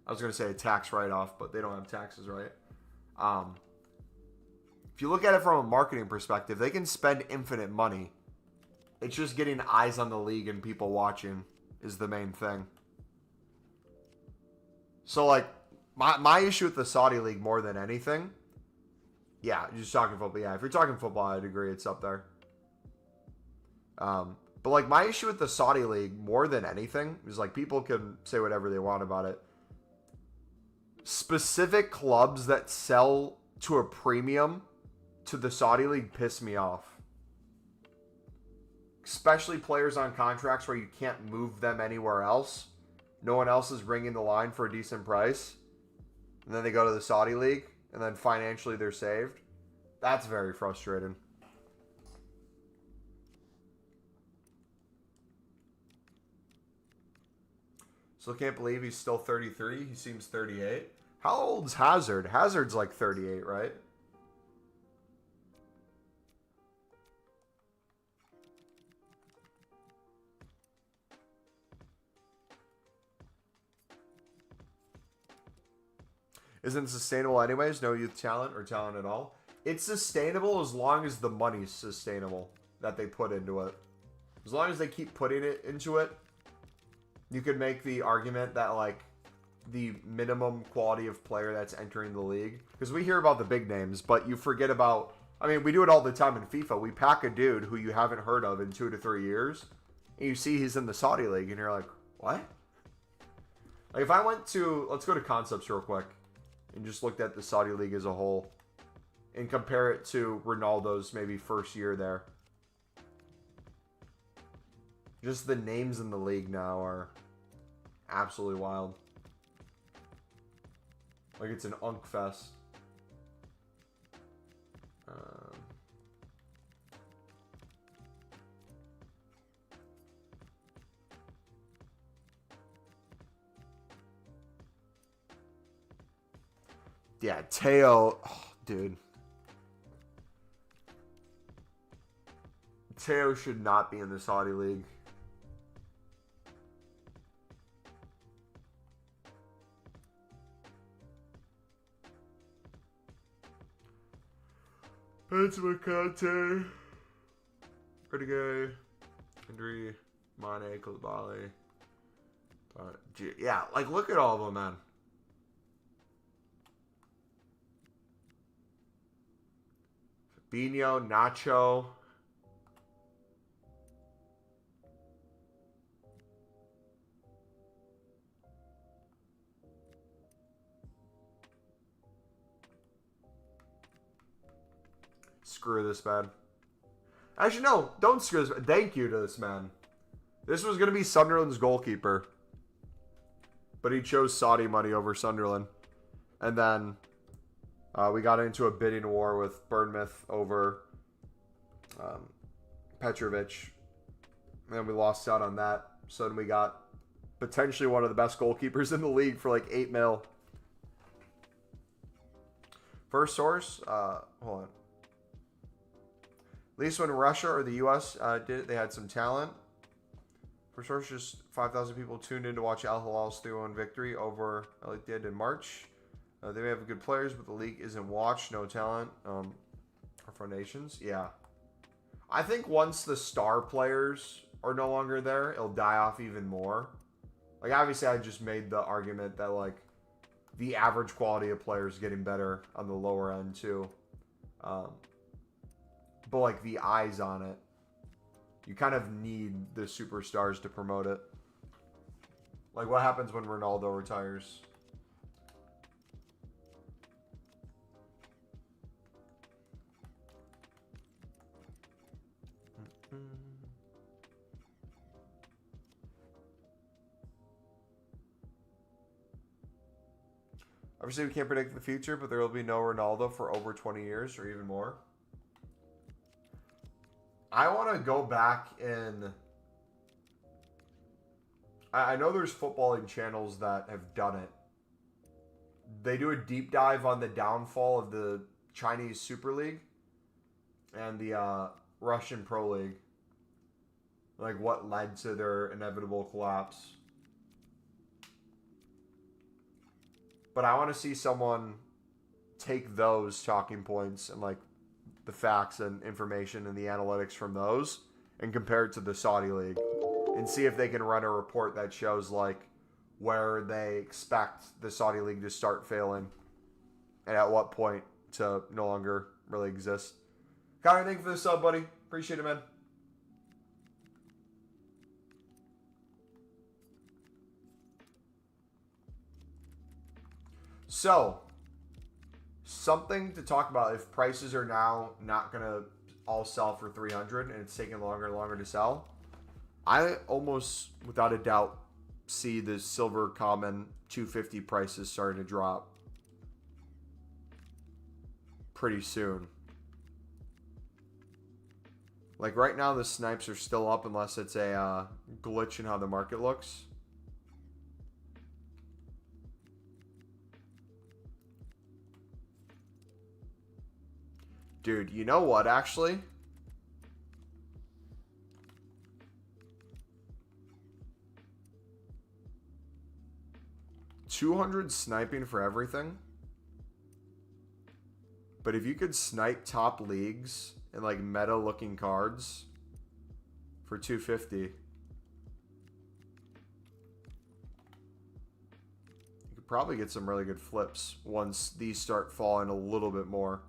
I was going to say a tax write-off, but they don't have taxes, right? If you look at it from a marketing perspective, they can spend infinite money. It's just getting eyes on the league and people watching is the main thing. So, like, my issue with the Saudi League more than anything, yeah, just talking football. Yeah, if you're talking football, I'd agree it's up there. But, like, my issue with the Saudi League more than anything is, like, people can say whatever they want about it. Specific clubs that sell to a premium to the Saudi League piss me off. Especially players on contracts where you can't move them anywhere else. No one else is bringing the line for a decent price. And then they go to the Saudi League, and then financially they're saved. That's very frustrating. Still can't believe he's still 33. He seems 38. How old's Hazard? Hazard's like 38, right? Isn't sustainable anyways? No youth talent or talent at all. It's sustainable as long as the money's sustainable that they put into it. As long as they keep putting it into it, you could make the argument that, like, the minimum quality of player that's entering the league. Because we hear about the big names, but you forget about... I mean, we do it all the time in FIFA. We pack a dude who you haven't heard of in 2 to 3 years, and you see he's in the Saudi League, and you're like, what? Like, if I went to... Let's go to Concepts real quick. And just looked at the Saudi League as a whole. And compare it to Ronaldo's maybe first year there. Just the names in the league now are absolutely wild. Like it's an unk fest. Yeah, Teo. Oh, dude. Teo should not be in the Saudi League. Benjamin Conte. Rudiger. Henry. Mane. Koulibaly. Yeah, like, look at all of them, man. Fabinho. Nacho. Screw this man. Actually, no. Don't screw this man. Thank you to this man. This was going to be Sunderland's goalkeeper. But he chose Saudi money over Sunderland. And then we got into a bidding war with Bournemouth over Petrovic. And we lost out on that. So then we got potentially one of the best goalkeepers in the league for like 8 mil. First source, hold on. At least when Russia or the U.S. did it, they had some talent. First source, just 5,000 people tuned in to watch Al Hilal's 3-1 victory over Al Ittihad in March. They may have good players, but the league isn't watched. No talent. For nations, yeah. I think once the star players are no longer there, it'll die off even more. Like, obviously, I just made the argument that, like, the average quality of players is getting better on the lower end, too. But, like, the eyes on it, you kind of need the superstars to promote it. Like, what happens when Ronaldo retires? Obviously, we can't predict the future, but there will be no Ronaldo for over 20 years or even more. I want to go back in... I know there's footballing channels that have done it. They do a deep dive on the downfall of the Chinese Super League and the Russian Pro League. Like, what led to their inevitable collapse. But I want to see someone take those talking points and, like, the facts and information and the analytics from those and compare it to the Saudi League and see if they can run a report that shows, like, where they expect the Saudi League to start failing and at what point to no longer really exist. Connor, thank you for the sub, buddy. Appreciate it, man. So, something to talk about if prices are now not going to all sell for 300 and it's taking longer and longer to sell. I almost, without a doubt, see the silver common 250 prices starting to drop pretty soon. Like right now, the snipes are still up unless it's a glitch in how the market looks. Dude, you know what, actually? $200 sniping for everything. But if you could snipe top leagues and like meta looking cards for 250, you could probably get some really good flips once these start falling a little bit more.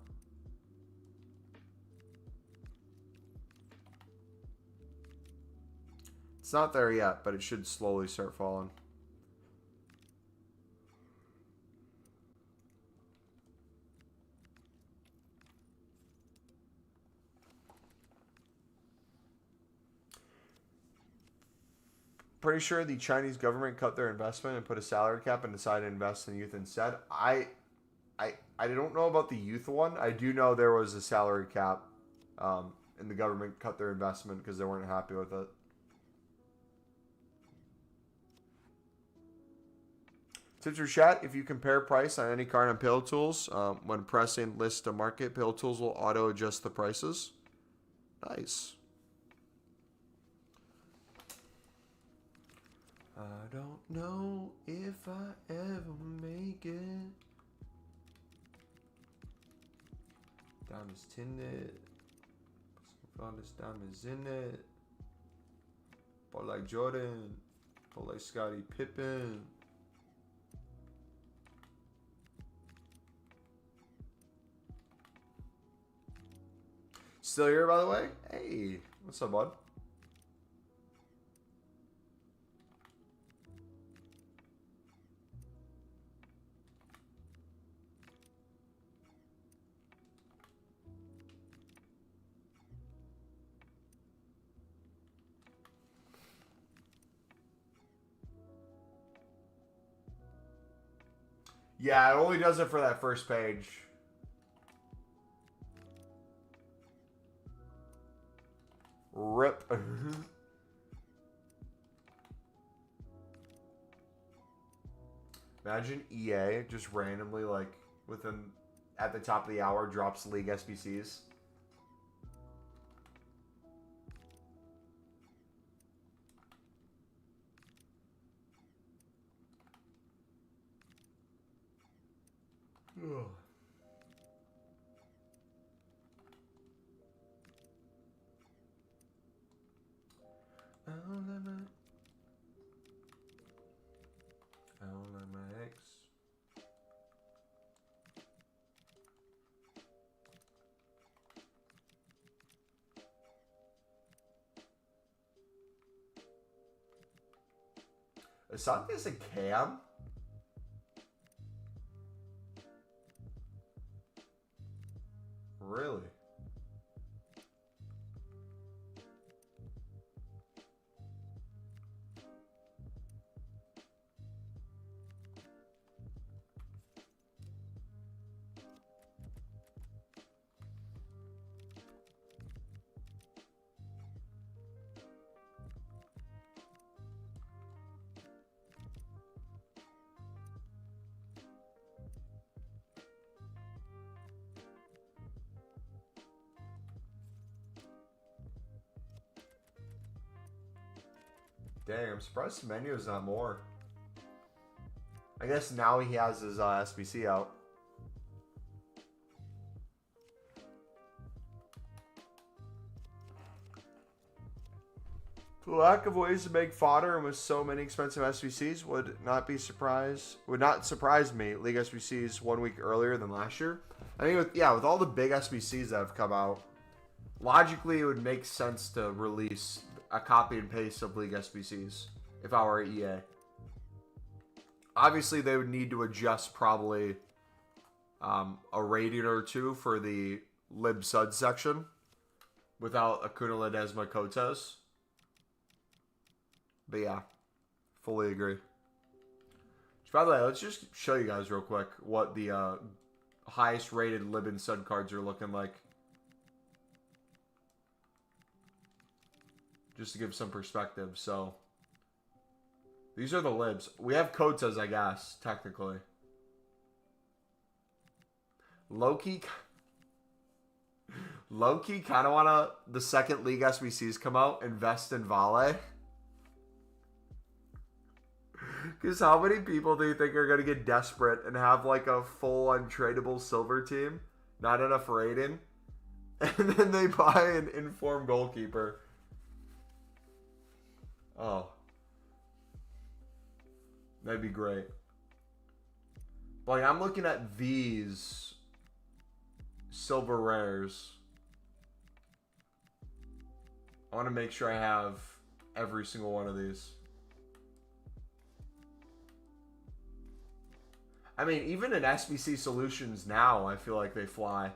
It's not there yet, but it should slowly start falling. Pretty sure the Chinese government cut their investment and put a salary cap and decided to invest in youth instead. I don't know about the youth one. I do know there was a salary cap, and the government cut their investment because they weren't happy with it. Tips for chat: if you compare price on any card on Pill Tools, when pressing list to market, Pill Tools will auto adjust the prices. Nice. I don't know if I ever make it. Diamonds tinted. Found this diamonds in it. Ball like Jordan. Ball like Scottie Pippen. Still here, by the way? Hey, what's up, bud? Yeah, it only does it for that first page. Rip. Imagine EA just randomly, like, within, at the top of the hour, drops League SBCs. Ugh. I don't like my ex. Asante's a cam? Really? Dang, I'm surprised Menu is not more. I guess now he has his SBC out. The lack of ways to make fodder and with so many expensive SBCs would not surprise me. League SBCs 1 week earlier than last year. I mean, with all the big SBCs that have come out, logically it would make sense to release a copy and paste of League SBCs if I were EA. Obviously, they would need to adjust probably a rating or two for the Lib Sud section without Acuna Ledesma Cotes. But yeah, fully agree. By the way, let's just show you guys real quick what the highest rated Lib and Sud cards are looking like. Just to give some perspective. So, these are the libs. We have Cotes, I guess, technically. Low-key kind of want to, the second League SBCs come out, invest in Vale. Because how many people do you think are going to get desperate and have like a full untradeable silver team? Not enough rating. And then they buy an informed goalkeeper. Oh. That'd be great. Like, I'm looking at these silver rares. I want to make sure I have every single one of these. I mean, even in SBC Solutions now, I feel like they fly.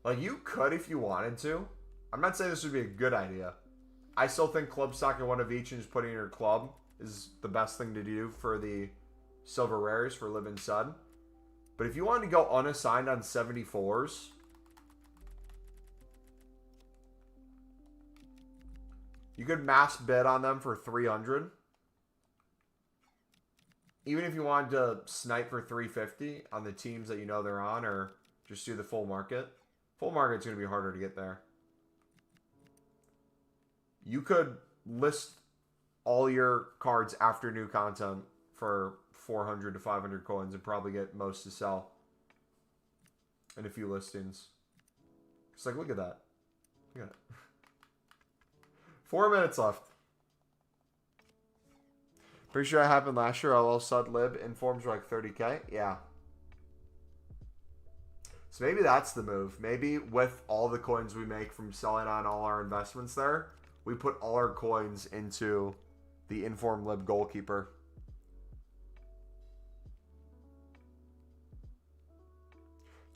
Like, you could if you wanted to. I'm not saying this would be a good idea. I still think club stocking one of each and just putting in your club is the best thing to do for the silver rares for Live and Sud. But if you wanted to go unassigned on 74s, you could mass bid on them for 300. Even if you wanted to snipe for 350 on the teams that you know they're on, or just do the full market. Full market's going to be harder to get there. You could list all your cards after new content for 400 to 500 coins and probably get most to sell in a few listings. It's like, look at that. Look at it. 4 minutes left. Pretty sure that happened last year. LL Sud Lib informs were like 30K. Yeah. So maybe that's the move. Maybe with all the coins we make from selling on all our investments there, we put all our coins into the Inform Lib goalkeeper.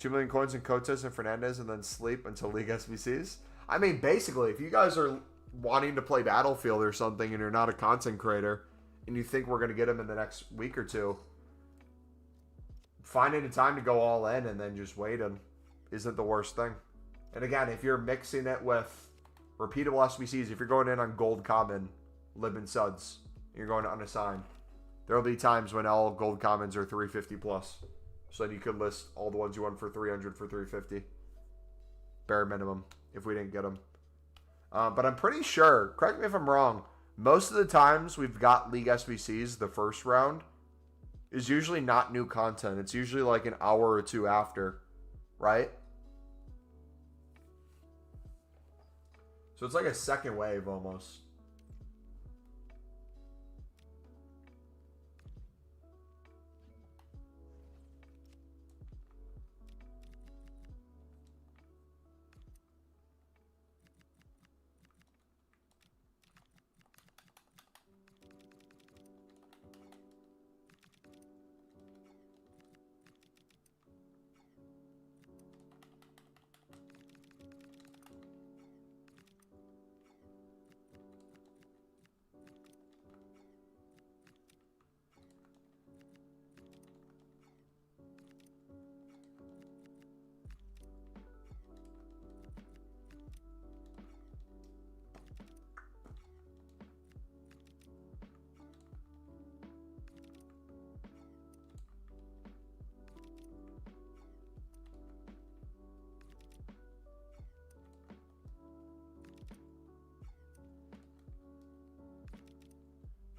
$2 million coins in Cotes and Fernandez and then sleep until League SBCs. I mean, basically, if you guys are wanting to play Battlefield or something and you're not a content creator and you think we're going to get them in the next week or two, finding a time to go all in and then just waiting isn't the worst thing. And again, if you're mixing it with repeatable SBCs, if you're going in on gold common, Lib and Suds, and you're going to unassigned, there will be times when all gold commons are 350 plus. So then you could list all the ones you want for 300 for 350. Bare minimum, if we didn't get them. But I'm pretty sure, correct me if I'm wrong, most of the times we've got League SBCs the first round is usually not new content. It's usually like an hour or two after, right? So it's like a second wave almost.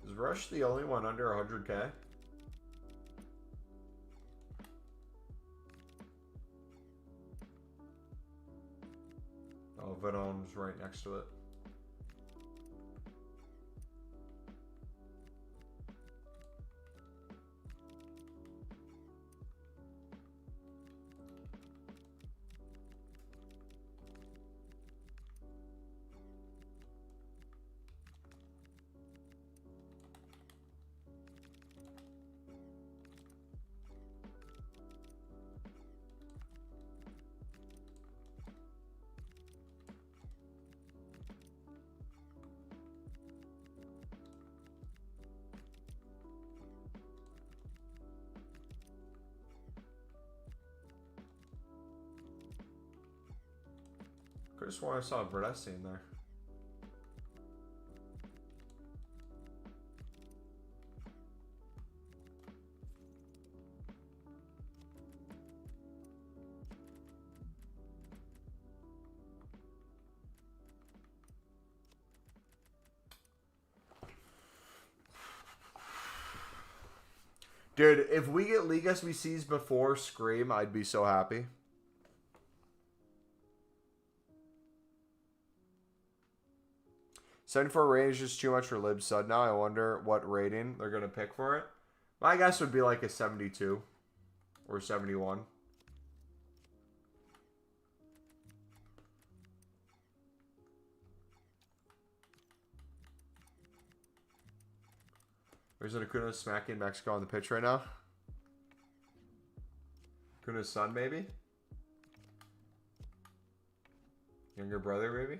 Is Rush the only one under 100K? Oh, Venom's right next to it. I just sworn I saw Bradesi in there. Dude, if we get League SBCs before Scream, I'd be so happy. $74 rating is just too much for Lib Sud now. I wonder what rating they're going to pick for it. My guess would be like a 72 or 71. There's an Acuna smacking Mexico on the pitch right now. Acuna's son, maybe? Younger brother, maybe?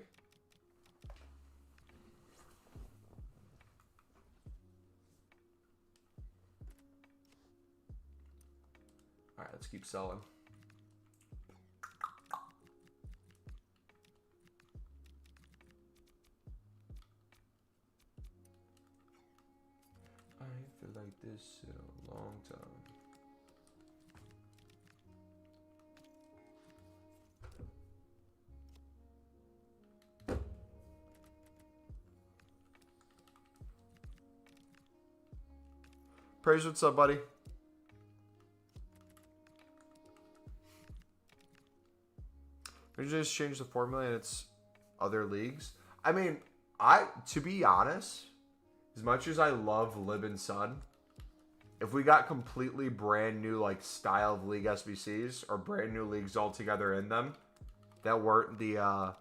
Let's keep selling. I feel like this a long time. Praise, what's up, buddy? We just change the formula and it's other leagues. I mean, to be honest, as much as I love Lib and Sun, if we got completely brand new like style of league SBCs or brand new leagues altogether in them that weren't the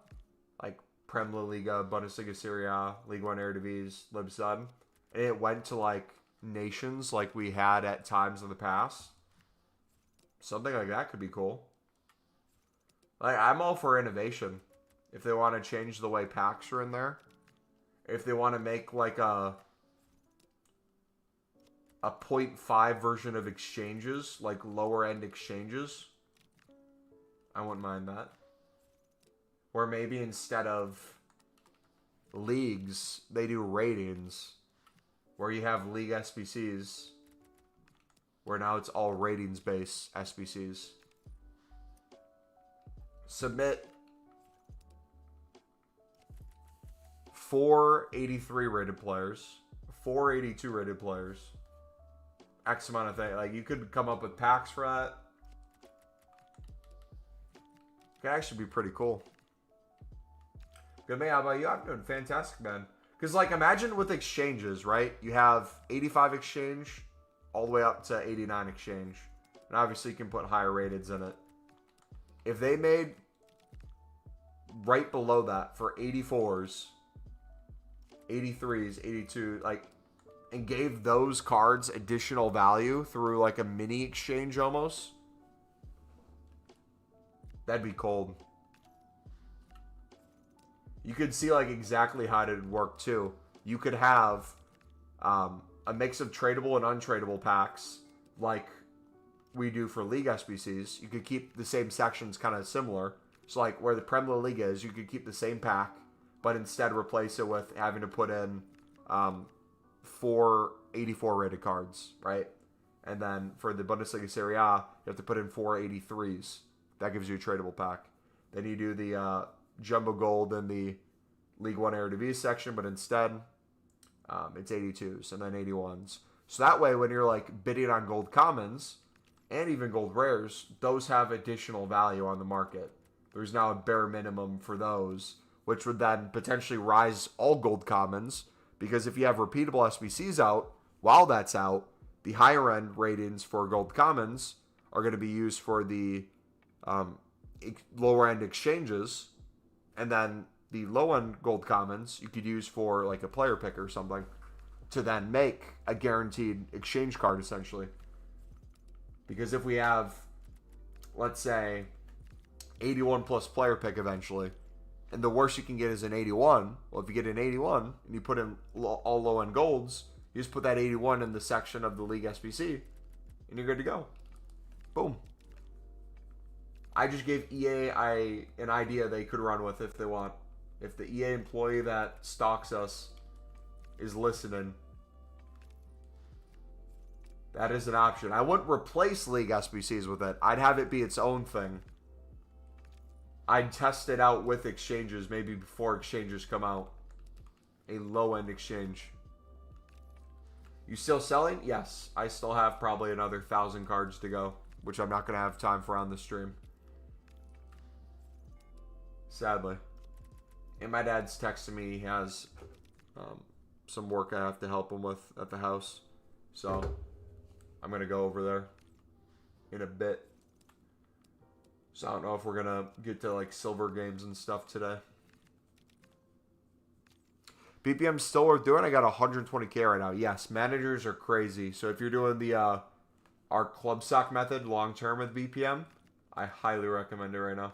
like Prem La Liga, Bundesliga, Serie A, League One Eredivisie, Lib Sun, and it went to like nations like we had at times in the past, something like that could be cool. Like, I'm all for innovation. If they want to change the way packs are in there, if they want to make like a 0.5 version of exchanges, like lower end exchanges, I wouldn't mind that. Or maybe instead of leagues, they do ratings, where you have league SBCs, where now it's all ratings-based SBCs. Submit 4 83 rated players, 4 82 rated players, X amount of things. Like, you could come up with packs for that. Could actually be pretty cool. Good, man. How about you? I'm doing fantastic, man. Because, like, imagine with exchanges, right? You have 85 exchange all the way up to 89 exchange. And obviously, you can put higher rateds in it. If they made right below that for 84s, 83s, 82, like, and gave those cards additional value through, like, a mini exchange almost, that'd be cold. You could see, like, exactly how it would work, too. You could have a mix of tradable and untradeable packs, like we do for League SBCs. You could keep the same sections kind of similar. So, like, where the Prem La Liga is, you could keep the same pack, but instead replace it with having to put in 4 84 rated cards, right? And then for the Bundesliga Serie A, you have to put in 4 83s. That gives you a tradable pack. Then you do the Jumbo Gold in the League One Eredivisie section, but instead it's 82s and then 81s. So that way, when you're like bidding on gold commons and even gold rares, those have additional value on the market. There's now a bare minimum for those, which would then potentially rise all gold commons, because if you have repeatable SBCs out, while that's out, the higher end ratings for gold commons are going to be used for the lower end exchanges, and then the low end gold commons you could use for like a player pick or something to then make a guaranteed exchange card, essentially. Because if we have, let's say, 81 plus player pick eventually, and the worst you can get is an 81, well, if you get an 81 and you put in all low end golds, you just put that 81 in the section of the League SBC and you're good to go. Boom. I just gave EA an idea they could run with if they want. If the EA employee that stalks us is listening, that is an option. I wouldn't replace League SBCs with it. I'd have it be its own thing. I'd test it out with exchanges, maybe before exchanges come out. A low-end exchange. You still selling? Yes. I still have probably another 1,000 cards to go, which I'm not going to have time for on the stream. Sadly. And my dad's texting me. He has some work I have to help him with at the house. So I'm going to go over there in a bit. So I don't know if we're going to get to like silver games and stuff today. BPM's still worth doing. I got 120K right now. Yes, managers are crazy. So if you're doing the our club stock method long term with BPM, I highly recommend it right now.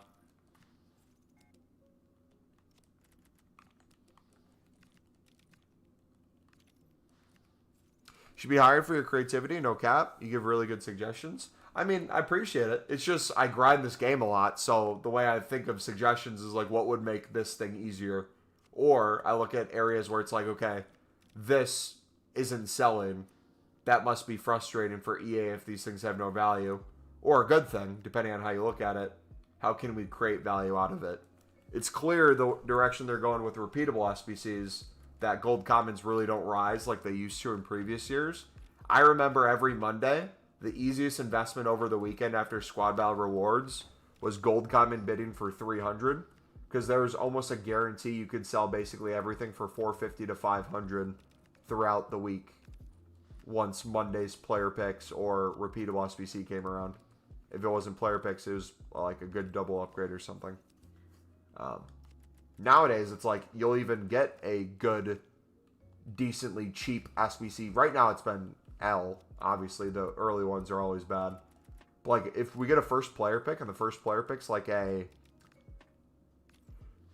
Should be hired for your creativity, no cap. You give really good suggestions. I mean, I appreciate it. It's just I grind this game a lot, so the way I think of suggestions is like, what would make this thing easier? Or I look at areas where it's like, okay, this isn't selling. That must be frustrating for EA if these things have no value. Or a good thing, depending on how you look at it. How can we create value out of it? It's clear the direction they're going with repeatable SBCs, that gold commons really don't rise like they used to in previous years. I remember every Monday, the easiest investment over the weekend after squad battle rewards was gold common bidding for 300, because there was almost a guarantee you could sell basically everything for 450 to 500 throughout the week once Monday's player picks or repeatable SBC came around. If it wasn't player picks, it was like a good double upgrade or something. Nowadays, it's like you'll even get a good, decently cheap SBC. Right now, it's been L. Obviously, the early ones are always bad. But like, if we get a first player pick, and the first player pick's like a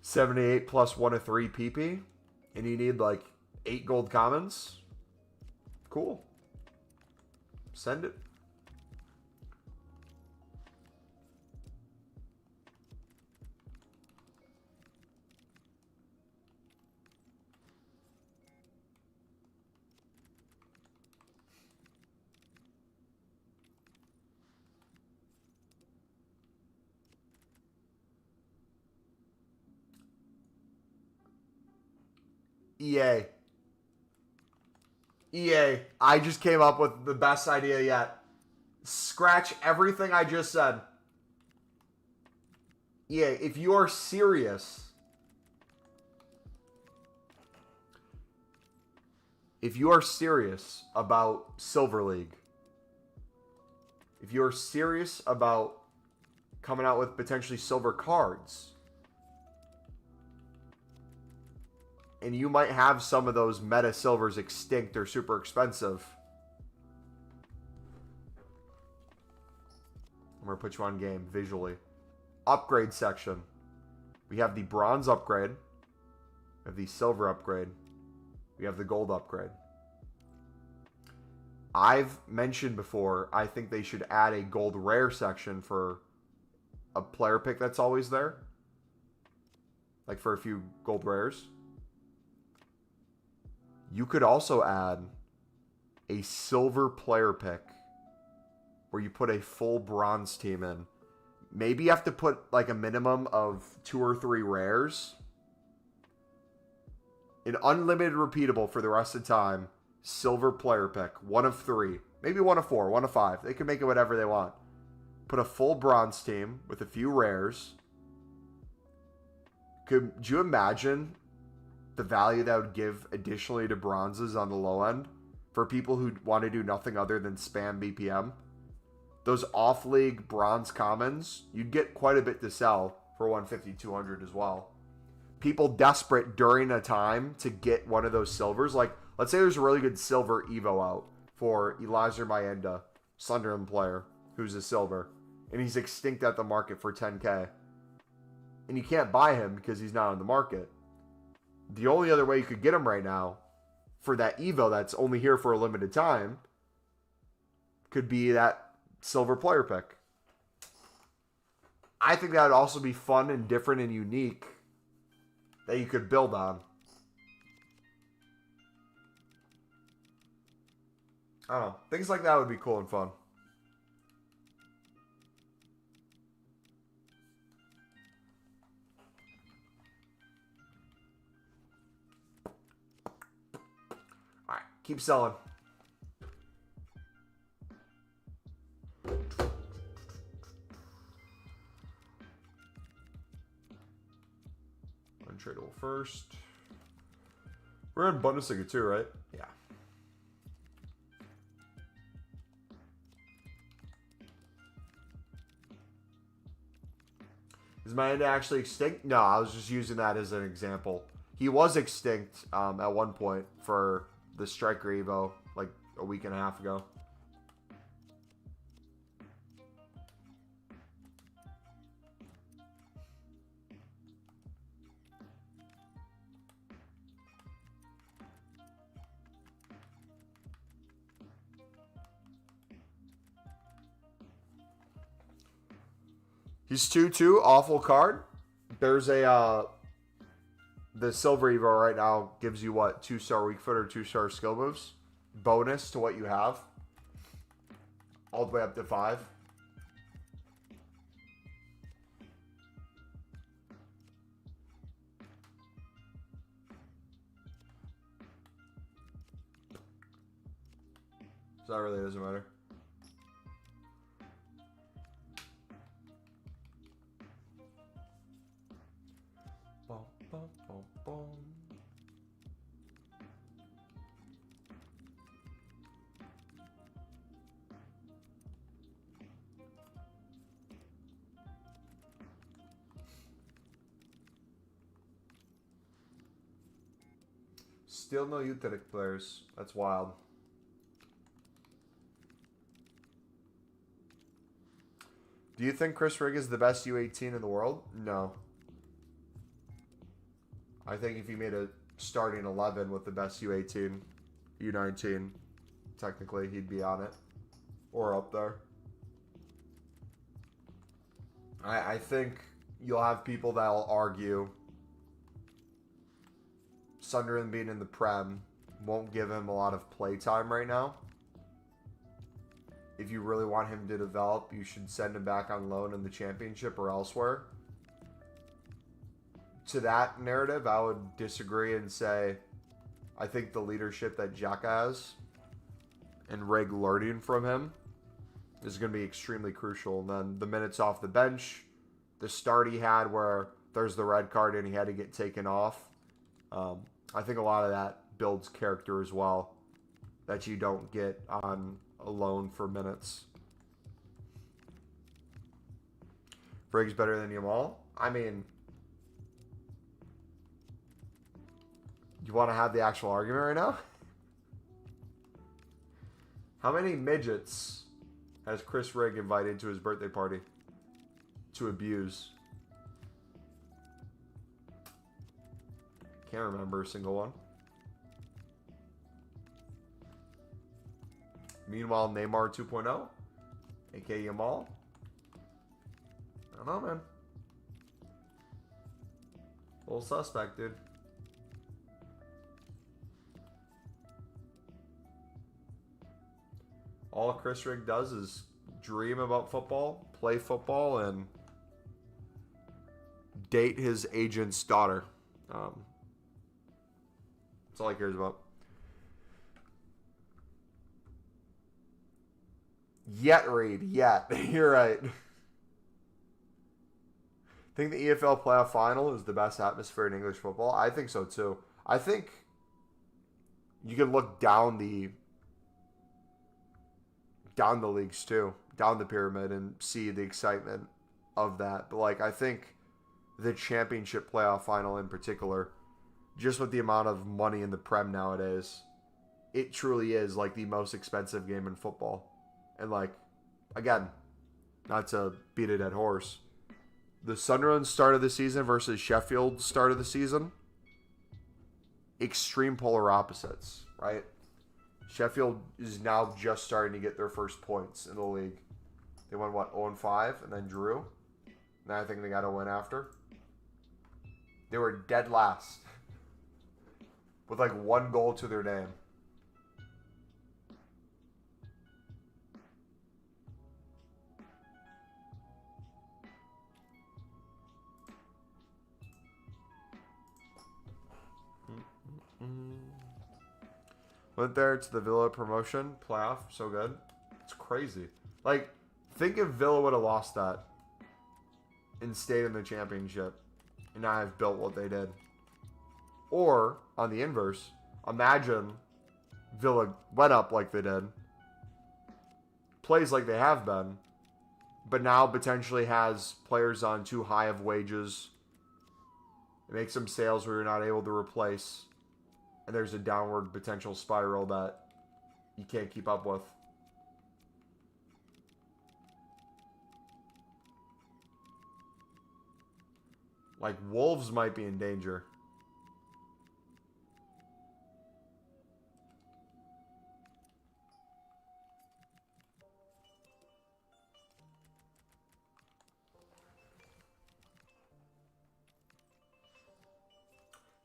78 plus 1 of 3 PP, and you need like 8 gold commons, cool. Send it. EA. EA. I just came up with the best idea yet. Scratch everything I just said. EA, if you are serious, about Silver League, if you are serious about coming out with potentially silver cards, and you might have some of those meta silvers extinct or super expensive, I'm going to put you on game visually. Upgrade section. We have the bronze upgrade. We have the silver upgrade. We have the gold upgrade. I've mentioned before, I think they should add a gold rare section for a player pick that's always there. Like for a few gold rares. You could also add a silver player pick where you put a full bronze team in. Maybe you have to put like a minimum of 2 or 3 rares. An unlimited repeatable for the rest of the time. Silver player pick. 1 of 3. Maybe 1 of 4. 1 of 5. They can make it whatever they want. Put a full bronze team with a few rares. Could you imagine the value that would give additionally to bronzes on the low end for people who want to do nothing other than spam BPM? Those off-league bronze commons, you'd get quite a bit to sell for 150, 200 as well. People desperate during a time to get one of those silvers. Like, let's say there's a really good silver Evo out for Eliezer Mayenda, Sunderland player, who's a silver, and he's extinct at the market for 10K. And you can't buy him because he's not on the market. The only other way you could get him right now for that Evo that's only here for a limited time could be that silver player pick. I think that would also be fun and different and unique that you could build on. I don't know. Things like that would be cool and fun. Alright, keep selling. Untradeable first. We're in Bundesliga too, right? Yeah. Is Mayenda actually extinct? No, I was just using that as an example. He was extinct at one point for the Striker Evo like a week and a half ago. He's 2-2. Awful card. There's a the Silver Evo right now gives you what? 2-star weak foot or 2-star skill moves. Bonus to what you have. All the way up to 5. So that really doesn't matter. Boom, boom, boom, boom. Still no Utilic players. That's wild. Do you think Chris Rigg is the best U18 in the world? No. I think if you made a starting 11 with the best U18, U19, technically he'd be on it. Or up there. I think you'll have people that'll argue Sunderland being in the Prem won't give him a lot of play time right now. If you really want him to develop, you should send him back on loan in the Championship or elsewhere. To that narrative, I would disagree and say I think the leadership that Xhaka has and Rigg learning from him is going to be extremely crucial. And then the minutes off the bench, the start he had where there's the red card and he had to get taken off. I think a lot of that builds character as well that you don't get on a loan for minutes. Rigg's better than Yamal? I mean, you want to have the actual argument right now? How many midgets has Chris Rigg invited to his birthday party to abuse? Can't remember a single one. Meanwhile, Neymar 2.0, aka Yamal. I don't know, man. Little suspect, dude. All Chris Rigg does is dream about football, play football, and date his agent's daughter. That's all he cares about. Yet, Reed. Yet. You're right. Think the EFL playoff final is the best atmosphere in English football? I think so, too. I think you can look down the leagues, too. Down the pyramid and see the excitement of that. But, like, I think the championship playoff final in particular, just with the amount of money in the Prem nowadays, it truly is, like, the most expensive game in football. And, like, again, not to beat a dead horse, the Sunderland start of the season versus Sheffield start of the season, extreme polar opposites, right? Sheffield is now just starting to get their first points in the league. They won, what, 0-5 and then drew? And I think they got a win after. They were dead last with, like, 1 goal to their name. Went there to the Villa promotion playoff. So good. It's crazy. Like, think if Villa would have lost that and stayed in the championship and not have built what they did. Or, on the inverse, imagine Villa went up like they did, plays like they have been, but now potentially has players on too high of wages. It makes some sales where you're not able to replace. And there's a downward potential spiral that you can't keep up with. Like, Wolves might be in danger.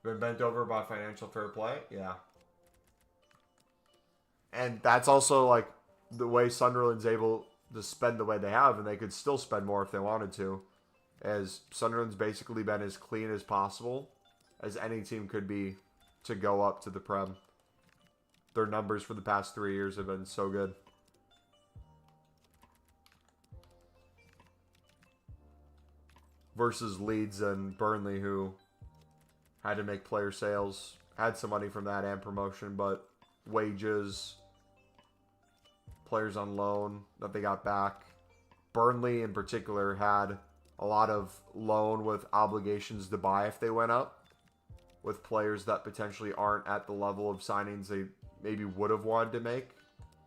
Been bent over by financial fair play? Yeah. And that's also like the way Sunderland's able to spend the way they have, and they could still spend more if they wanted to. As Sunderland's basically been as clean as possible as any team could be to go up to the Prem. Their numbers for the past 3 years have been so good. Versus Leeds and Burnley, who had to make player sales, had some money from that and promotion, but wages, players on loan that they got back. Burnley in particular had a lot of loan with obligations to buy if they went up, with players that potentially aren't at the level of signings they maybe would have wanted to make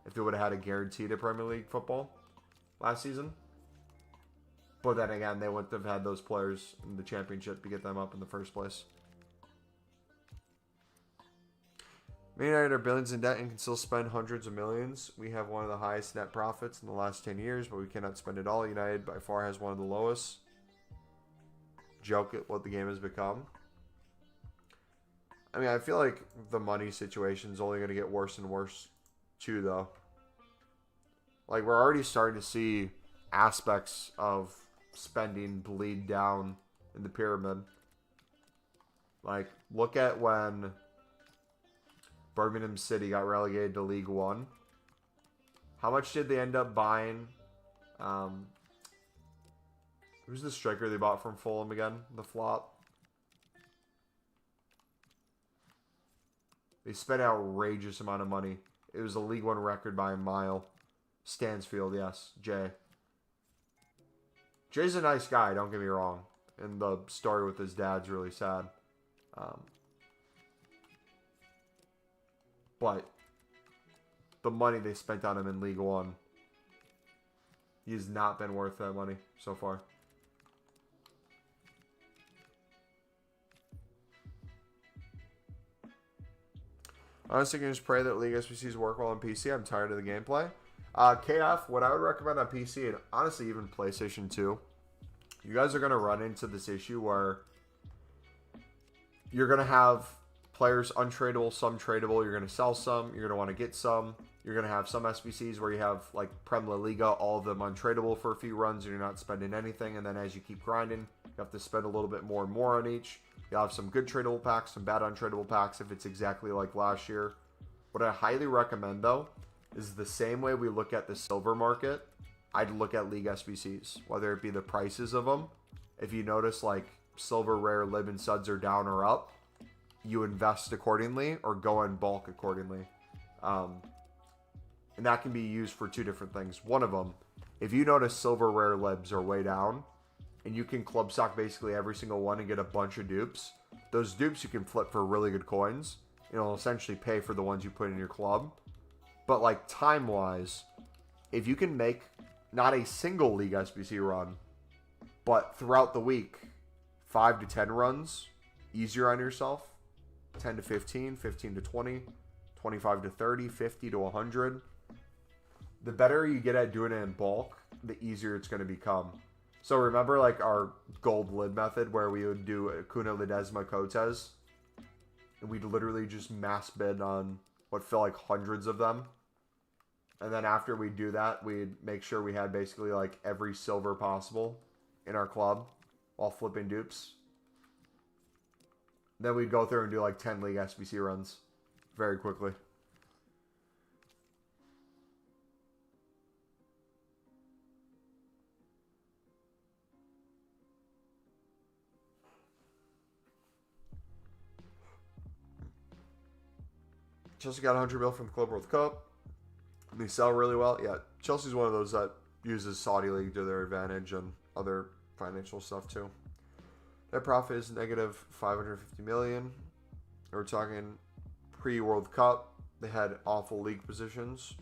if they would have had a guarantee to Premier League football last season. But then again, they wouldn't have had those players in the championship to get them up in the first place. Man United are billions in debt and can still spend hundreds of millions. We have one of the highest net profits in the last 10 years, but we cannot spend it all. United by far has one of the lowest. Joke at what the game has become. I mean, I feel like the money situation is only going to get worse and worse too, though. Like, we're already starting to see aspects of spending bleed down in the pyramid. Like, look at when Birmingham City got relegated to League One. How much did they end up buying? Who's the striker they bought from Fulham again? The flop. They spent an outrageous amount of money. It was a League One record by a mile. Stansfield, yes. Jay. Jay's a nice guy, don't get me wrong. And the story with his dad's really sad. But the money they spent on him in League One, he has not been worth that money so far. Honestly, can just pray that League SBCs work well on PC. I'm tired of the gameplay. KF, what I would recommend on PC, and honestly even PlayStation 2, you guys are going to run into this issue where you're going to have players untradeable, some tradable. You're going to sell some. You're going to want to get some. You're going to have some SBCs where you have, like, Prem La Liga, all of them untradeable for a few runs, and you're not spending anything. And then as you keep grinding, you have to spend a little bit more and more on each. You'll have some good tradable packs, some bad untradeable packs if it's exactly like last year. What I highly recommend, though, is the same way we look at the silver market, I'd look at League SBCs, whether it be the prices of them. If you notice, like, silver, rare, lib, and suds are down or up, you invest accordingly or go in bulk accordingly. And that can be used for two different things. One of them, if you notice silver, rare, libs are way down, and you can club stock basically every single one and get a bunch of dupes, those dupes you can flip for really good coins. It'll essentially pay for the ones you put in your club. But like time-wise, if you can make not a single League SBC run, but throughout the week, 5 to 10 runs, easier on yourself, 10 to 15, 15 to 20, 25 to 30, 50 to 100. The better you get at doing it in bulk, the easier it's going to become. So remember like our gold lid method where we would do Acuna, Ledesma, Cotes, and we'd literally just mass bid on what felt like hundreds of them. And then after we do that, we'd make sure we had basically like every silver possible in our club while flipping dupes. Then we'd go through and do like 10 League SBC runs very quickly. Chelsea got 100 mil from the Club World Cup. They sell really well. Yeah, Chelsea's one of those that uses Saudi League to their advantage and other financial stuff too. Their profit is negative 550 million. We're talking pre-World Cup. They had awful league positions.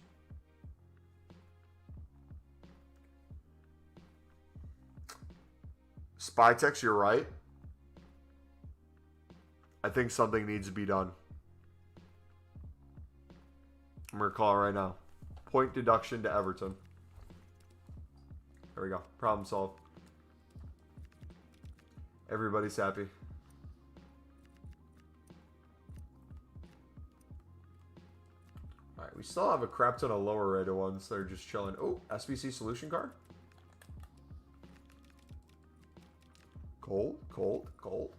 Spytex, you're right. I think something needs to be done. I'm going to call it right now. Point deduction to Everton. There we go. Problem solved. Everybody's happy. still have a crap ton of lower rated ones that are just chilling. Oh, SBC solution card. Cold, cold, cold.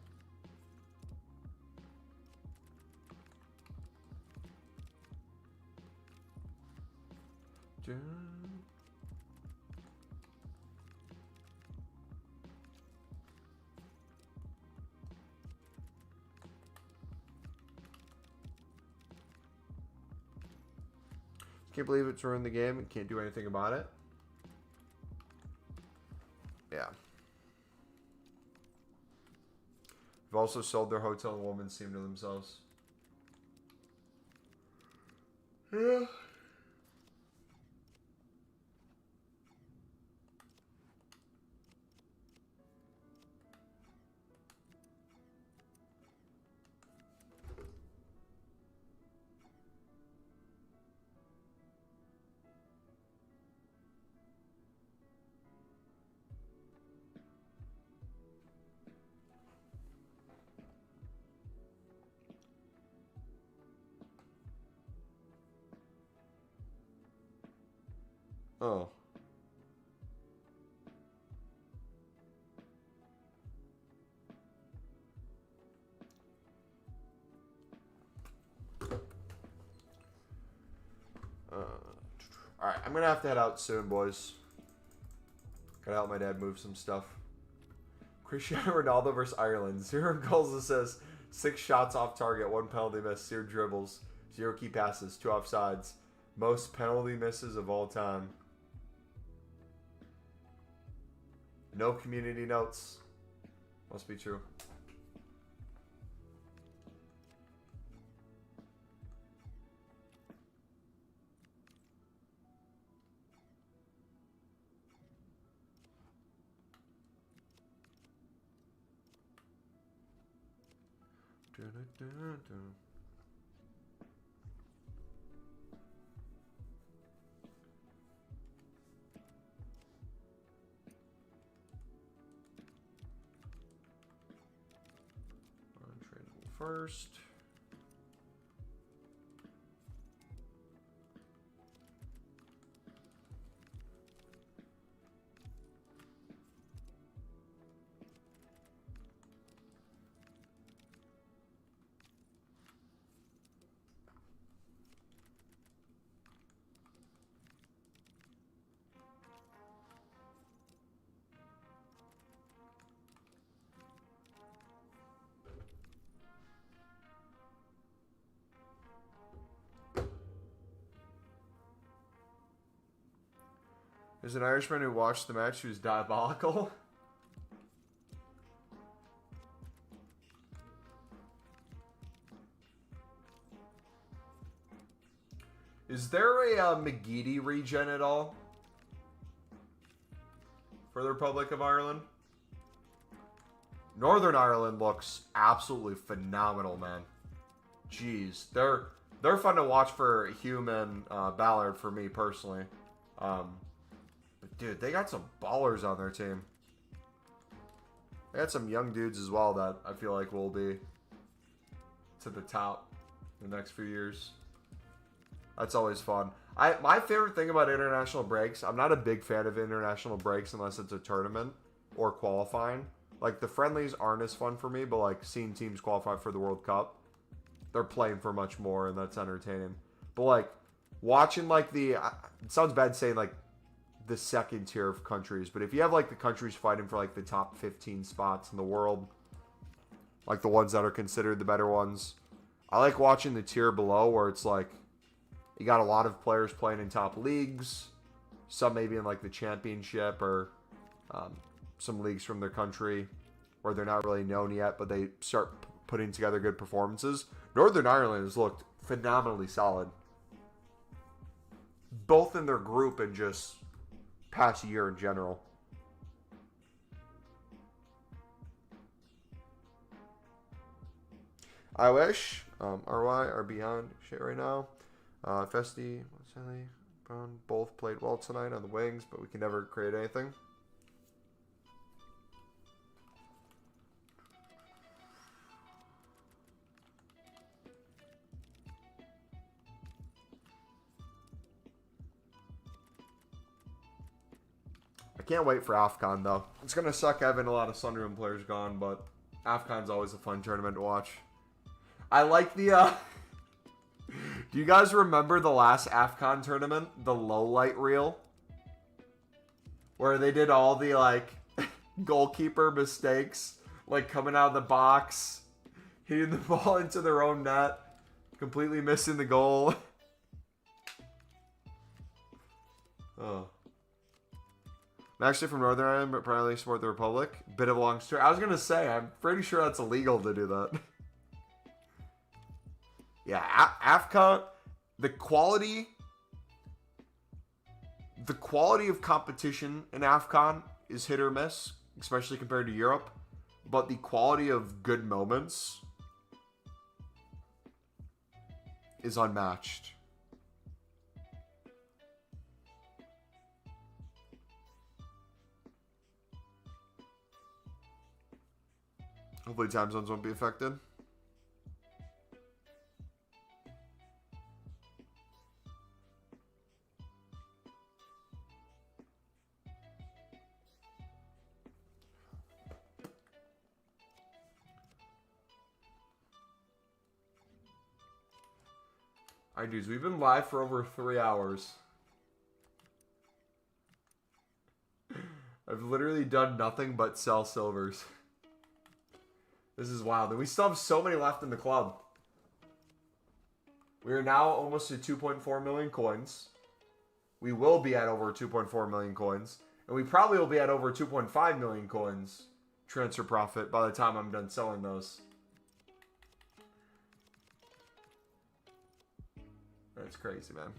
Can't believe it's ruined the game and can't do anything about it. Yeah. They've also sold their hotel and women's team to themselves. Yeah. Oh. Alright, I'm gonna have to head out soon, boys. Gotta help my dad move some stuff. Cristiano Ronaldo versus Ireland. 0 goals, assists, 6 shots off target, 1 penalty miss, 0 dribbles, 0 key passes, 2 offsides. Most penalty misses of all time. No community notes. Must be true. Untradeable first. There's an Irishman who watched the match who's diabolical. Is there a McGeady regen at all for the Republic of Ireland? Northern Ireland looks absolutely phenomenal, man. Jeez, they're fun to watch for Hume and Ballard for me personally. But dude, they got some ballers on their team. They got some young dudes as well that I feel like will be to the top in the next few years. That's always fun. My favorite thing about international breaks, I'm not a big fan of international breaks unless it's a tournament or qualifying. Like, the friendlies aren't as fun for me, but, like, seeing teams qualify for the World Cup, they're playing for much more, and that's entertaining. But, like, watching, like, it sounds bad saying, like, the second tier of countries, but if you have, like, the countries fighting for, like, the top 15 spots in the world, like the ones that are considered the better ones, I like watching the tier below where it's, like, you got a lot of players playing in top leagues, some maybe in, like, the championship or some leagues from their country where they're not really known yet, but they start putting together good performances. Northern Ireland has looked phenomenally solid, both in their group and just past year in general. I wish RY are beyond shit right now. Festi, Brown both played well tonight on the wings, but we can never create anything. can't wait for AFCON, though. It's going to suck having a lot of Sunderland players gone, but AFCON's always a fun tournament to watch. I like the... Do you guys remember the last AFCON tournament? The low light reel? Where they did all the, like, goalkeeper mistakes. Like, coming out of the box, hitting the ball into their own net, completely missing the goal. Oh. I'm actually from Northern Ireland, but primarily support the Republic. Bit of a long story. I was going to say, I'm pretty sure that's illegal to do that. Yeah, AFCON, the quality of competition in AFCON is hit or miss, especially compared to Europe. But the quality of good moments is unmatched. Hopefully time zones won't be affected. Alright, dudes, we've been live for over 3 hours. I've literally done nothing but sell silvers. This is wild. And we still have so many left in the club. We are now almost at 2.4 million coins. We will be at over 2.4 million coins. And we probably will be at over 2.5 million coins transfer profit by the time I'm done selling those. That's crazy, man.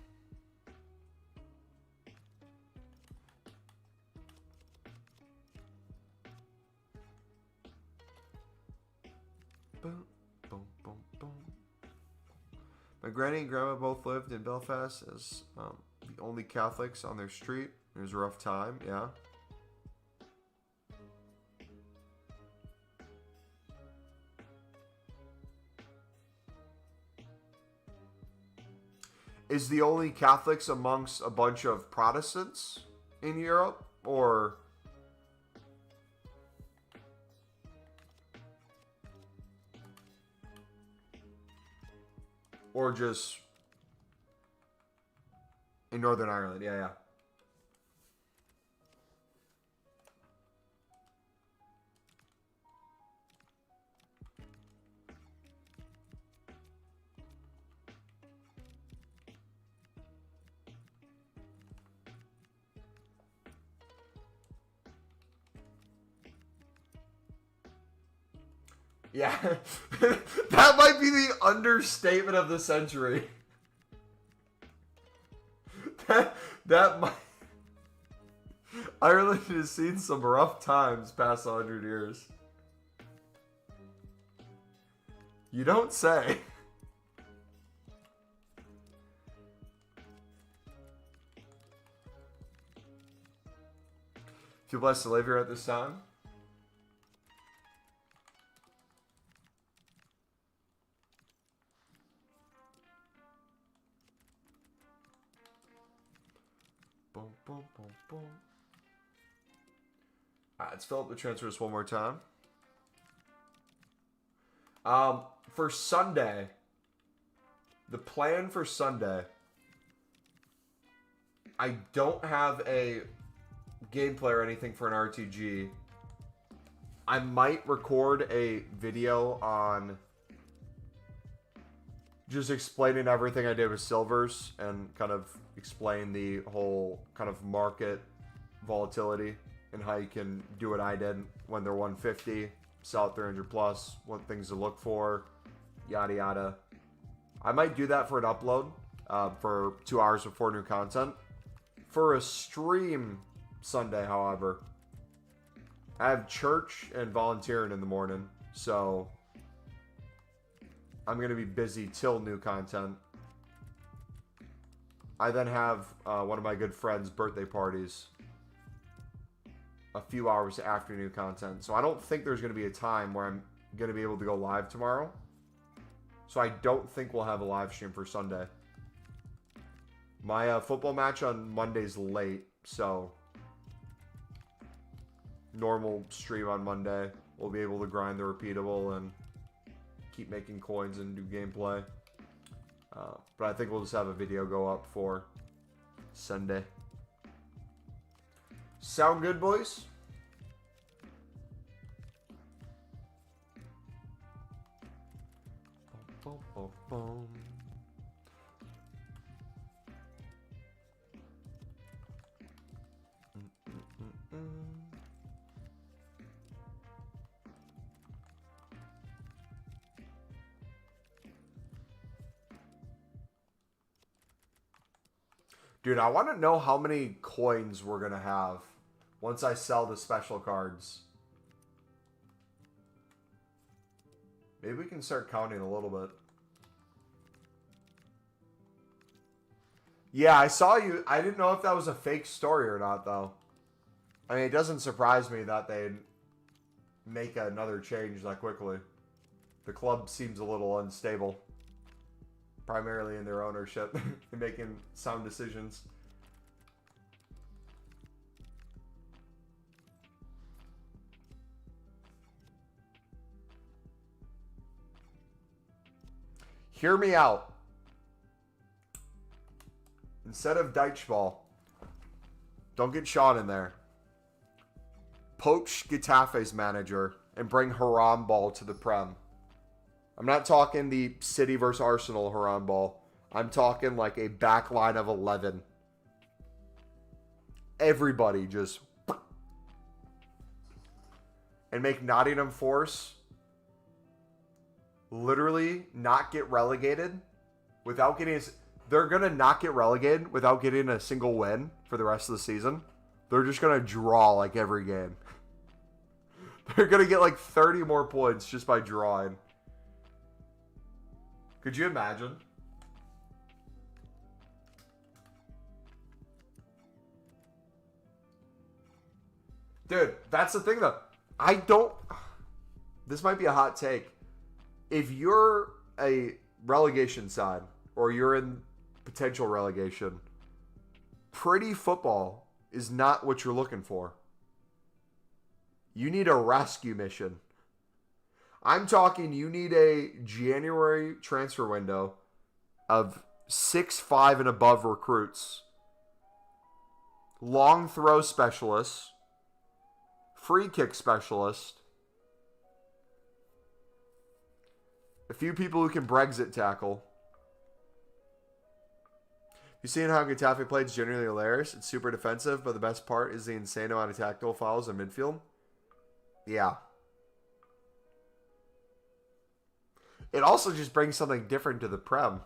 Boom, boom, boom, boom. My granny and grandma both lived in Belfast as the only Catholics on their street. It was a rough time, yeah. Is the only Catholics amongst a bunch of Protestants in Europe? Or just in Northern Ireland? Yeah, yeah. Yeah, that might be the understatement of the century. that might... Ireland has seen some rough times past 100 years. You don't say. Feel blessed to live here at this time. Boom, boom, boom, boom. Alright, let's fill up the transfers one more time. For Sunday, the plan for Sunday, I don't have a gameplay or anything for an RTG. I might record a video on just explaining everything I did with silvers and kind of explain the whole kind of market volatility and how you can do what I did when they're 150, sell at 300 plus, what things to look for, yada yada. I might do that for an upload for 2 hours before new content. For a stream Sunday, however, I have church and volunteering in the morning, so I'm going to be busy till new content. I then have one of my good friends' birthday parties a few hours after new content. So I don't think there's going to be a time where I'm going to be able to go live tomorrow. So I don't think we'll have a live stream for Sunday. My football match on Monday's late, so normal stream on Monday, we'll be able to grind the repeatable and keep making coins and do gameplay. But I think we'll just have a video go up for Sunday. Sound good, boys? Boom, boom, boom. Dude, I want to know how many coins we're going to have once I sell the special cards. Maybe we can start counting a little bit. Yeah, I saw you. I didn't know if that was a fake story or not, though. I mean, it doesn't surprise me that they'd make another change that quickly. The club seems a little unstable. Primarily in their ownership and making sound decisions. Hear me out. Instead of Deichball, don't get Sean in there. Poach Getafe's manager and bring Haram Ball to the Prem. I'm not talking the City versus Arsenal Haram Ball. I'm talking like a back line of 11. Everybody just... And make Nottingham Forest literally not get relegated without getting... They're going to not get relegated without getting a single win for the rest of the season. They're just going to draw like every game. They're going to get like 30 more points just by drawing. Could you imagine? Dude, that's the thing though. I don't... This might be a hot take. If you're a relegation side, or you're in potential relegation, pretty football is not what you're looking for. You need a rescue mission. I'm talking you need a January transfer window of 6'5" and above recruits, long throw specialists, free kick specialist, a few people who can Brexit tackle. You seen how Getafe played? It's generally hilarious. It's super defensive, but the best part is the insane amount of tactical fouls in midfield. Yeah. It also just brings something different to the Prem.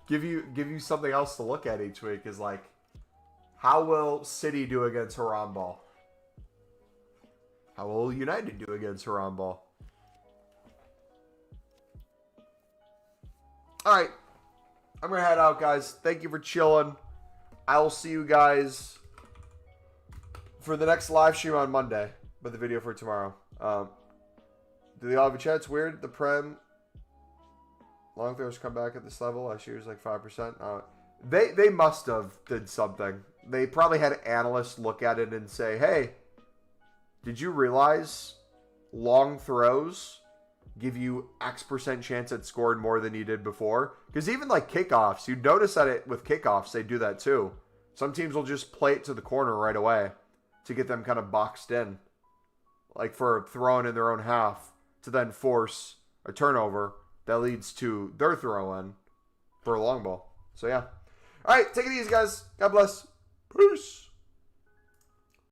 Give you something else to look at each week. Is like, how will City do against Haram Ball? How will United do against Haram Ball? All right, I'm gonna head out, guys. Thank you for chilling. I will see you guys for the next live stream on Monday, but the video for tomorrow. Do they all have a chat? It's weird. The Prem long throws come back at this level. Last year was like 5%. They must have did something. They probably had analysts look at it and say, hey, did you realize long throws give you X% chance at scoring more than you did before? Because even like kickoffs, you'd notice that with kickoffs, they do that too. Some teams will just play it to the corner right away to get them kind of boxed in. Like for throwing in their own half to then force a turnover that leads to their throw in for a long ball. So yeah. All right, take it easy, guys. God bless. Peace.